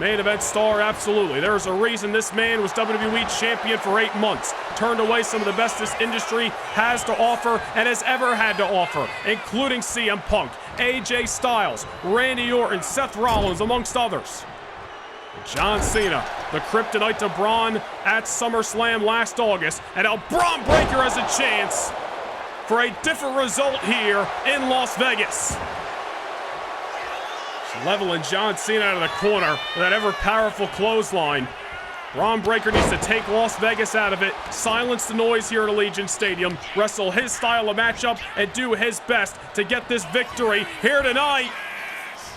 Main event star, absolutely. There's a reason this man was WWE Champion for 8 months. Turned away some of the best this industry has to offer and has ever had to offer, including CM Punk, AJ Styles, Randy Orton, Seth Rollins, amongst others. John Cena, the kryptonite to Bron at SummerSlam last August, and now Bron Breakker has a chance for a different result here in Las Vegas. Leveling John Cena out of the corner with that ever-powerful clothesline. Bron Breakker needs to take Las Vegas out of it, silence the noise here at Allegiant Stadium, wrestle his style of matchup, and do his best to get this victory here tonight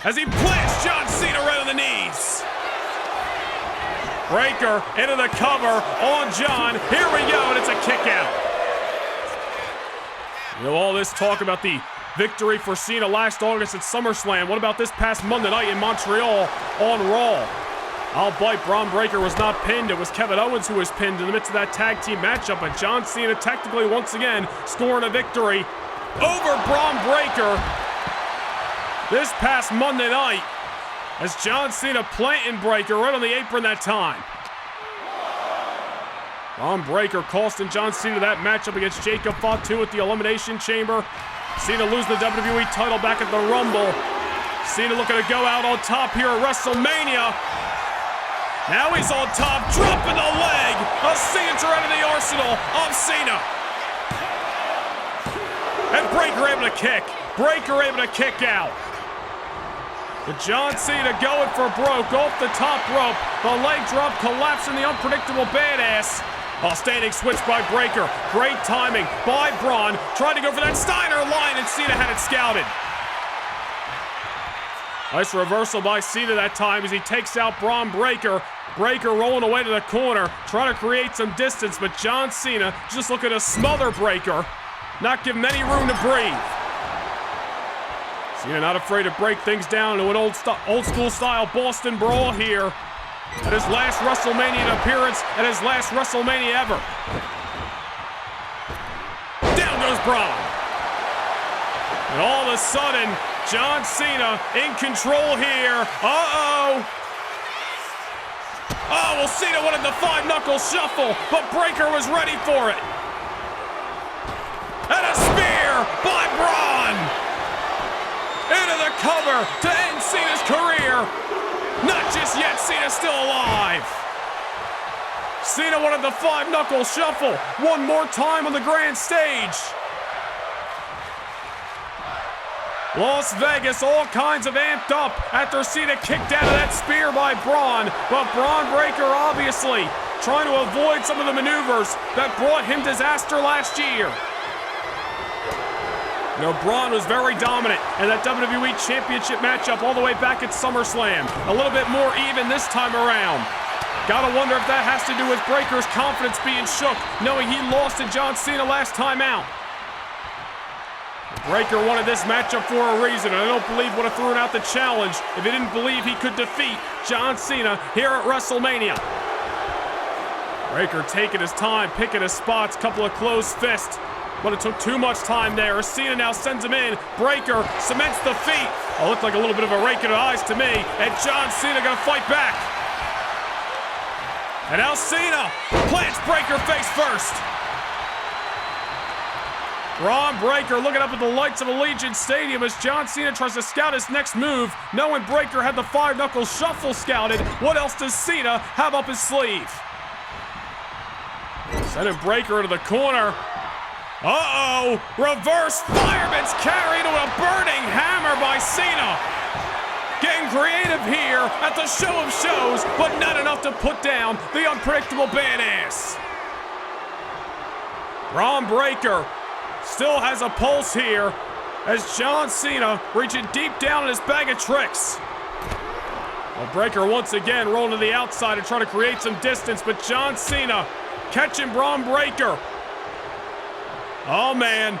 as he plants John Cena right on the knees. Breakker into the cover on John. Here we go, and it's a kick out. You know, all this talk about the victory for Cena last August at SummerSlam. What about this past Monday night in Montreal on Raw? I'll bite, Bron Breakker was not pinned. It was Kevin Owens who was pinned in the midst of that tag team matchup, but John Cena technically once again scoring a victory over Bron Breakker this past Monday night as John Cena planting Breakker right on the apron that time. Bron Breakker costing John Cena that matchup against Jacob Fatu at the Elimination Chamber. Cena losing the WWE title back at the Rumble. Cena looking to go out on top here at WrestleMania. Now he's on top, dropping the leg. A signature out of the arsenal of Cena. And Breakker able to kick. Breakker able to kick out. But John Cena going for broke off the top rope. The leg drop collapsing the unpredictable badass. A standing switch by Breakker. Great timing by Bron. Trying to go for that Steiner line, and Cena had it scouted. Nice reversal by Cena that time as he takes out Bron Breakker. Breakker rolling away to the corner, trying to create some distance, but John Cena just looking to smother Breakker, not give him any room to breathe. Cena not afraid to break things down into an old school style Boston Brawl here at his last WrestleMania appearance and his last WrestleMania ever. Down goes Bron. And all of a sudden, John Cena in control here. Uh-oh. Oh, well, Cena wanted the 5-knuckle shuffle, but Breakker was ready for it. And a spear by Bron. Into the cover to end Cena's career. Not just yet, Cena's still alive. Cena wanted the 5-knuckle shuffle one more time on the grand stage. Las Vegas all kinds of amped up after Cena kicked out of that spear by Bron, but Bron Breakker obviously trying to avoid some of the maneuvers that brought him disaster last year. You know, Bron was very dominant in that WWE Championship matchup all the way back at SummerSlam. A little bit more even this time around. Gotta wonder if that has to do with Breakker's confidence being shook, knowing he lost to John Cena last time out. Breakker wanted this matchup for a reason, and I don't believe would have thrown out the challenge if he didn't believe he could defeat John Cena here at WrestleMania. Breakker taking his time, picking his spots, couple of closed fists, but it took too much time there. Cena now sends him in. Breakker cements the feet. Oh, looked like a little bit of a rake in the eyes to me, and John Cena gonna fight back. And now Cena plants Breakker face first. Bron Breakker looking up at the lights of Allegiant Stadium as John Cena tries to scout his next move. Knowing Breakker had the 5-knuckle shuffle scouted, what else does Cena have up his sleeve? Sending Breakker into the corner. Uh-oh! Reverse fireman's carry to a burning hammer by Cena. Getting creative here at the show of shows, but not enough to put down the unpredictable badass. Bron Breakker still has a pulse here as John Cena reaching deep down in his bag of tricks. Well, Breakker once again rolling to the outside and trying to create some distance, but John Cena catching Bron Breakker. Oh man,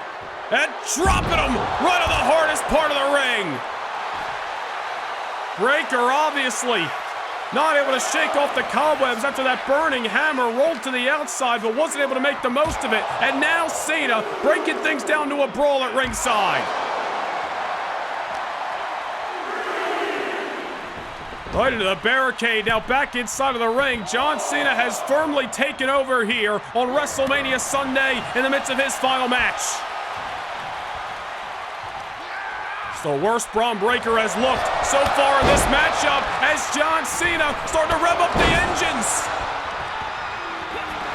and dropping him right on the hardest part of the ring. Breakker obviously not able to shake off the cobwebs after that burning hammer rolled to the outside, but wasn't able to make the most of it. And now Cena breaking things down to a brawl at ringside. Right into the barricade, now back inside of the ring. John Cena has firmly taken over here on WrestleMania Sunday in the midst of his final match. It's the worst Bron Breakker has looked so far in this matchup as John Cena starting to rev up the engines.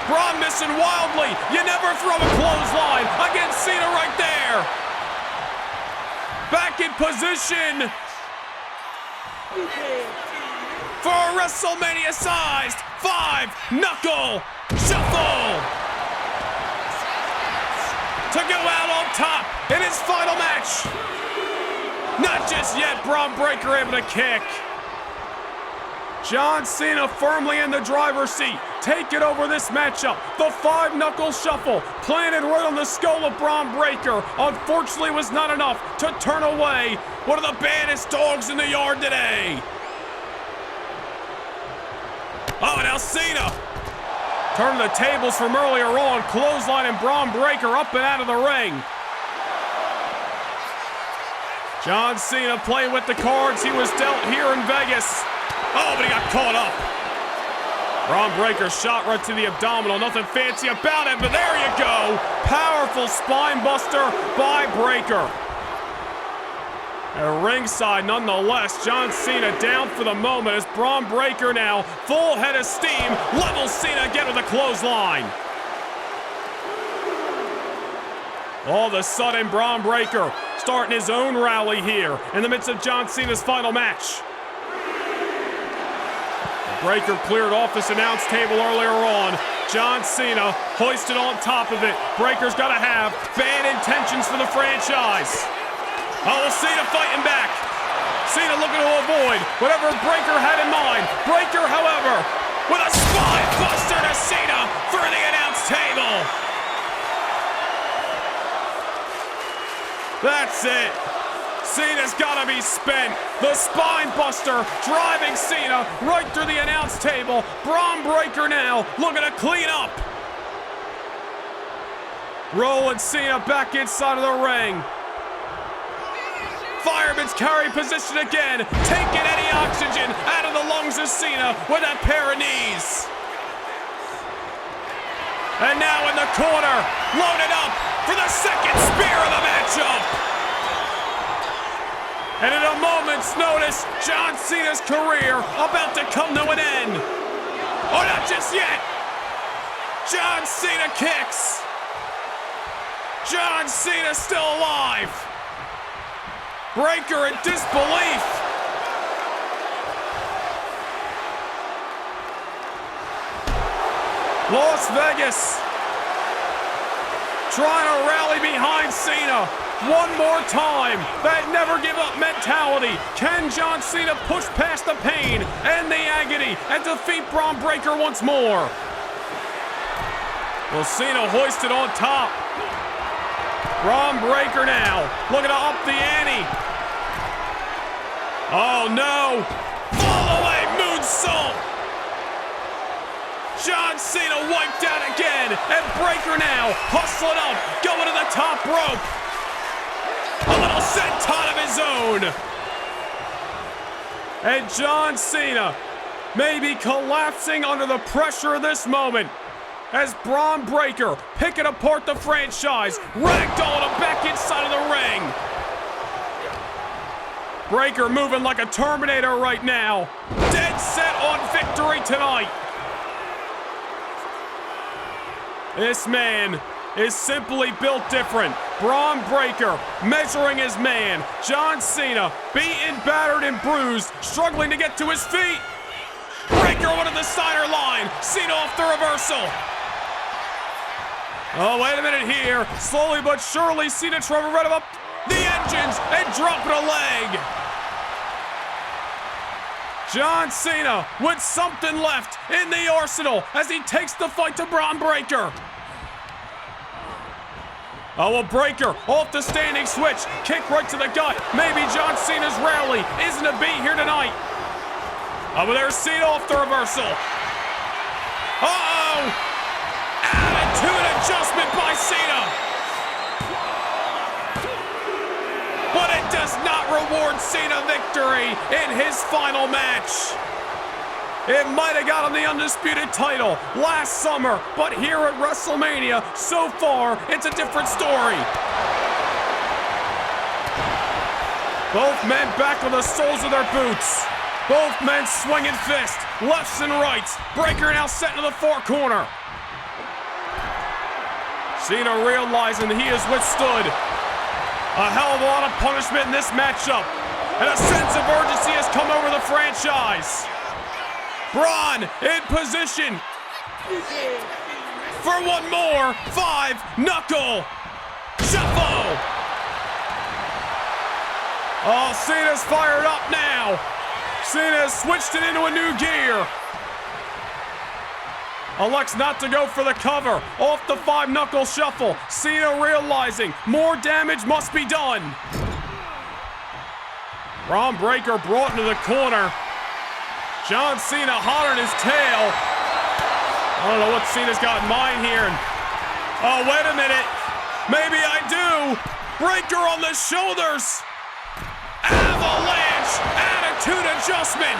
Bron missing wildly. You never throw a clothesline against Cena right there. Back in position for a WrestleMania-sized 5-knuckle shuffle to go out on top in his final match. Not just yet, Bron Breakker able to kick. John Cena firmly in the driver's seat, taking over this matchup. The 5-knuckle shuffle planted right on the skull of Bron Breakker. Unfortunately, was not enough to turn away one of the baddest dogs in the yard today. Oh, now Cena turning the tables from earlier on, clotheslining Bron Breakker up and out of the ring. John Cena playing with the cards he was dealt here in Vegas. Oh, but he got caught up. Bron Breakker shot right to the abdominal. Nothing fancy about it, but there you go. Powerful spine buster by Breakker. At ringside, nonetheless, John Cena down for the moment as Bron Breakker now, full head of steam, levels Cena again with a clothesline. All of a sudden, Bron Breakker starting his own rally here in the midst of John Cena's final match. Breakker cleared off this announce table earlier on. John Cena hoisted on top of it. Breakker's got to have bad intentions for the franchise. Oh, Cena fighting back. Cena looking to avoid whatever Breakker had in mind. Breakker, however, with a spine buster to Cena for the announce table. That's it. Cena's gotta be spent. The spine buster driving Cena right through the announce table. Bron Breakker now looking to clean up. Rolling Cena back inside of the ring. Fireman's carry position again, taking any oxygen out of the lungs of Cena with that pair of knees. And now in the corner, loaded up for the second spear of the matchup. And in a moment's notice, John Cena's career about to come to an end. Oh, not just yet. John Cena kicks. John Cena still alive. Breaker in disbelief. Las Vegas trying to rally behind Cena one more time. That never give up mentality. Can John Cena push past the pain and the agony and defeat Bron Breakker once more? Well, Cena hoisted on top. Bron Breakker now looking to up the ante. Oh no! Fall away moonsault! John Cena wiped out again, and Breakker now hustling up, going to the top rope. A little senton of his own. And John Cena may be collapsing under the pressure of this moment as Bron Breakker picking apart the franchise, ragdolling him back inside of the ring. Breakker moving like a Terminator right now, dead set on victory tonight. This man is simply built different. Bron Breakker measuring his man. John Cena beaten, battered, and bruised, struggling to get to his feet. Breakker went to the Steiner line. Cena off the reversal. Oh, wait a minute here. Slowly but surely, Cena trying to rev up the engines and dropping a leg. John Cena with something left in the arsenal as he takes the fight to Bron Breakker. Oh, well, Breakker off the standing switch. Kick right to the gut. Maybe John Cena's rally isn't a beat here tonight. Oh, but there's Cena off the reversal. Uh-oh! Attitude adjustment by Cena. But it does not reward Cena victory in his final match. It might have got him the Undisputed title last summer, but here at WrestleMania, so far, it's a different story. Both men back on the soles of their boots. Both men swinging fists, lefts and rights. Breakker now set into the far corner. Cena realizing that he has withstood a hell of a lot of punishment in this matchup, and a sense of urgency has come over the franchise. Bron in position for one more 5-knuckle shuffle. Oh, Cena's fired up now. Cena has switched it into a new gear. Elects not to go for the cover. Off the 5-knuckle shuffle. Cena realizing more damage must be done. Bron Breakker brought into the corner. John Cena hot on his tail. I don't know what Cena's got in mind here. Oh, wait a minute. Maybe I do. Breakker on the shoulders. Avalanche. Attitude adjustment.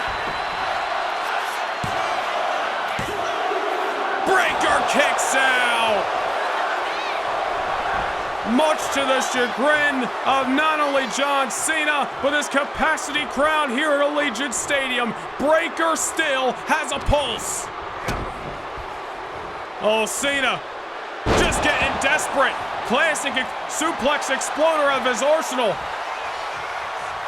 Breakker kicks out. Much to the chagrin of not only John Cena, but his capacity crowd here at Allegiant Stadium, Breakker still has a pulse. Oh, Cena just getting desperate. Classic suplex exploder of his arsenal.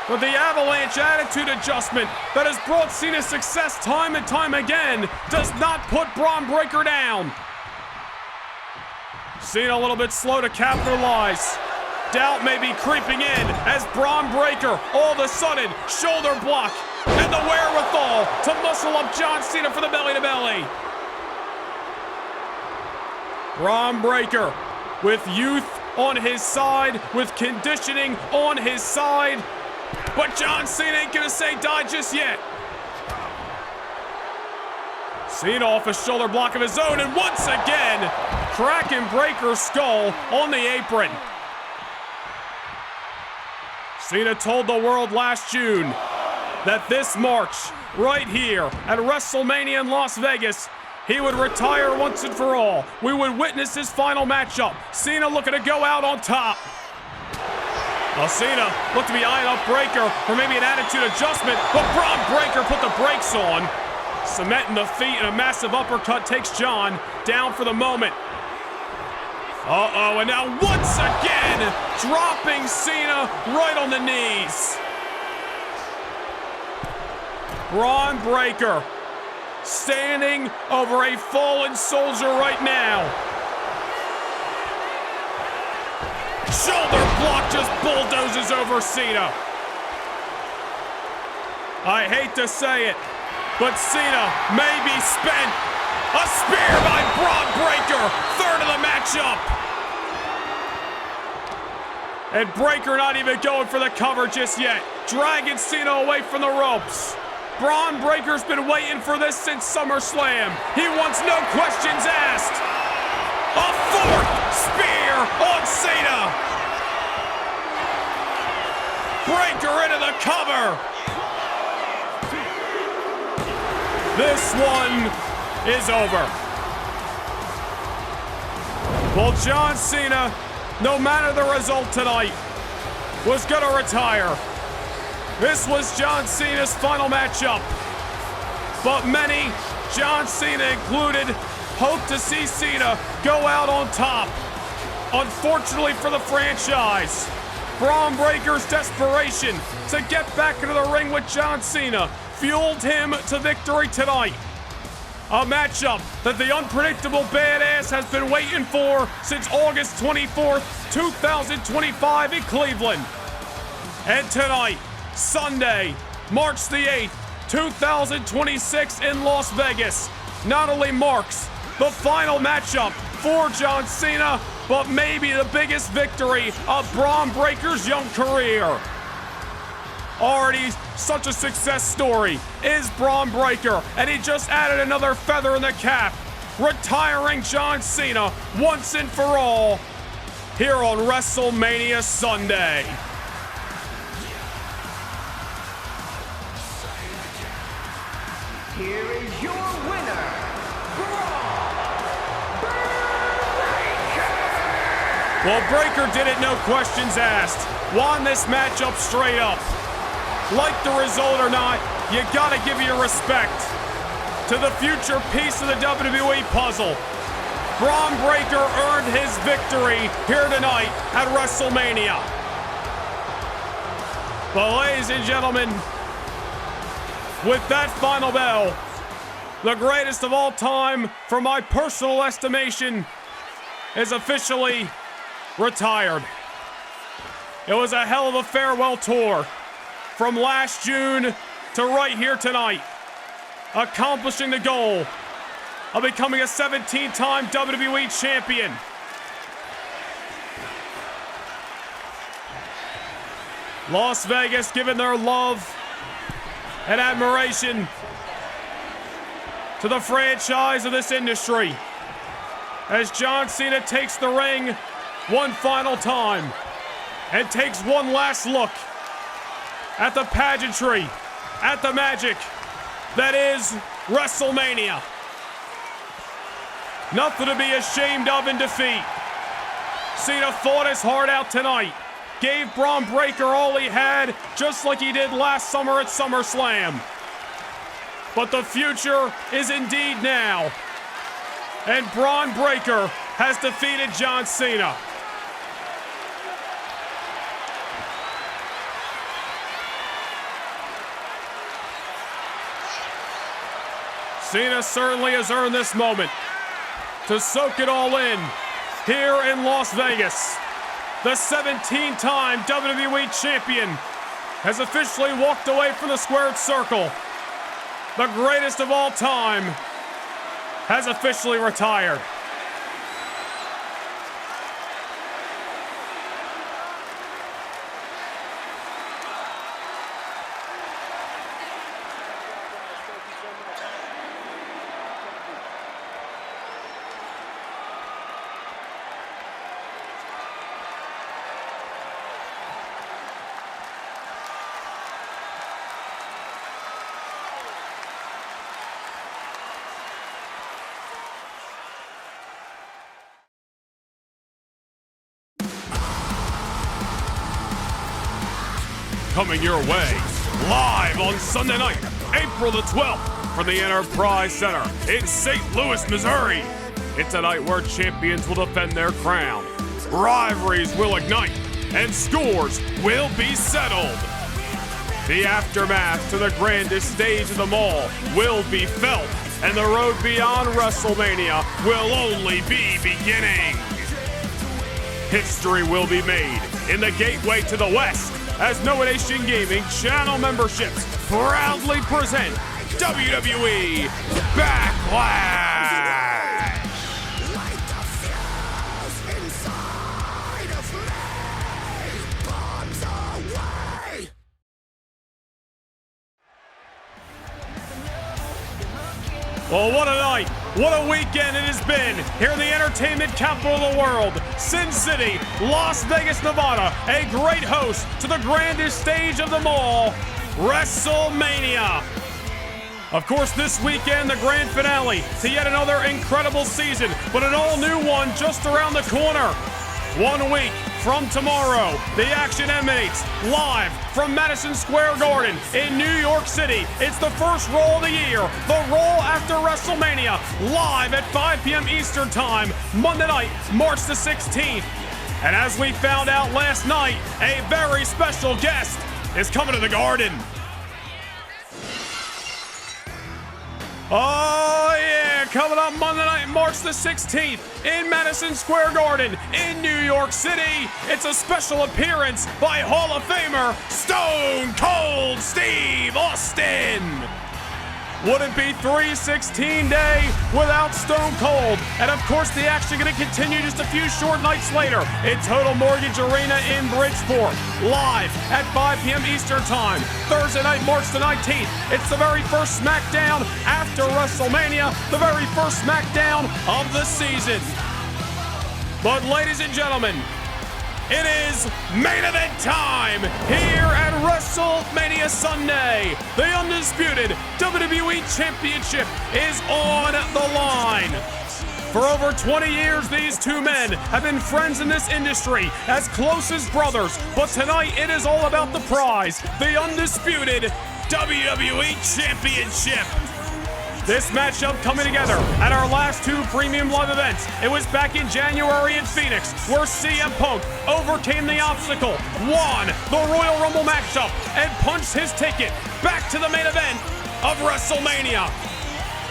But the avalanche attitude adjustment that has brought Cena success time and time again does not put Bron Breakker down. Cena a little bit slow to capitalize. Doubt may be creeping in as Bron Breakker all of a sudden shoulder block and the wherewithal to muscle up John Cena for the belly-to-belly. Bron Breakker with youth on his side, with conditioning on his side. But John Cena ain't gonna say die just yet. Cena off a shoulder block of his own, and once again, cracking Breakker's skull on the apron. Cena told the world last June that this March, right here at WrestleMania in Las Vegas, he would retire once and for all. We would witness his final matchup. Cena looking to go out on top. Well, Cena looked to be eyeing up Breakker for maybe an attitude adjustment, but Bron Breakker put the brakes on. Cementing the feet and a massive uppercut takes John down for the moment. Uh-oh, and now once again, dropping Cena right on the knees. Braun Breaker standing over a fallen soldier right now. Shoulder block just bulldozes over Cena. I hate to say it, but Cena may be spent. A spear by Braun Breaker, third of the matchup. And Breaker not even going for the cover just yet. Dragging Cena away from the ropes. Braun Breaker's been waiting for this since SummerSlam. He wants no questions asked. A fourth spear on Cena. Breaker into the cover. This one is over. Well, John Cena, no matter the result tonight, was gonna retire. This was John Cena's final matchup. But many, John Cena included, hope to see Cena go out on top. Unfortunately for the franchise, Braun Breaker's desperation to get back into the ring with John Cena fueled him to victory tonight. A matchup that the unpredictable badass has been waiting for since August 24th, 2025 in Cleveland. And tonight, Sunday, March the 8th, 2026 in Las Vegas, not only marks the final matchup for John Cena, but maybe the biggest victory of Braun Breaker's young career. Already such a success story is Braun Breaker, and he just added another feather in the cap, retiring John Cena once and for all here on WrestleMania Sunday. Here is your winner, Well, Breaker did it, no questions asked. Won this matchup straight up. Like the result or not, you gotta give your respect to the future piece of the WWE puzzle. Braun Breaker earned his victory here tonight at WrestleMania. But ladies and gentlemen, with that final bell, the greatest of all time, for my personal estimation, is officially retired. It was a hell of a farewell tour from last June to right here tonight, accomplishing the goal of becoming a 17-time WWE champion. Las Vegas giving their love and admiration to the franchise of this industry as John Cena takes the ring one final time and takes one last look at the pageantry, at the magic that is WrestleMania. Nothing to be ashamed of in defeat. Cena fought his heart out tonight, gave Braun Breaker all he had, just like he did last summer at SummerSlam. But the future is indeed now, and Braun Breaker has defeated John Cena. Cena certainly has earned this moment to soak it all in here in Las Vegas. The 17-time WWE champion has officially walked away from the squared circle. The greatest of all time has officially retired. Coming your way, live on Sunday night, April the 12th, from the Enterprise Center in St. Louis, Missouri. It's a night where champions will defend their crown, rivalries will ignite, and scores will be settled. The aftermath to the grandest stage of them all will be felt, and the road beyond WrestleMania will only be beginning. History will be made in the gateway to the West as Noah Nation Gaming channel memberships proudly present WWE Backlash. Well, what a night, what a weekend it has been here in the entertainment capital of the world, Sin City, Las Vegas, Nevada, a great host to the grandest stage of them all, WrestleMania. Of course, this weekend, the grand finale to yet another incredible season, but an all-new one just around the corner. 1 week from tomorrow, the action emanates live from Madison Square Garden in New York City. It's the first Raw of the year, the Raw after WrestleMania, live at 5 p.m. Eastern Time, Monday night, March the 16th. And as we found out last night, a very special guest is coming to the Garden. Oh yeah, coming up Monday night, March the 16th in Madison Square Garden in New York City. It's a special appearance by Hall of Famer Stone Cold Steve Austin. Wouldn't be 316 Day without Stone Cold. And of course, the action going to continue just a few short nights later in Total Mortgage Arena in Bridgeport. Live at 5 p.m. Eastern Time, Thursday night, March the 19th. It's the very first SmackDown after WrestleMania, the very first SmackDown of the season. But ladies and gentlemen, it is main event time here at WrestleMania Sunday. The Undisputed WWE Championship is on the line. For over 20 years, these two men have been friends in this industry, as close as brothers. But tonight, it is all about the prize, the Undisputed WWE Championship. This matchup coming together at our last two premium live events. It was back in January in Phoenix, where CM Punk overcame the obstacle, won the Royal Rumble matchup, and punched his ticket back to the main event of WrestleMania.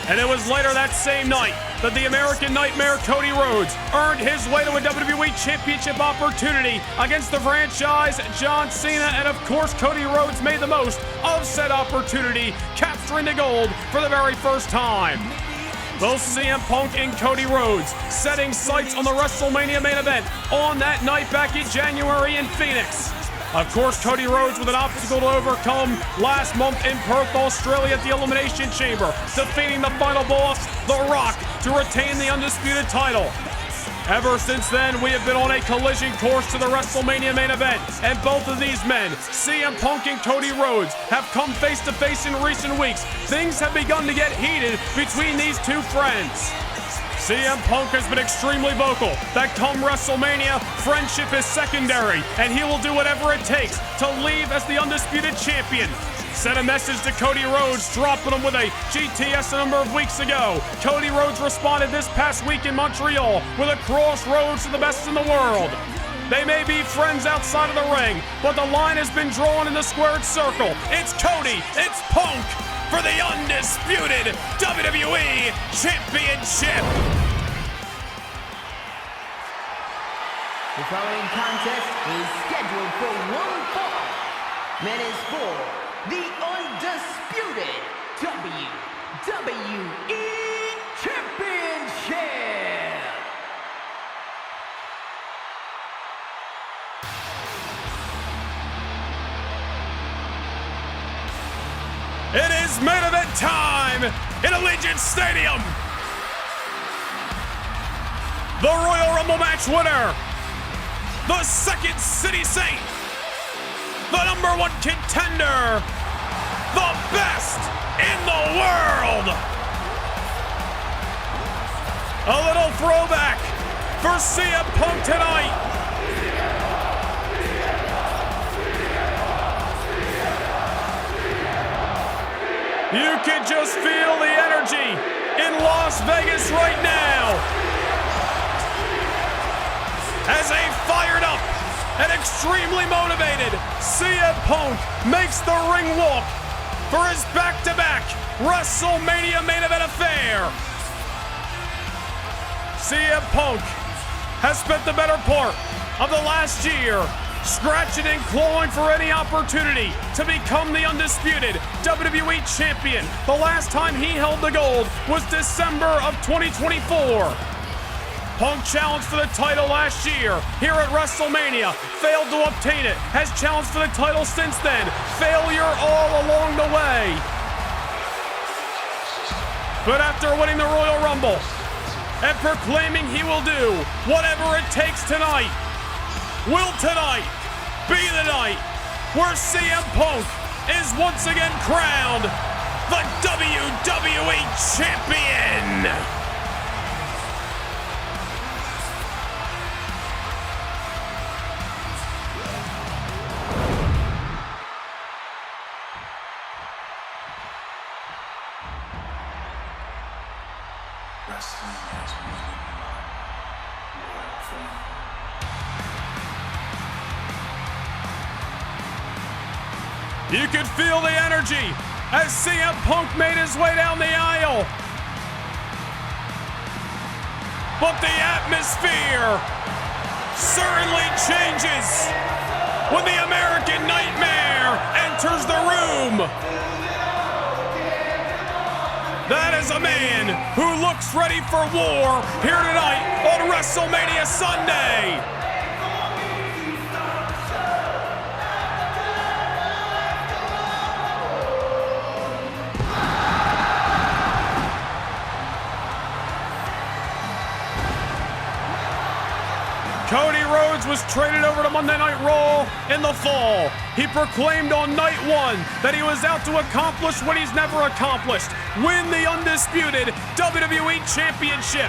And it was later that same night that the American Nightmare Cody Rhodes earned his way to a WWE Championship opportunity against the franchise John Cena, and of course Cody Rhodes made the most of said opportunity, capturing the gold for the very first time. Both CM Punk and Cody Rhodes setting sights on the WrestleMania main event on that night back in January in Phoenix. Of course, Cody Rhodes with an obstacle to overcome last month in Perth, Australia at the Elimination Chamber, defeating the final boss, The Rock, to retain the Undisputed title. Ever since then, we have been on a collision course to the WrestleMania main event, and both of these men, CM Punk and Cody Rhodes, have come face to face in recent weeks. Things have begun to get heated between these two friends. CM Punk has been extremely vocal that come WrestleMania, friendship is secondary, and he will do whatever it takes to leave as the Undisputed Champion. Sent a message to Cody Rhodes, dropping him with a GTS a number of weeks ago. Cody Rhodes responded this past week in Montreal with a crossroads to the best in the world. They may be friends outside of the ring, but the line has been drawn in the squared circle. It's Cody, it's Punk for the Undisputed WWE Championship. The following contest is scheduled for one fall, and is for the Undisputed WWE Championship. It is main event time in Allegiant Stadium. The Royal Rumble match winner, the Second City Saint, the #1 contender, the best in the world. A little throwback for CM Punk tonight. You can just feel the energy in Las Vegas right now. as a fired up and extremely motivated CM Punk makes the ring walk for his back-to-back WrestleMania main event affair. CM Punk has spent the better part of the last year scratching and clawing for any opportunity to become the undisputed WWE Champion. The last time he held the gold was December of 2024. Punk challenged for the title last year here at WrestleMania, failed to obtain it, has challenged for the title since then, failure all along the way. But after winning the Royal Rumble and proclaiming he will do whatever it takes tonight, will tonight be the night where CM Punk is once again crowned the WWE Champion? You could feel the energy as CM Punk made his way down the aisle. But the atmosphere certainly changes when the American Nightmare enters the room. That is a man who looks ready for war here tonight on WrestleMania Sunday. Cody Rhodes was traded over to Monday Night Raw in the fall. He proclaimed on night one that he was out to accomplish what he's never accomplished: win the undisputed WWE Championship.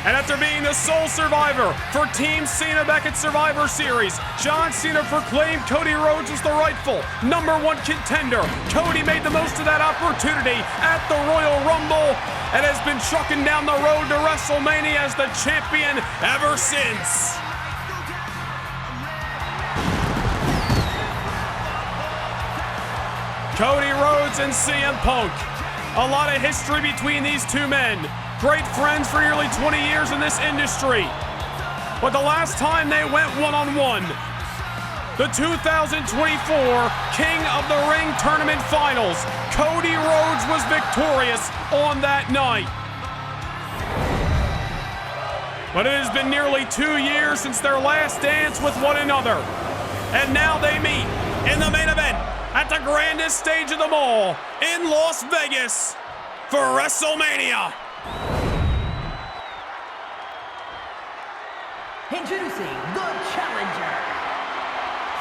And after being the sole survivor for Team Cena back at Survivor Series, John Cena proclaimed Cody Rhodes was the rightful #1 contender. Cody made the most of that opportunity at the Royal Rumble and has been trucking down the road to WrestleMania as the champion ever since. Cody Rhodes and CM Punk. A lot of history between these two men. Great friends for nearly 20 years in this industry. But the last time they went one-on-one, the 2024 King of the Ring Tournament Finals, Cody Rhodes was victorious on that night. But it has been nearly 2 years since their last dance with one another. And now they meet in the main event at the grandest stage of them all in Las Vegas for WrestleMania. Introducing the challenger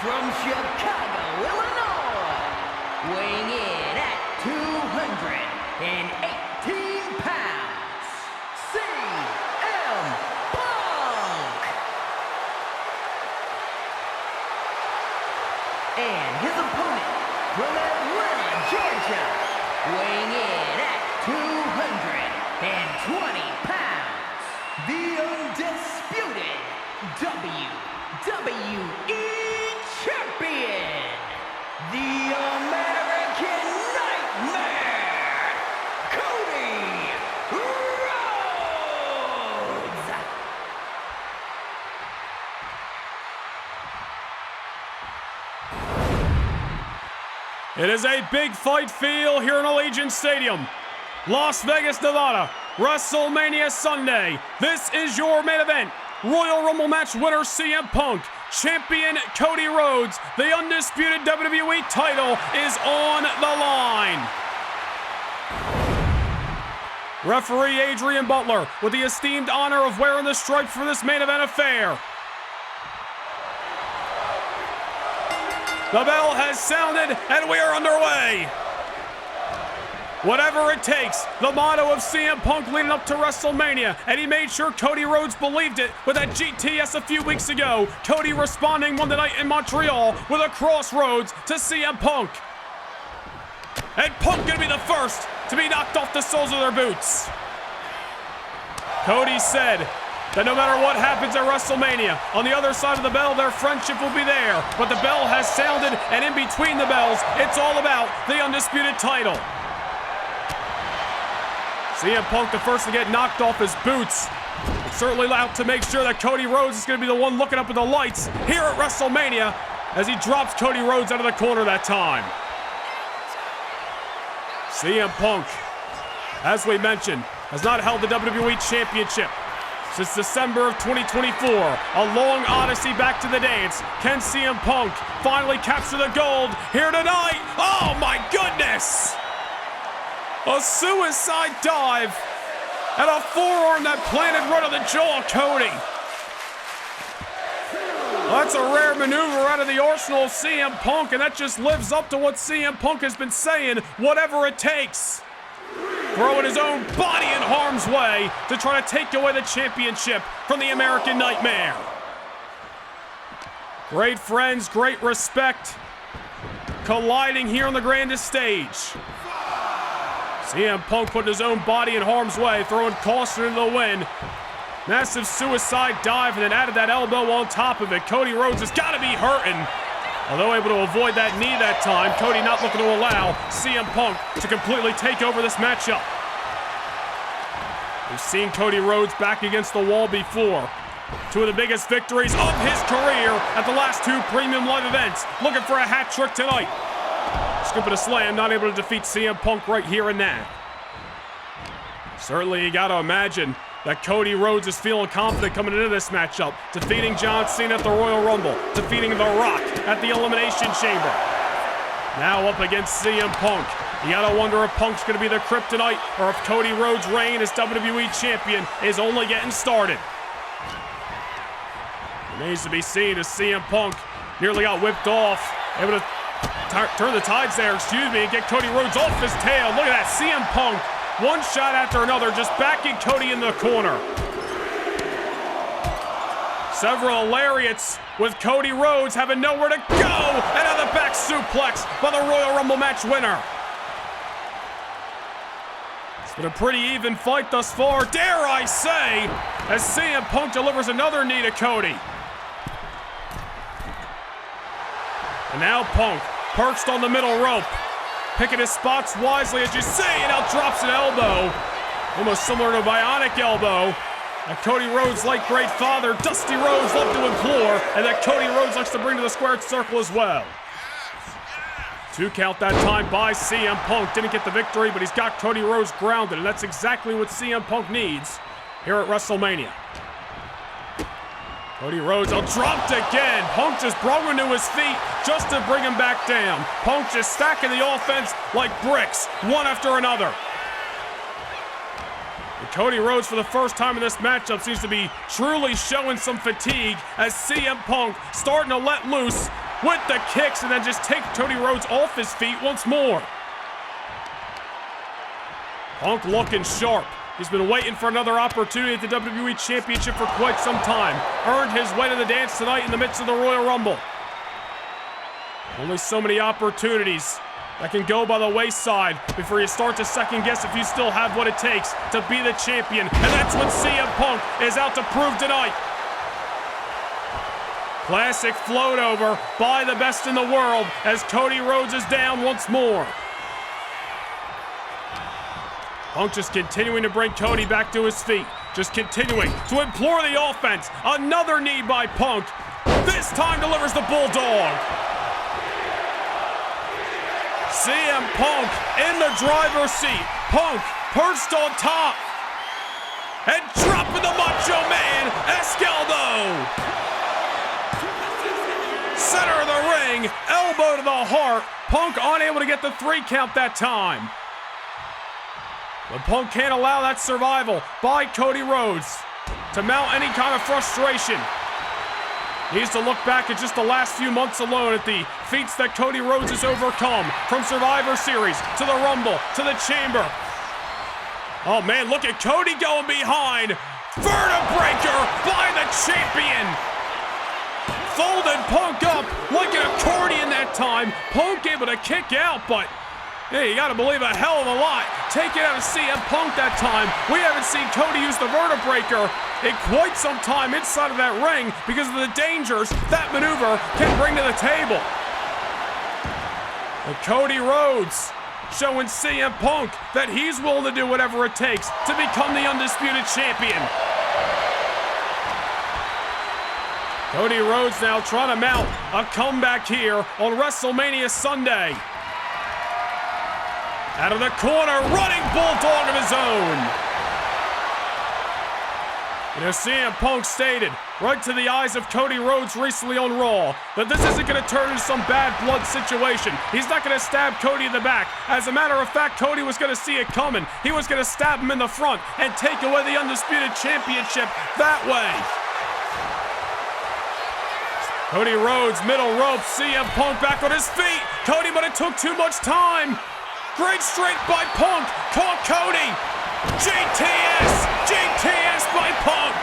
from Chicago, Illinois, weighing in at 218 pounds, CM Punk. And his opponent from Atlanta, Georgia, weighing in at 220 pounds, the undisputed WWE Champion, the American Nightmare, Cody Rhodes. It is a big fight feel here in Allegiant Stadium, Las Vegas, Nevada, WrestleMania Sunday. This is your main event. Royal Rumble match winner CM Punk, champion Cody Rhodes, the undisputed WWE title is on the line. Referee Adrian Butler with the esteemed honor of wearing the stripe for this main event affair. The bell has sounded and we are underway. Whatever it takes, the motto of CM Punk leading up to WrestleMania, and he made sure Cody Rhodes believed it with that GTS a few weeks ago. Cody responding Monday night in Montreal with a crossroads to CM Punk. And Punk gonna be the first to be knocked off the soles of their boots. Cody said that no matter what happens at WrestleMania, on the other side of the bell, their friendship will be there. But the bell has sounded, and in between the bells, it's all about the Undisputed title. CM Punk the first to get knocked off his boots. It's certainly out to make sure that Cody Rhodes is going to be the one looking up at the lights here at WrestleMania as he drops Cody Rhodes out of the corner that time. CM Punk, as we mentioned, has not held the WWE Championship since December of 2024. A long odyssey back to the dance. Can CM Punk finally capture the gold here tonight? Oh my goodness! A suicide dive and a forearm that planted right on the jaw of Cody. That's a rare maneuver out of the arsenal of CM Punk, and that just lives up to what CM Punk has been saying, whatever it takes. Throwing his own body in harm's way to try to take away the championship from the American Nightmare. Great friends, great respect, colliding here on the grandest stage. CM Punk putting his own body in harm's way, throwing caution into the wind. Massive suicide dive, and then added that elbow on top of it. Cody Rhodes has got to be hurting. Although able to avoid that knee that time, Cody not looking to allow CM Punk to completely take over this matchup. We've seen Cody Rhodes back against the wall before. Two of the biggest victories of his career at the last two premium live events. Looking for a hat trick tonight. Scooping a slam, not able to defeat CM Punk right here and now. Certainly you got to imagine that Cody Rhodes is feeling confident coming into this matchup, defeating John Cena at the Royal Rumble, defeating The Rock at the Elimination Chamber. Now up against CM Punk. You gotta wonder if Punk's gonna be the kryptonite or if Cody Rhodes' reign as WWE Champion is only getting started. Remains to be seen as CM Punk nearly got whipped off, able to turn the tides there, and get Cody Rhodes off his tail. Look at that, CM Punk, one shot after another, just backing Cody in the corner. Several lariats with Cody Rhodes having nowhere to go, and on the back suplex by the Royal Rumble match winner. It's been a pretty even fight thus far, dare I say, as CM Punk delivers another knee to Cody. And now Punk, perched on the middle rope, picking his spots wisely, as you see, and now drops an elbow, almost similar to a bionic elbow, that Cody Rhodes' late great father, Dusty Rhodes, loved to implore, and that Cody Rhodes likes to bring to the squared circle as well. 2 count that time by CM Punk. Didn't get the victory, but he's got Cody Rhodes grounded, and that's exactly what CM Punk needs here at WrestleMania. Cody Rhodes, dropped again. Punk just brought him to his feet just to bring him back down. Punk just stacking the offense like bricks, one after another. And Cody Rhodes, for the first time in this matchup, seems to be truly showing some fatigue as CM Punk starting to let loose with the kicks and then just take Cody Rhodes off his feet once more. Punk looking sharp. He's been waiting for another opportunity at the WWE Championship for quite some time. Earned his way to the dance tonight in the midst of the Royal Rumble. Only so many opportunities that can go by the wayside before you start to second guess if you still have what it takes to be the champion. And that's what CM Punk is out to prove tonight. Classic float over by the best in the world as Cody Rhodes is down once more. Punk just continuing to bring Cody back to his feet. Just continuing to implore the offense. Another knee by Punk. This time delivers the Bulldog. CM Punk in the driver's seat. Punk perched on top. And dropping the Macho Man Escaldo. Center of the ring. Elbow to the heart. Punk unable to get the 3 count that time. But Punk can't allow that survival by Cody Rhodes to mount any kind of frustration. He needs to look back at just the last few months alone at the feats that Cody Rhodes has overcome, from Survivor Series to the Rumble to the Chamber. Oh man, look at Cody going behind. Vertebreaker by the champion. Folded Punk up like an accordion that time. Punk able to kick out, but Hey, you gotta believe a hell of a lot. Take it out of CM Punk that time. We haven't seen Cody use the vertebreaker in quite some time inside of that ring because of the dangers that maneuver can bring to the table. And Cody Rhodes showing CM Punk that he's willing to do whatever it takes to become the Undisputed Champion. Cody Rhodes now trying to mount a comeback here on WrestleMania Sunday. Out of the corner, running bulldog of his own. You know, CM Punk stated right to the eyes of Cody Rhodes recently on Raw that this isn't going to turn into some bad blood situation. He's not going to stab Cody in the back. As a matter of fact, Cody was going to see it coming. He was going to stab him in the front and take away the Undisputed Championship that way. Cody Rhodes, middle rope, CM Punk back on his feet. Cody, but it took too much time. Great straight by Punk, caught Cody. GTS by Punk.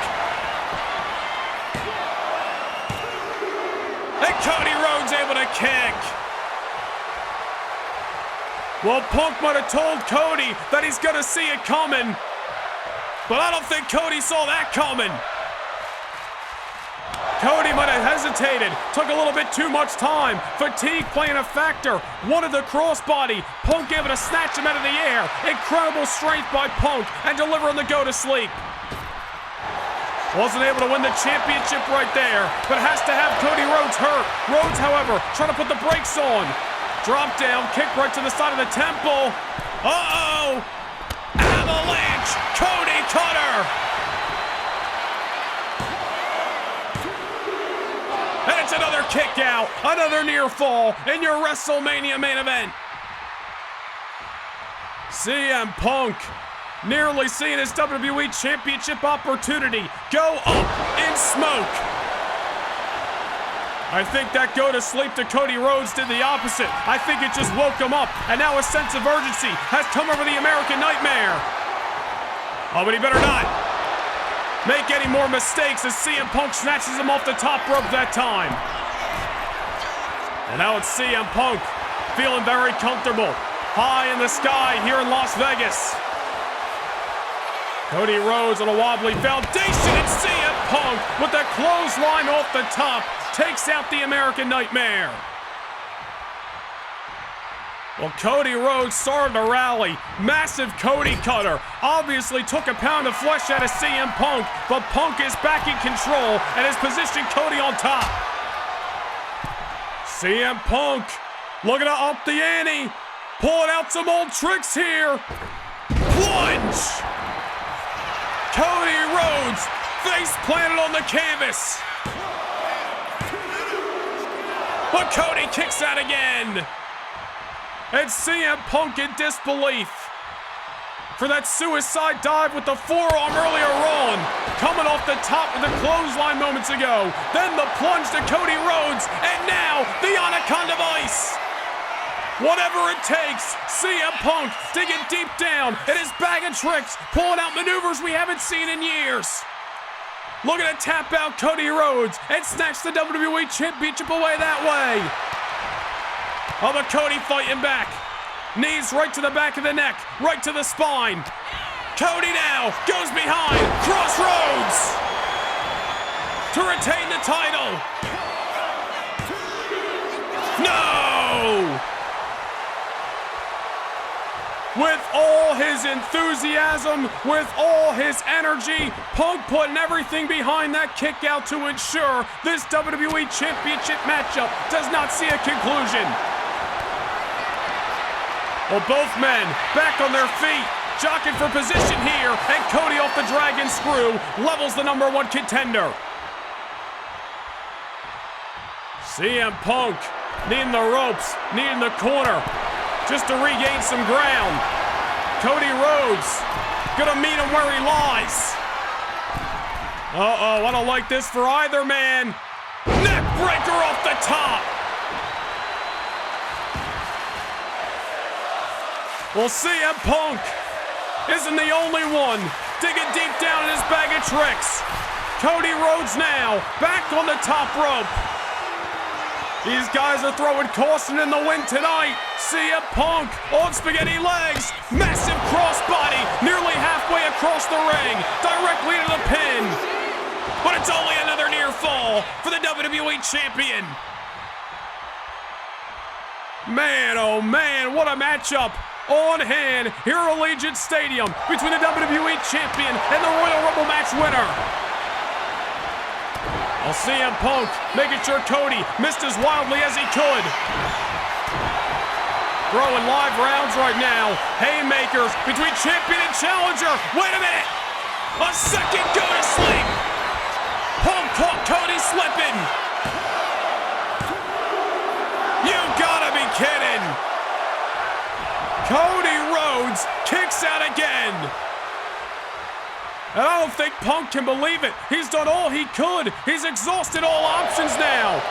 And Cody Rhodes able to kick. Well, Punk might have told Cody that he's gonna see it coming, but I don't think Cody saw that coming. Cody might have hesitated, took a little bit too much time. Fatigue playing a factor. Wanted the crossbody. Punk able to snatch him out of the air. Incredible strength by Punk and delivering the go to sleep. Wasn't able to win the championship right there, but has to have Cody Rhodes hurt. Rhodes, however, trying to put the brakes on. Drop down, kick right to the side of the temple. Uh-oh! Avalanche! Cody Cutter! And it's another kick out, another near fall in your WrestleMania main event. CM Punk nearly seeing his WWE Championship opportunity go up in smoke. I think that go to sleep to Cody Rhodes did the opposite. I think it just woke him up, and now a sense of urgency has come over the American Nightmare. Oh, but he better not make any more mistakes as CM Punk snatches him off the top rope that time. And now it's CM Punk feeling very comfortable, high in the sky here in Las Vegas. Cody Rhodes on a wobbly foundation, and CM Punk with a clothesline off the top takes out the American Nightmare. Well, Cody Rhodes started to rally. Massive Cody Cutter. Obviously took a pound of flesh out of CM Punk, but Punk is back in control and has positioned Cody on top. CM Punk looking to up the ante. Pulling out some old tricks here. Plunge! Cody Rhodes face planted on the canvas. But Cody kicks out again. And CM Punk in disbelief for that suicide dive with the forearm earlier on. Coming off the top with the clothesline moments ago. Then the plunge to Cody Rhodes. And now the Anaconda Vice. Whatever it takes, CM Punk digging deep down in his bag of tricks. Pulling out maneuvers we haven't seen in years. Looking to tap out Cody Rhodes and snatch the WWE Championship away that way. Oh, but Cody fighting back. Knees right to the back of the neck, right to the spine. Cody now goes behind. Crossroads to retain the title. No! With all his enthusiasm, with all his energy, Punk putting everything behind that kick out to ensure this WWE Championship matchup does not see a conclusion. Well, both men back on their feet, jockeying for position here, and Cody off the dragon screw levels the #1 contender. CM Punk needing the ropes, needing the corner, just to regain some ground. Cody Rhodes gonna meet him where he lies. Uh-oh, I don't like this for either man. Neck breaker off the top. Well, CM Punk isn't the only one digging deep down in his bag of tricks. Cody Rhodes now back on the top rope. These guys are throwing caution in the wind tonight. CM Punk on spaghetti legs. Massive crossbody nearly halfway across the ring. Directly to the pin. But it's only another near fall for the WWE Champion. Man, oh man, what a matchup on hand here at Allegiant Stadium between the WWE Champion and the Royal Rumble match winner. I'll CM Punk making sure Cody missed as wildly as he could. Throwing live rounds right now. Haymakers between champion and challenger. Wait a minute. A second go to sleep. Punk caught Cody slipping. You gotta be kidding. Cody Rhodes kicks out again. And I don't think Punk can believe it. He's done all he could. He's exhausted all options now.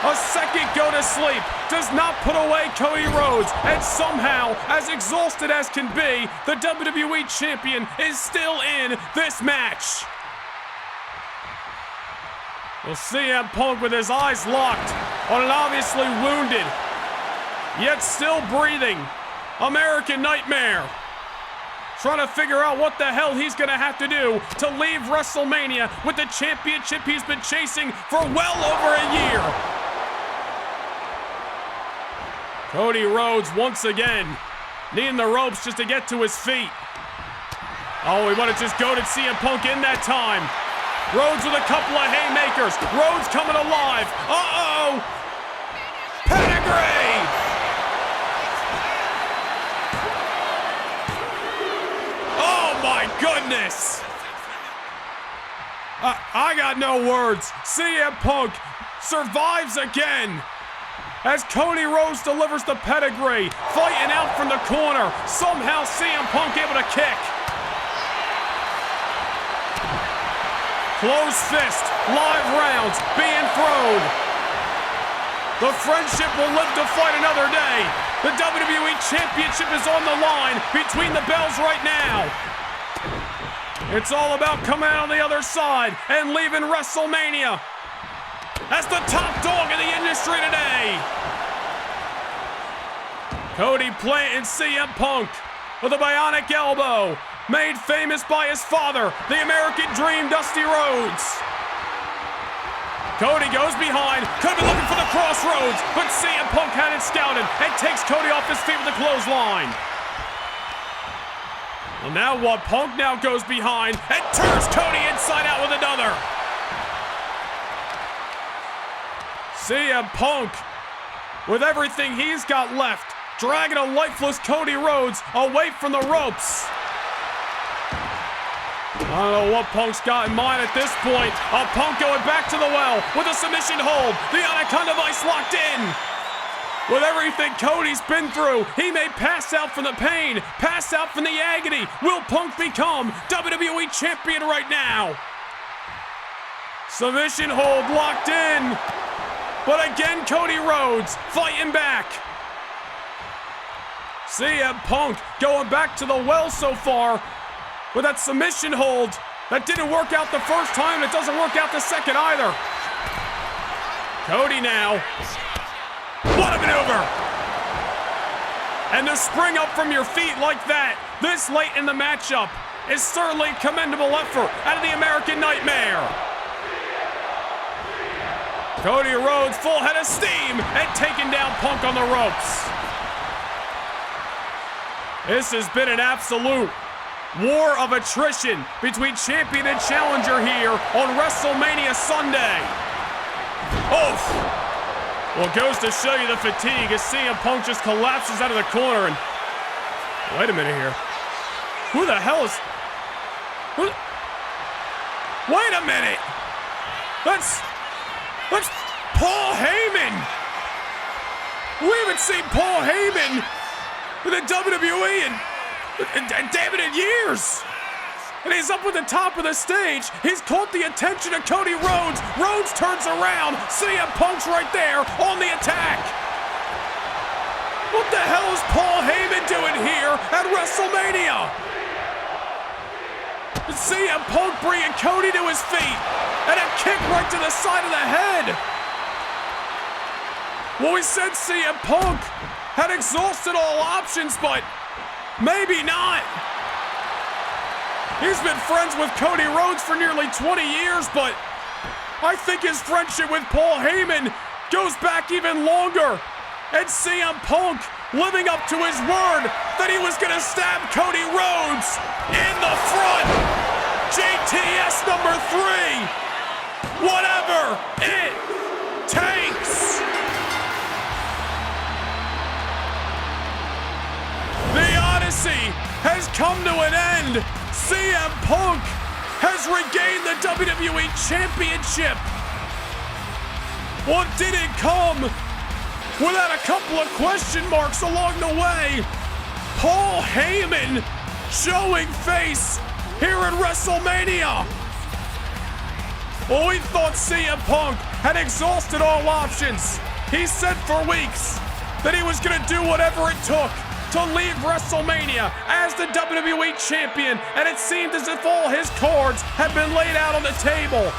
A second go to sleep does not put away Cody Rhodes. And somehow, as exhausted as can be, the WWE Champion is still in this match. We'll see Punk with his eyes locked on an obviously wounded, yet still breathing American Nightmare. Trying to figure out what the hell he's going to have to do to leave WrestleMania with the championship he's been chasing for well over a year. Cody Rhodes once again needing the ropes just to get to his feet. Oh, he wanted to just go to CM Punk in that time. Rhodes with a couple of haymakers. Rhodes coming alive. Uh-oh! Pedigree! Oh my goodness! I got no words. CM Punk survives again as Cody Rhodes delivers the pedigree, fighting out from the corner. Somehow CM Punk able to kick. Closed fist, live rounds being thrown. The friendship will live to fight another day. The WWE Championship is on the line between the bells right now. It's all about coming out on the other side and leaving WrestleMania as the top dog in the industry today. Cody planting CM Punk with a bionic elbow, made famous by his father, the American Dream, Dusty Rhodes. Cody goes behind, could be looking for the crossroads, but CM Punk had it scouted and takes Cody off his feet with a clothesline. Well, now what? Punk now goes behind and turns Cody inside out with another. CM Punk, with everything he's got left, dragging a lifeless Cody Rhodes away from the ropes. I don't know what Punk's got in mind at this point. Punk going back to the well with a submission hold. The Anaconda Vice locked in. With everything Cody's been through, he may pass out from the pain, pass out from the agony. Will Punk become WWE Champion right now? Submission hold locked in. But again, Cody Rhodes fighting back. CM Punk going back to the well so far with that submission hold. That didn't work out the first time, and it doesn't work out the second either. Cody now. What a maneuver! And to spring up from your feet like that, this late in the matchup, is certainly a commendable effort out of the American Nightmare. Cody Rhodes full head of steam and taking down Punk on the ropes. This has been an absolute war of attrition between champion and challenger here on WrestleMania Sunday. Oof! Well, it goes to show you the fatigue as CM Punk just collapses out of the corner and... Wait a minute here. Who the hell is... Wait a minute! That's Paul Heyman! We haven't seen Paul Heyman in the WWE and damn it, in years! And he's up at the top of the stage. He's caught the attention of Cody Rhodes. Rhodes turns around. CM Punk's right there on the attack. What the hell is Paul Heyman doing here at WrestleMania? CM Punk bringing Cody to his feet. And a kick right to the side of the head. Well, we said CM Punk had exhausted all options, but maybe not. He's been friends with Cody Rhodes for nearly 20 years, but I think his friendship with Paul Heyman goes back even longer. And CM Punk living up to his word that he was gonna stab Cody Rhodes in the front. JTS number 3. Whatever it takes. The Odyssey has come to an end. CM Punk has regained the WWE Championship. Well, did it come without a couple of question marks along the way? Paul Heyman showing face here at WrestleMania. Well, we thought CM Punk had exhausted all options. He said for weeks that he was going to do whatever it took to leave WrestleMania as the WWE Champion, and it seemed as if all his cards had been laid out on the table.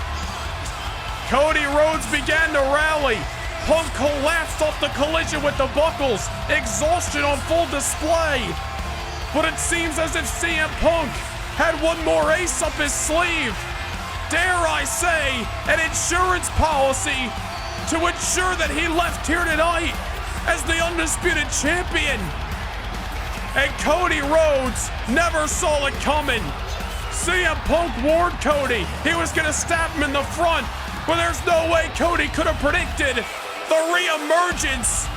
Cody Rhodes began to rally. Punk collapsed off the collision with the buckles, exhaustion on full display. But it seems as if CM Punk had one more ace up his sleeve. Dare I say, an insurance policy to ensure that he left here tonight as the Undisputed Champion. And Cody Rhodes never saw it coming. CM Punk warned Cody he was gonna stab him in the front, but there's no way Cody could have predicted the re-emergence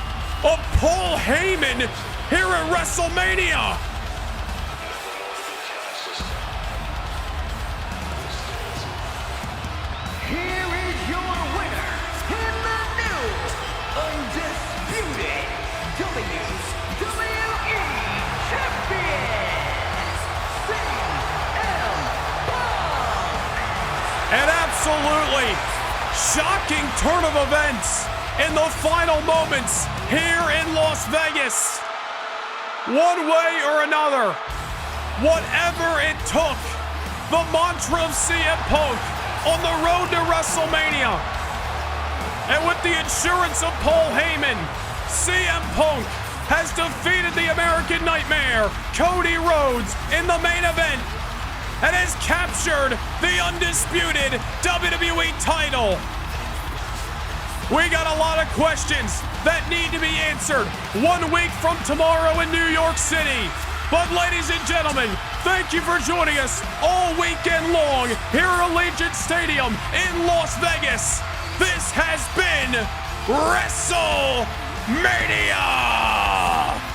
of Paul Heyman here at WrestleMania. Here is your winner, in the new Undisputed WWE Champion, CM Punk. An absolutely shocking turn of events in the final moments here in Las Vegas. One way or another, whatever it took, the mantra of CM Punk on the road to WrestleMania. And with the insurance of Paul Heyman, CM Punk has defeated the American Nightmare, Cody Rhodes, in the main event and has captured the undisputed WWE title. We got a lot of questions that need to be answered 1 week from tomorrow in New York City. But ladies and gentlemen, thank you for joining us all weekend long here at Allegiant Stadium in Las Vegas. This has been WrestleMania!